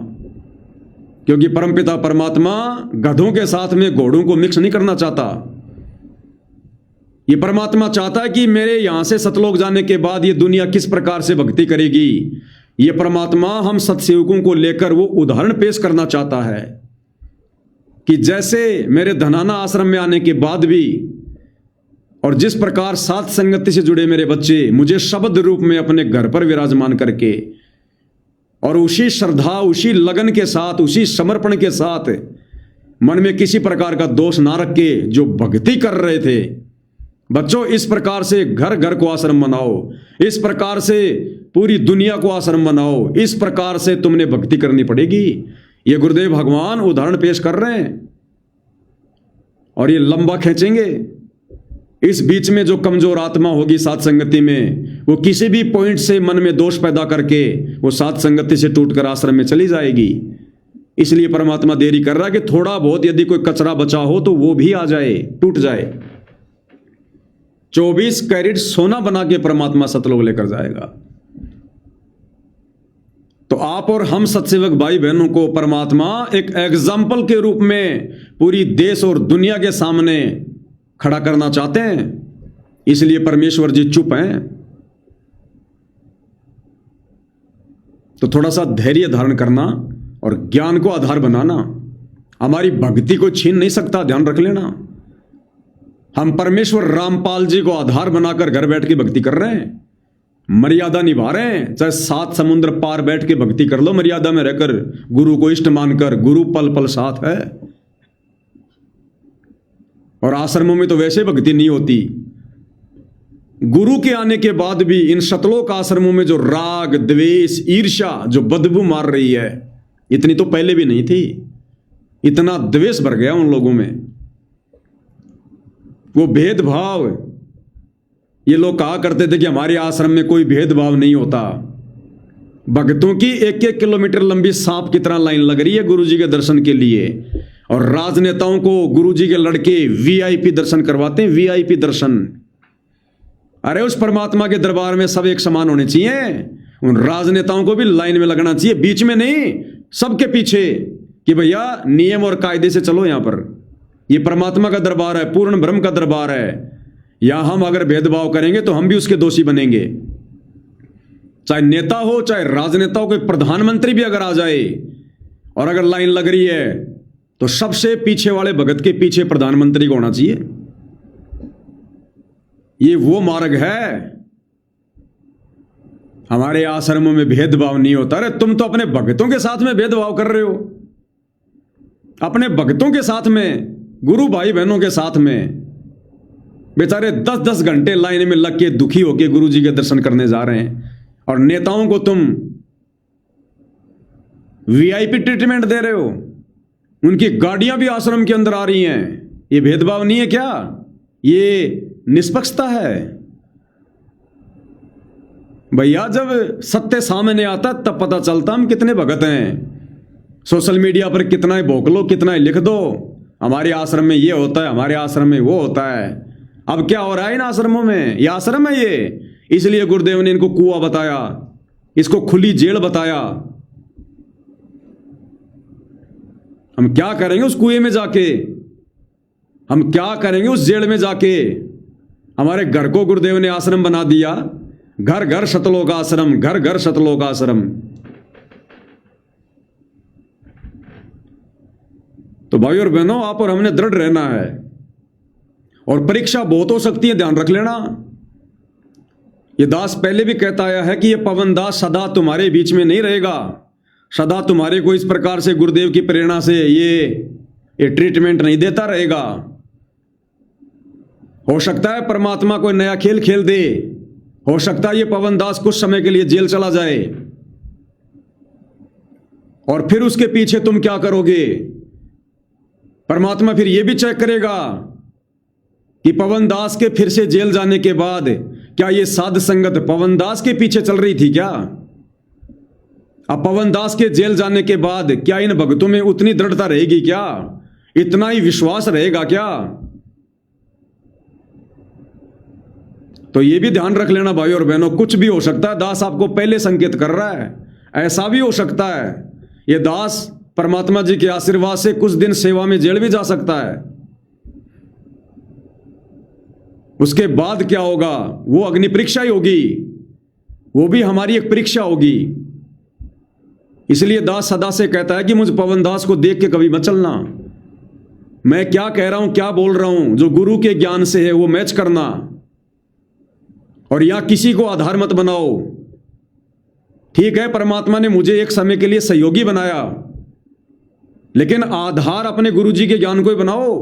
क्योंकि परमपिता परमात्मा गधों के साथ में घोड़ों को मिक्स नहीं करना चाहता। ये परमात्मा चाहता है कि मेरे यहां से सतलोक जाने के बाद ये दुनिया किस प्रकार से भक्ति करेगी। ये परमात्मा हम सत्सेवकों को लेकर वो उदाहरण पेश करना चाहता है कि जैसे मेरे धनाना आश्रम में आने के बाद भी, और जिस प्रकार सात संगति से जुड़े मेरे बच्चे मुझे शब्द रूप में अपने घर पर विराजमान करके, और उसी श्रद्धा, उसी लगन के साथ, उसी समर्पण के साथ, मन में किसी प्रकार का दोष ना रख के जो भक्ति कर रहे थे। बच्चों, इस प्रकार से घर घर को आश्रम बनाओ, इस प्रकार से पूरी दुनिया को आश्रम बनाओ, इस प्रकार से तुमने भक्ति करनी पड़ेगी। ये गुरुदेव भगवान उदाहरण पेश कर रहे हैं, और ये लंबा खींचेंगे। इस बीच में जो कमजोर आत्मा होगी सात संगति में, वो किसी भी पॉइंट से मन में दोष पैदा करके वो सात संगति से टूटकर आश्रम में चली जाएगी। इसलिए परमात्मा देरी कर रहा है कि थोड़ा बहुत यदि कोई कचरा बचा हो तो वो भी आ जाए, टूट जाए। 24 कैरेट सोना बना के परमात्मा सतलोक लेकर जाएगा। तो आप और हम सत्सेवक भाई बहनों को परमात्मा एक एग्जाम्पल के रूप में पूरी देश और दुनिया के सामने खड़ा करना चाहते हैं। इसलिए परमेश्वर जी चुप हैं। तो थोड़ा सा धैर्य धारण करना और ज्ञान को आधार बनाना हमारी भक्ति को छीन नहीं सकता, ध्यान रख लेना। हम परमेश्वर रामपाल जी को आधार बनाकर घर बैठ के भक्ति कर रहे हैं, मर्यादा निभा रहे हैं। चाहे 7 समुद्र पार बैठ के भक्ति कर लो, मर्यादा में रहकर, गुरु को इष्ट मानकर। गुरु पल पल साथ है। और आश्रमों में तो वैसे भक्ति नहीं होती। गुरु के आने के बाद भी इन शतलोक आश्रमों में जो राग, द्वेष, ईर्ष्या जो बदबू मार रही है, इतनी तो पहले भी नहीं थी। इतना द्वेष भर गया उन लोगों में, वो भेदभाव। ये लोग कहा करते थे कि हमारे आश्रम में कोई भेदभाव नहीं होता। भक्तों की 1-1 किलोमीटर लंबी सांप की तरह लाइन लग रही है गुरुजी के दर्शन के लिए, और राजनेताओं को गुरुजी के लड़के वीआईपी दर्शन करवाते हैं, वीआईपी दर्शन। अरे उस परमात्मा के दरबार में सब एक समान होने चाहिए। उन राजनेताओं को भी लाइन में लगना चाहिए, बीच में नहीं, सबके पीछे, कि भैया नियम और कायदे से चलो। यहां पर ये परमात्मा का दरबार है, पूर्ण ब्रह्म का दरबार है। या हम अगर भेदभाव करेंगे तो हम भी उसके दोषी बनेंगे। चाहे नेता हो, चाहे राजनेता हो, कोई प्रधानमंत्री भी अगर आ जाए और अगर लाइन लग रही है तो सबसे पीछे वाले भगत के पीछे प्रधानमंत्री को होना चाहिए। ये वो मार्ग है। हमारे आश्रमों में भेदभाव नहीं होता। अरे तुम तो अपने भक्तों के साथ में भेदभाव कर रहे हो, अपने भक्तों के साथ में, गुरु भाई बहनों के साथ में। बेचारे 10-10 घंटे लाइन में लग के दुखी होके गुरु जी के दर्शन करने जा रहे हैं, और नेताओं को तुम वीआईपी ट्रीटमेंट दे रहे हो। उनकी गाड़ियां भी आश्रम के अंदर आ रही हैं। ये भेदभाव नहीं है क्या? ये निष्पक्षता है। भैया जब सत्य सामने आता तब पता चलता हम कितने भगत हैं। सोशल मीडिया पर कितना ही भोंक लो, कितना ही लिख दो, हमारे आश्रम में ये होता है, हमारे आश्रम में वो होता है। अब क्या हो रहा है इन आश्रमों में? ये आश्रम है ये, इसलिए गुरुदेव ने इनको कुआं बताया, इसको खुली जेल बताया। हम क्या करेंगे उस कुएं में जाके? हम क्या करेंगे उस जेल में जाके? हमारे घर को गुरुदेव ने आश्रम बना दिया। घर घर शतलोक आश्रम, घर घर शतलोक आश्रम। तो भाई और बहनों, आप और हमने दृढ़ रहना है। और परीक्षा बहुत हो सकती है, ध्यान रख लेना। ये दास पहले भी कहता आया है कि ये पवन दास सदा तुम्हारे बीच में नहीं रहेगा। सदा तुम्हारे को इस प्रकार से गुरुदेव की प्रेरणा से ये ट्रीटमेंट नहीं देता रहेगा। हो सकता है परमात्मा कोई नया खेल खेल दे। हो सकता है ये पवन दास कुछ समय के लिए जेल चला जाए, और फिर उसके पीछे तुम क्या करोगे? परमात्मा फिर यह भी चेक करेगा कि पवन दास के फिर से जेल जाने के बाद क्या ये साध संगत पवन दास के पीछे चल रही थी क्या? अब पवन दास के जेल जाने के बाद क्या इन भक्तों में उतनी दृढ़ता रहेगी क्या? इतना ही विश्वास रहेगा क्या? तो यह भी ध्यान रख लेना भाई और बहनों, कुछ भी हो सकता है। दास आपको पहले संकेत कर रहा है। ऐसा भी हो सकता है ये दास परमात्मा जी के आशीर्वाद से कुछ दिन सेवा में जेल भी जा सकता है। उसके बाद क्या होगा वो अग्नि परीक्षा ही होगी, वो भी हमारी एक परीक्षा होगी। इसलिए दास सदा से कहता है कि मुझ पवन दास को देख के कभी मत चलना। मैं क्या कह रहा हूं, क्या बोल रहा हूं, जो गुरु के ज्ञान से है वो मैच करना, और यहां किसी को आधार मत बनाओ। ठीक है, परमात्मा ने मुझे एक समय के लिए सहयोगी बनाया, लेकिन आधार अपने गुरु जी के ज्ञान को ही बनाओ।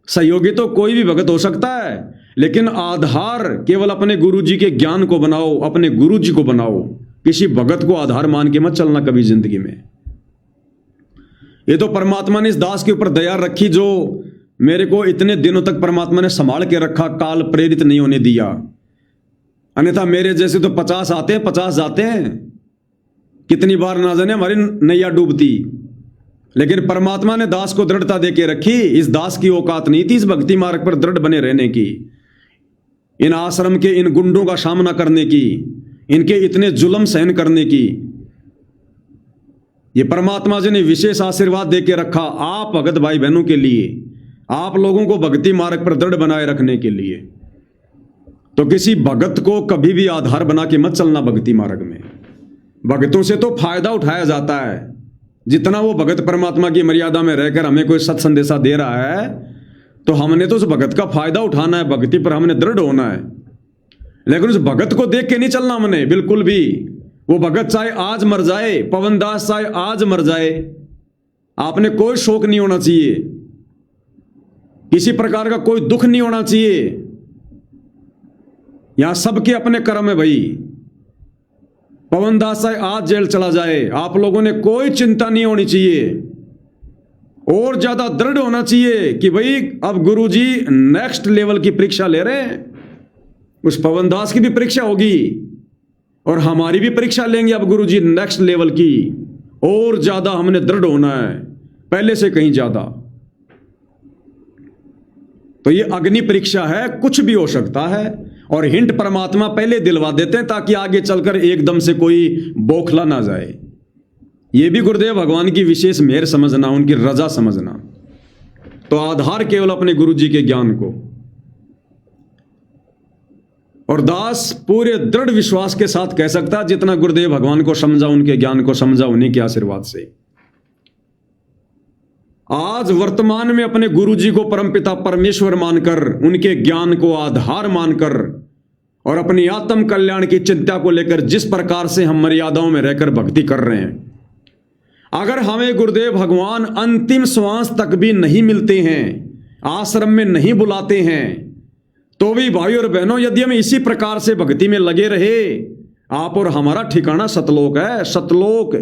सहयोगी तो कोई भी भगत हो सकता है, लेकिन आधार केवल अपने गुरु जी के ज्ञान को बनाओ, अपने गुरु जी को बनाओ। किसी भगत को आधार मान के मत चलना कभी जिंदगी में। ये तो परमात्मा ने इस दास के ऊपर दया रखी, जो मेरे को इतने दिनों तक परमात्मा ने संभाल के रखा, काल प्रेरित नहीं होने दिया। अन्यथा मेरे जैसे तो 50 आते हैं, 50 जाते हैं। कितनी बार ना जाने हमारी नैया डूबती, लेकिन परमात्मा ने दास को दृढ़ता देके रखी। इस दास की औकात नहीं थी इस भक्ति मार्ग पर दृढ़ बने रहने की, इन आश्रम के इन गुंडों का सामना करने की, इनके इतने जुल्म सहन करने की। ये परमात्मा जी ने विशेष आशीर्वाद देके रखा आप भगत भाई बहनों के लिए, आप लोगों को भक्ति मार्ग पर दृढ़ बनाए रखने के लिए। तो किसी भगत को कभी भी आधार बना के मत चलना भक्ति मार्ग में। भगतों से तो फायदा उठाया जाता है। जितना वो भगत परमात्मा की मर्यादा में रहकर हमें कोई सत संदेशा दे रहा है, तो हमने तो उस भगत का फायदा उठाना है, भक्ति पर हमने दृढ़ होना है, लेकिन उस भगत को देख के नहीं चलना हमने बिल्कुल भी। वो भगत चाहे आज मर जाए, पवन दास चाहे आज मर जाए, आपने कोई शोक नहीं होना चाहिए, किसी प्रकार का कोई दुख नहीं होना चाहिए। यहां सबके अपने कर्म है भाई। पवन दास चाहे आज जेल चला जाए, आप लोगों ने कोई चिंता नहीं होनी चाहिए, और ज्यादा दृढ़ होना चाहिए कि भाई अब गुरुजी नेक्स्ट लेवल की परीक्षा ले रहे हैं। उस पवन दास की भी परीक्षा होगी और हमारी भी परीक्षा लेंगे अब गुरुजी नेक्स्ट लेवल की, और ज्यादा हमने दृढ़ होना है, पहले से कहीं ज्यादा। तो ये अग्नि परीक्षा है, कुछ भी हो सकता है, और हिंट परमात्मा पहले दिलवा देते हैं ताकि आगे चलकर एकदम से कोई बौखला ना जाए। ये भी गुरुदेव भगवान की विशेष मेहर समझना, उनकी रजा समझना। तो आधार केवल अपने गुरुजी के ज्ञान को, और दास पूरे दृढ़ विश्वास के साथ कह सकता है जितना गुरुदेव भगवान को समझा, उनके ज्ञान को समझा, उन्हीं के आशीर्वाद से आज वर्तमान में अपने गुरुजी को परमपिता परमेश्वर मानकर, उनके ज्ञान को आधार मानकर, और अपनी आत्म कल्याण की चिंता को लेकर जिस प्रकार से हम मर्यादाओं में रहकर भक्ति कर रहे हैं, अगर हमें गुरुदेव भगवान अंतिम श्वास तक भी नहीं मिलते हैं, आश्रम में नहीं बुलाते हैं, तो भी भाई और बहनों यदि हम इसी प्रकार से भक्ति में लगे रहे, आप और हमारा ठिकाना सतलोक है, सतलोक।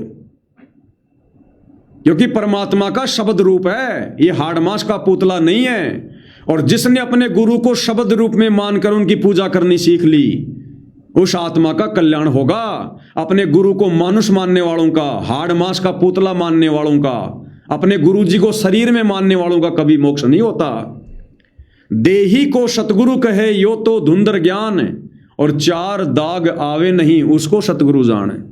क्योंकि परमात्मा का शब्द रूप है, ये हाड़मास का पुतला नहीं है। और जिसने अपने गुरु को शब्द रूप में मानकर उनकी पूजा करनी सीख ली, उस आत्मा का कल्याण होगा। अपने गुरु को मानुष मानने वालों का, हाड़मास का पुतला मानने वालों का, अपने गुरु जी को शरीर में मानने वालों का कभी मोक्ष नहीं होता। देही को सतगुरु कहे यो तो धुंधर ज्ञान, और चार दाग आवे नहीं उसको सतगुरु जाने।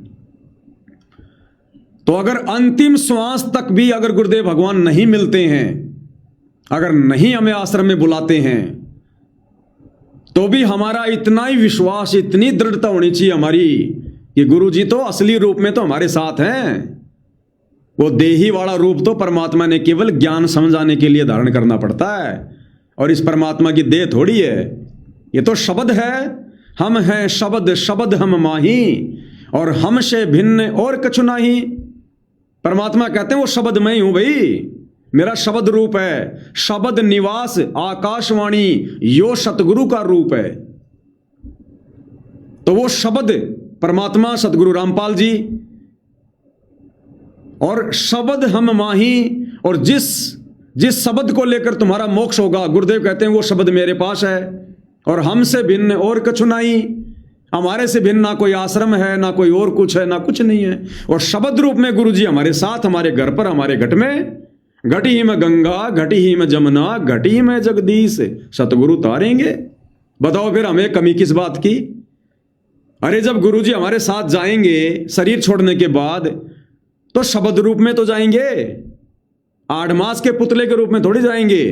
तो अगर अंतिम श्वास तक भी अगर गुरुदेव भगवान नहीं मिलते हैं, अगर नहीं हमें आश्रम में बुलाते हैं, तो भी हमारा इतना ही विश्वास, इतनी दृढ़ता होनी चाहिए हमारी कि गुरुजी तो असली रूप में तो हमारे साथ हैं। वो देही वाला रूप तो परमात्मा ने केवल ज्ञान समझाने के लिए धारण करना पड़ता है, और इस परमात्मा की देह थोड़ी है, ये तो शब्द है। हम हैं शब्द, शब्द हम माही, और हमसे भिन्न और कछु नहीं। परमात्मा कहते हैं वो शब्द मैं ही हूं भाई, मेरा शब्द रूप है। शब्द निवास आकाशवाणी यो सतगुरु का रूप है। तो वो शब्द परमात्मा सतगुरु रामपाल जी, और शब्द हम माही, और जिस शब्द को लेकर तुम्हारा मोक्ष होगा, गुरुदेव कहते हैं वो शब्द मेरे पास है, और हमसे भिन्न और कछु नहीं। हमारे से भिन्न ना कोई आश्रम है, ना कोई और कुछ है, ना कुछ नहीं है। और शब्द रूप में गुरुजी हमारे साथ, हमारे घर पर, हमारे घट में, घटी ही में गंगा, घटी ही में जमुना, घटी ही में जगदीश सतगुरु तारेंगे। बताओ फिर हमें कमी किस बात की? अरे जब गुरुजी हमारे साथ जाएंगे शरीर छोड़ने के बाद, तो शब्द रूप में तो जाएंगे, आड़मास के पुतले के रूप में थोड़ी जाएंगे,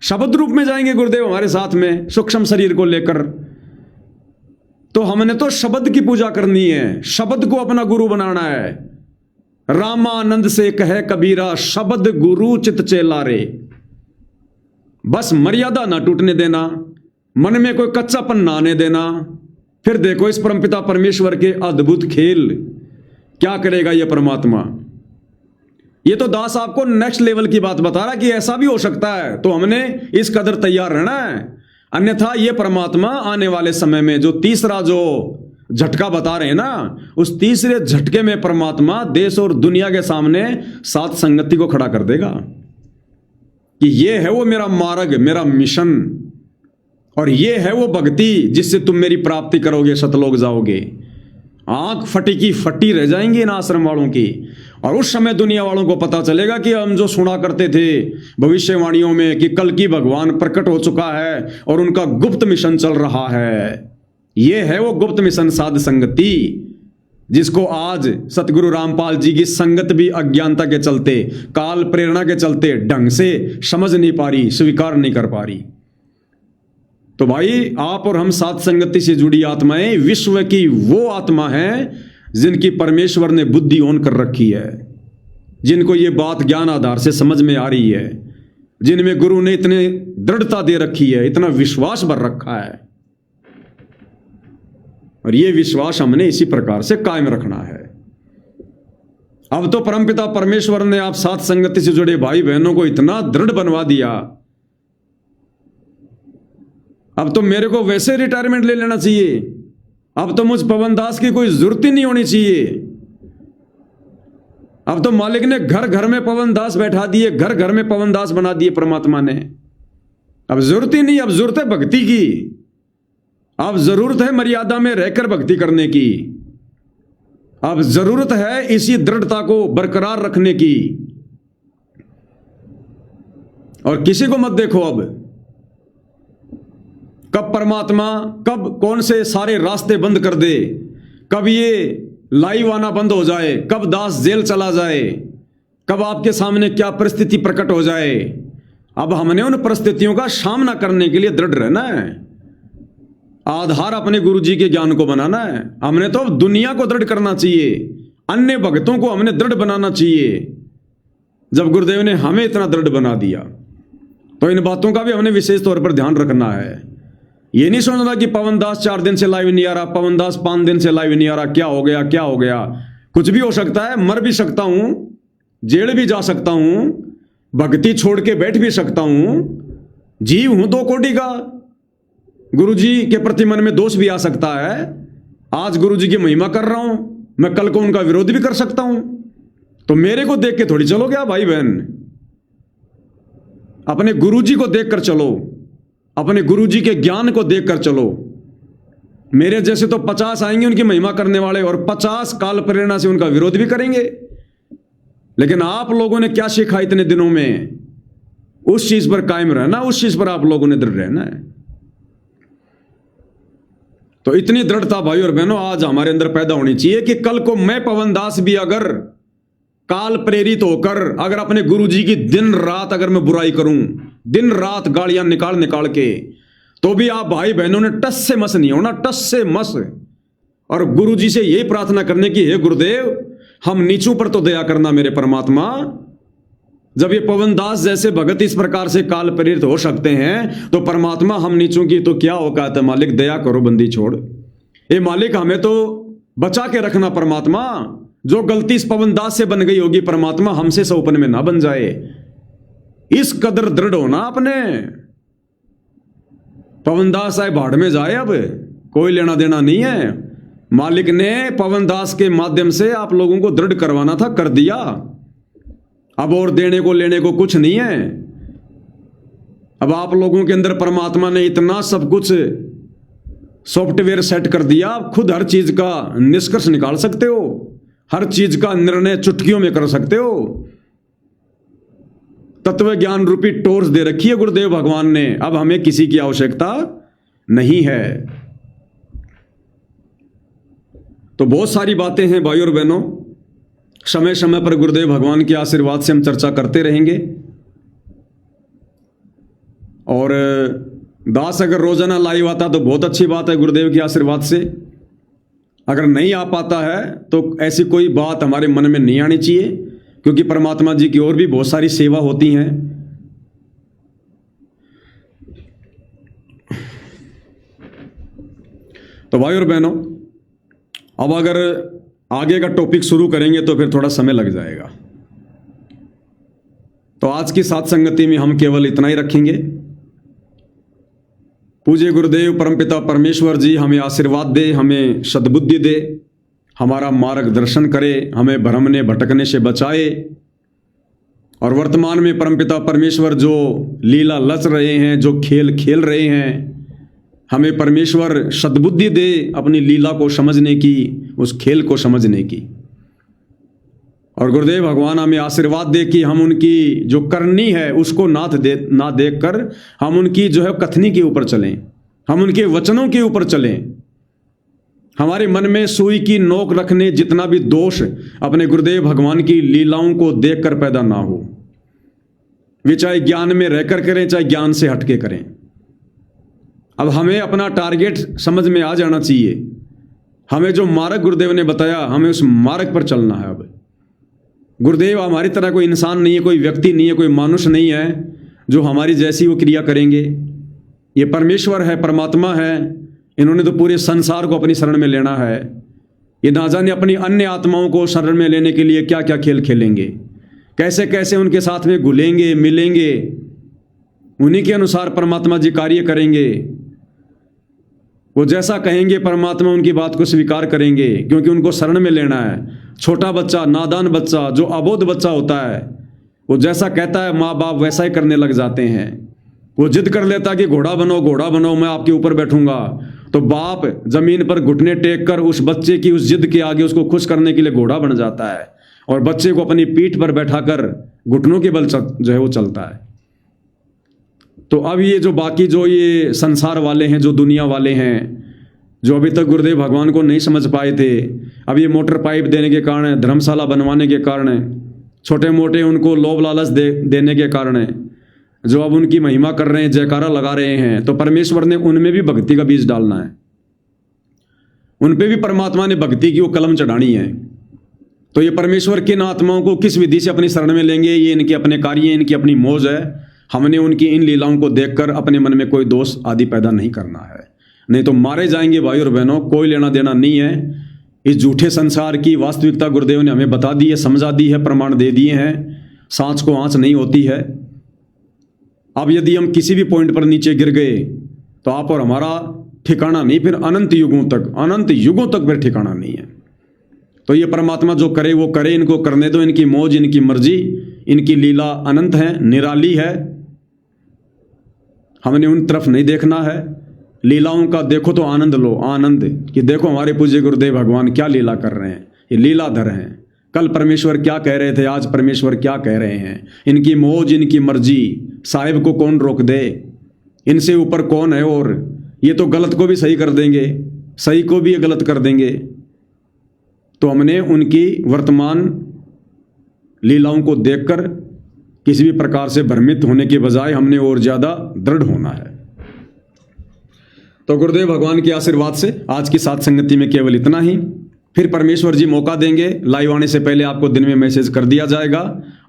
शब्द रूप में जाएंगे गुरुदेव हमारे साथ में, सूक्ष्म शरीर को लेकर। तो हमने तो शब्द की पूजा करनी है, शब्द को अपना गुरु बनाना है। रामानंद से कहे कबीरा, शब्द गुरु चित चेला रे। बस मर्यादा ना टूटने देना, मन में कोई कच्चापन ना आने देना। फिर देखो इस परमपिता परमेश्वर के अद्भुत खेल क्या करेगा ये परमात्मा। ये तो दास आपको नेक्स्ट लेवल की बात बता रहा कि ऐसा भी हो सकता है, तो हमने इस कदर तैयार रहना है। अन्यथा ये परमात्मा आने वाले समय में जो तीसरा जो झटका बता रहे हैं ना, उस तीसरे झटके में परमात्मा देश और दुनिया के सामने सात संगति को खड़ा कर देगा कि ये है वो मेरा मार्ग, मेरा मिशन, और ये है वो भक्ति जिससे तुम मेरी प्राप्ति करोगे, सतलोक जाओगे। आंख फटी की फटी रह जाएंगी इन आश्रम वालों की। और उस समय दुनिया वालों को पता चलेगा कि हम जो सुना करते थे भविष्यवाणियों में कि कल की भगवान प्रकट हो चुका है और उनका गुप्त मिशन चल रहा है। ये है वो गुप्त मिशन साध संगति, जिसको आज सतगुरु रामपाल जी की संगत भी अज्ञानता के चलते, काल प्रेरणा के चलते ढंग से समझ नहीं पा रही, स्वीकार नहीं कर पा रही। तो भाई आप और हम साध संगति से जुड़ी आत्माएं विश्व की वो आत्मा है जिनकी परमेश्वर ने बुद्धि ऑन कर रखी है, जिनको ये बात ज्ञान आधार से समझ में आ रही है, जिनमें गुरु ने इतने दृढ़ता दे रखी है, इतना विश्वास भर रखा है, और ये विश्वास हमने इसी प्रकार से कायम रखना है। अब तो परमपिता परमेश्वर ने आप साथ संगति से जुड़े भाई बहनों को इतना दृढ़ बनवा दिया, अब तो मेरे को वैसे रिटायरमेंट ले लेना चाहिए, अब तो मुझ पवन दास की कोई जरूरत ही नहीं होनी चाहिए। अब तो मालिक ने घर घर में पवन दास बैठा दिए, घर घर में पवन दास बना दिए परमात्मा ने। अब जरूरत ही नहीं, अब जरूरत है भक्ति की, अब जरूरत है मर्यादा में रहकर भक्ति करने की, अब जरूरत है इसी दृढ़ता को बरकरार रखने की। और किसी को मत देखो अब, कब परमात्मा कब कौन से सारे रास्ते बंद कर दे, कब ये लाइव आना बंद हो जाए, कब दास जेल चला जाए, कब आपके सामने क्या परिस्थिति प्रकट हो जाए। अब हमने उन परिस्थितियों का सामना करने के लिए दृढ़ रहना है, आधार अपने गुरु जी के ज्ञान को बनाना है। हमने तो दुनिया को दृढ़ करना चाहिए, अन्य भक्तों को हमने दृढ़ बनाना चाहिए। जब गुरुदेव ने हमें इतना दृढ़ बना दिया तो इन बातों का भी हमने विशेष तौर पर ध्यान रखना है। ये नहीं सोचना कि पवन दास 4 दिन से लाइव नहीं आ रहा, पवन दास 5 दिन से लाइव नहीं आ रहा, क्या हो गया क्या हो गया। कुछ भी हो सकता है, मर भी सकता हूं, जेल भी जा सकता हूं, भक्ति छोड़ के बैठ भी सकता हूं, जीव हूं 2 कोटि का, गुरुजी के प्रति मन में दोष भी आ सकता है। आज गुरुजी की महिमा कर रहा हूं, मैं कल को उनका विरोध भी कर सकता हूं, तो मेरे को देख के थोड़ी चलो क्या भाई बहन, अपने गुरुजी को देखकर चलो, अपने गुरुजी के ज्ञान को देखकर चलो। मेरे जैसे तो 50 आएंगे उनकी महिमा करने वाले, और 50 काल प्रेरणा से उनका विरोध भी करेंगे। लेकिन आप लोगों ने क्या सीखा इतने दिनों में, उस चीज पर कायम रहना, उस चीज पर आप लोगों ने दृढ़ रहना है। तो इतनी दृढ़ता भाई और बहनों आज हमारे अंदर पैदा होनी चाहिए कि कल को मैं पवन दास भी अगर काल प्रेरित होकर अगर अपने गुरुजी की दिन रात अगर मैं बुराई करूं, दिन रात गालियां निकाल के, तो भी आप भाई बहनों ने टस से मस नहीं होना, टस से मस। और गुरुजी से यही प्रार्थना करने की, हे गुरुदेव हम नीचों पर तो दया करना मेरे परमात्मा। जब ये पवन दास जैसे भगत इस प्रकार से काल प्रेरित हो सकते हैं, तो परमात्मा हम नीचों की तो क्या औकात है। मालिक दया करो, बंदी छोड़। ए मालिक हमें तो बचा के रखना परमात्मा, जो गलती इस पवन दास से बन गई होगी परमात्मा हमसे सौपन में ना बन जाए। इस कदर दृढ़ होना अपने। पवन दास आए भाड़ में जाए, अब कोई लेना देना नहीं है। मालिक ने पवन दास के माध्यम से आप लोगों को दृढ़ करवाना था, कर दिया। अब और देने को लेने को कुछ नहीं है। अब आप लोगों के अंदर परमात्मा ने इतना सब कुछ सॉफ्टवेयर सेट कर दिया, आप खुद हर चीज का निष्कर्ष निकाल सकते हो, हर चीज का निर्णय चुटकियों में कर सकते हो। तत्व ज्ञान रूपी टोर्च दे रखी है गुरुदेव भगवान ने, अब हमें किसी की आवश्यकता नहीं है। तो बहुत सारी बातें हैं भाई और बहनों, समय समय पर गुरुदेव भगवान के आशीर्वाद से हम चर्चा करते रहेंगे। और दास अगर रोजाना लाइव आता तो बहुत अच्छी बात है गुरुदेव के आशीर्वाद से। अगर नहीं आ पाता है तो ऐसी कोई बात हमारे मन में नहीं आनी चाहिए, क्योंकि परमात्मा जी की और भी बहुत सारी सेवा होती हैं। तो भाई और बहनों, अब अगर आगे का टॉपिक शुरू करेंगे तो फिर थोड़ा समय लग जाएगा। तो आज की साथ संगति में हम केवल इतना ही रखेंगे। पूज्य गुरुदेव परमपिता परमेश्वर जी हमें आशीर्वाद दे, हमें सद्बुद्धि दे, हमारा मार्गदर्शन करे, हमें भ्रम ने भटकने से बचाए। और वर्तमान में परमपिता परमेश्वर जो लीला लच रहे हैं, जो खेल खेल रहे हैं, हमें परमेश्वर सद्बुद्धि दे अपनी लीला को समझने की, उस खेल को समझने की। और गुरुदेव भगवान हमें आशीर्वाद दे कि हम उनकी जो करनी है उसको ना देख कर हम उनकी जो है कथनी के ऊपर चलें, हम उनके वचनों के ऊपर चलें। हमारे मन में सुई की नोक रखने जितना भी दोष अपने गुरुदेव भगवान की लीलाओं को देखकर पैदा ना हो। वे चाहे ज्ञान में रहकर करें, चाहे ज्ञान से हटके करें। अब हमें अपना टारगेट समझ में आ जाना चाहिए। हमें जो मार्ग गुरुदेव ने बताया, हमें उस मार्ग पर चलना है। अब गुरुदेव हमारी तरह कोई इंसान नहीं है, कोई व्यक्ति नहीं है, कोई मानुष नहीं है जो हमारी जैसी वो क्रिया करेंगे। ये परमेश्वर है, परमात्मा है, इन्होंने तो पूरे संसार को अपनी शरण में लेना है। ये ना जाने अपनी अन्य आत्माओं को शरण में लेने के लिए क्या क्या खेल खेलेंगे, कैसे कैसे उनके साथ में घुलेंगे मिलेंगे, उन्हीं के अनुसार परमात्मा जी कार्य करेंगे। वो जैसा कहेंगे परमात्मा उनकी बात को स्वीकार करेंगे, क्योंकि उनको शरण में लेना है। छोटा बच्चा, नादान बच्चा, जो अबोध बच्चा होता है, वो जैसा कहता है माँ बाप वैसा ही करने लग जाते हैं। वो जिद कर लेता है कि घोड़ा बनो, मैं आपके ऊपर बैठूंगा। तो बाप जमीन पर घुटने टेक कर उस बच्चे की उस जिद के आगे उसको खुश करने के लिए घोड़ा बन जाता है, और बच्चे को अपनी पीठ पर बैठाकर घुटनों के बल जो है वो चलता है। तो अब ये जो बाकी जो ये संसार वाले हैं, जो दुनिया वाले हैं, जो अभी तक गुरुदेव भगवान को नहीं समझ पाए थे, अब ये मोटर पाइप देने के कारण, धर्मशाला बनवाने के कारण, छोटे मोटे उनको लोभ लालच देने के कारण, जो अब उनकी महिमा कर रहे हैं, जयकारा लगा रहे हैं, तो परमेश्वर ने उनमें भी भक्ति का बीज डालना है। उन पे भी परमात्मा ने भक्ति की वो कलम चढ़ानी है। तो ये परमेश्वर किन आत्माओं को किस विधि से अपनी शरण में लेंगे, ये इनके अपने कार्य, इनकी अपनी मौज है। हमने उनकी इन लीलाओं को देखकर अपने मन में कोई दोष आदि पैदा नहीं करना है, नहीं तो मारे जाएंगे भाई और बहनों। कोई लेना देना नहीं है। इस झूठे संसार की वास्तविकता गुरुदेव ने हमें बता दी है, समझा दी है, प्रमाण दे दिए हैं। सांच को आंच नहीं होती है। अब यदि हम किसी भी पॉइंट पर नीचे गिर गए तो आप और हमारा ठिकाना नहीं, फिर अनंत युगों तक फिर ठिकाना नहीं है। तो ये परमात्मा जो करे वो करे, इनको करने दो, इनकी मौज, इनकी मर्जी, इनकी लीला अनंत है, निराली है। हमने उन तरफ नहीं देखना है। लीलाओं का देखो तो आनंद लो, आनंद कि देखो हमारे पूज्य गुरुदेव भगवान क्या लीला कर रहे हैं। ये लीलाधर हैं। कल परमेश्वर क्या कह रहे थे, आज परमेश्वर क्या कह रहे हैं। इनकी मौज, इनकी मर्जी, साहिब को कौन रोक दे, इनसे ऊपर कौन है। और ये तो गलत को भी सही कर देंगे, सही को भी गलत कर देंगे। तो हमने उनकी वर्तमान लीलाओं को देखकर किसी भी प्रकार से भ्रमित होने के बजाय हमने और ज्यादा दृढ़ होना है। तो गुरुदेव भगवान के आशीर्वाद से आज की साथ संगति में केवल इतना ही। फिर परमेश्वर जी मौका देंगे, लाइव आने से पहले आपको दिन में मैसेज कर दिया जाएगा,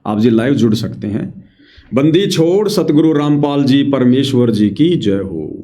आप जी लाइव जुड़ सकते हैं। बंदी छोड़ सतगुरु रामपाल जी परमेश्वर जी की जय हो।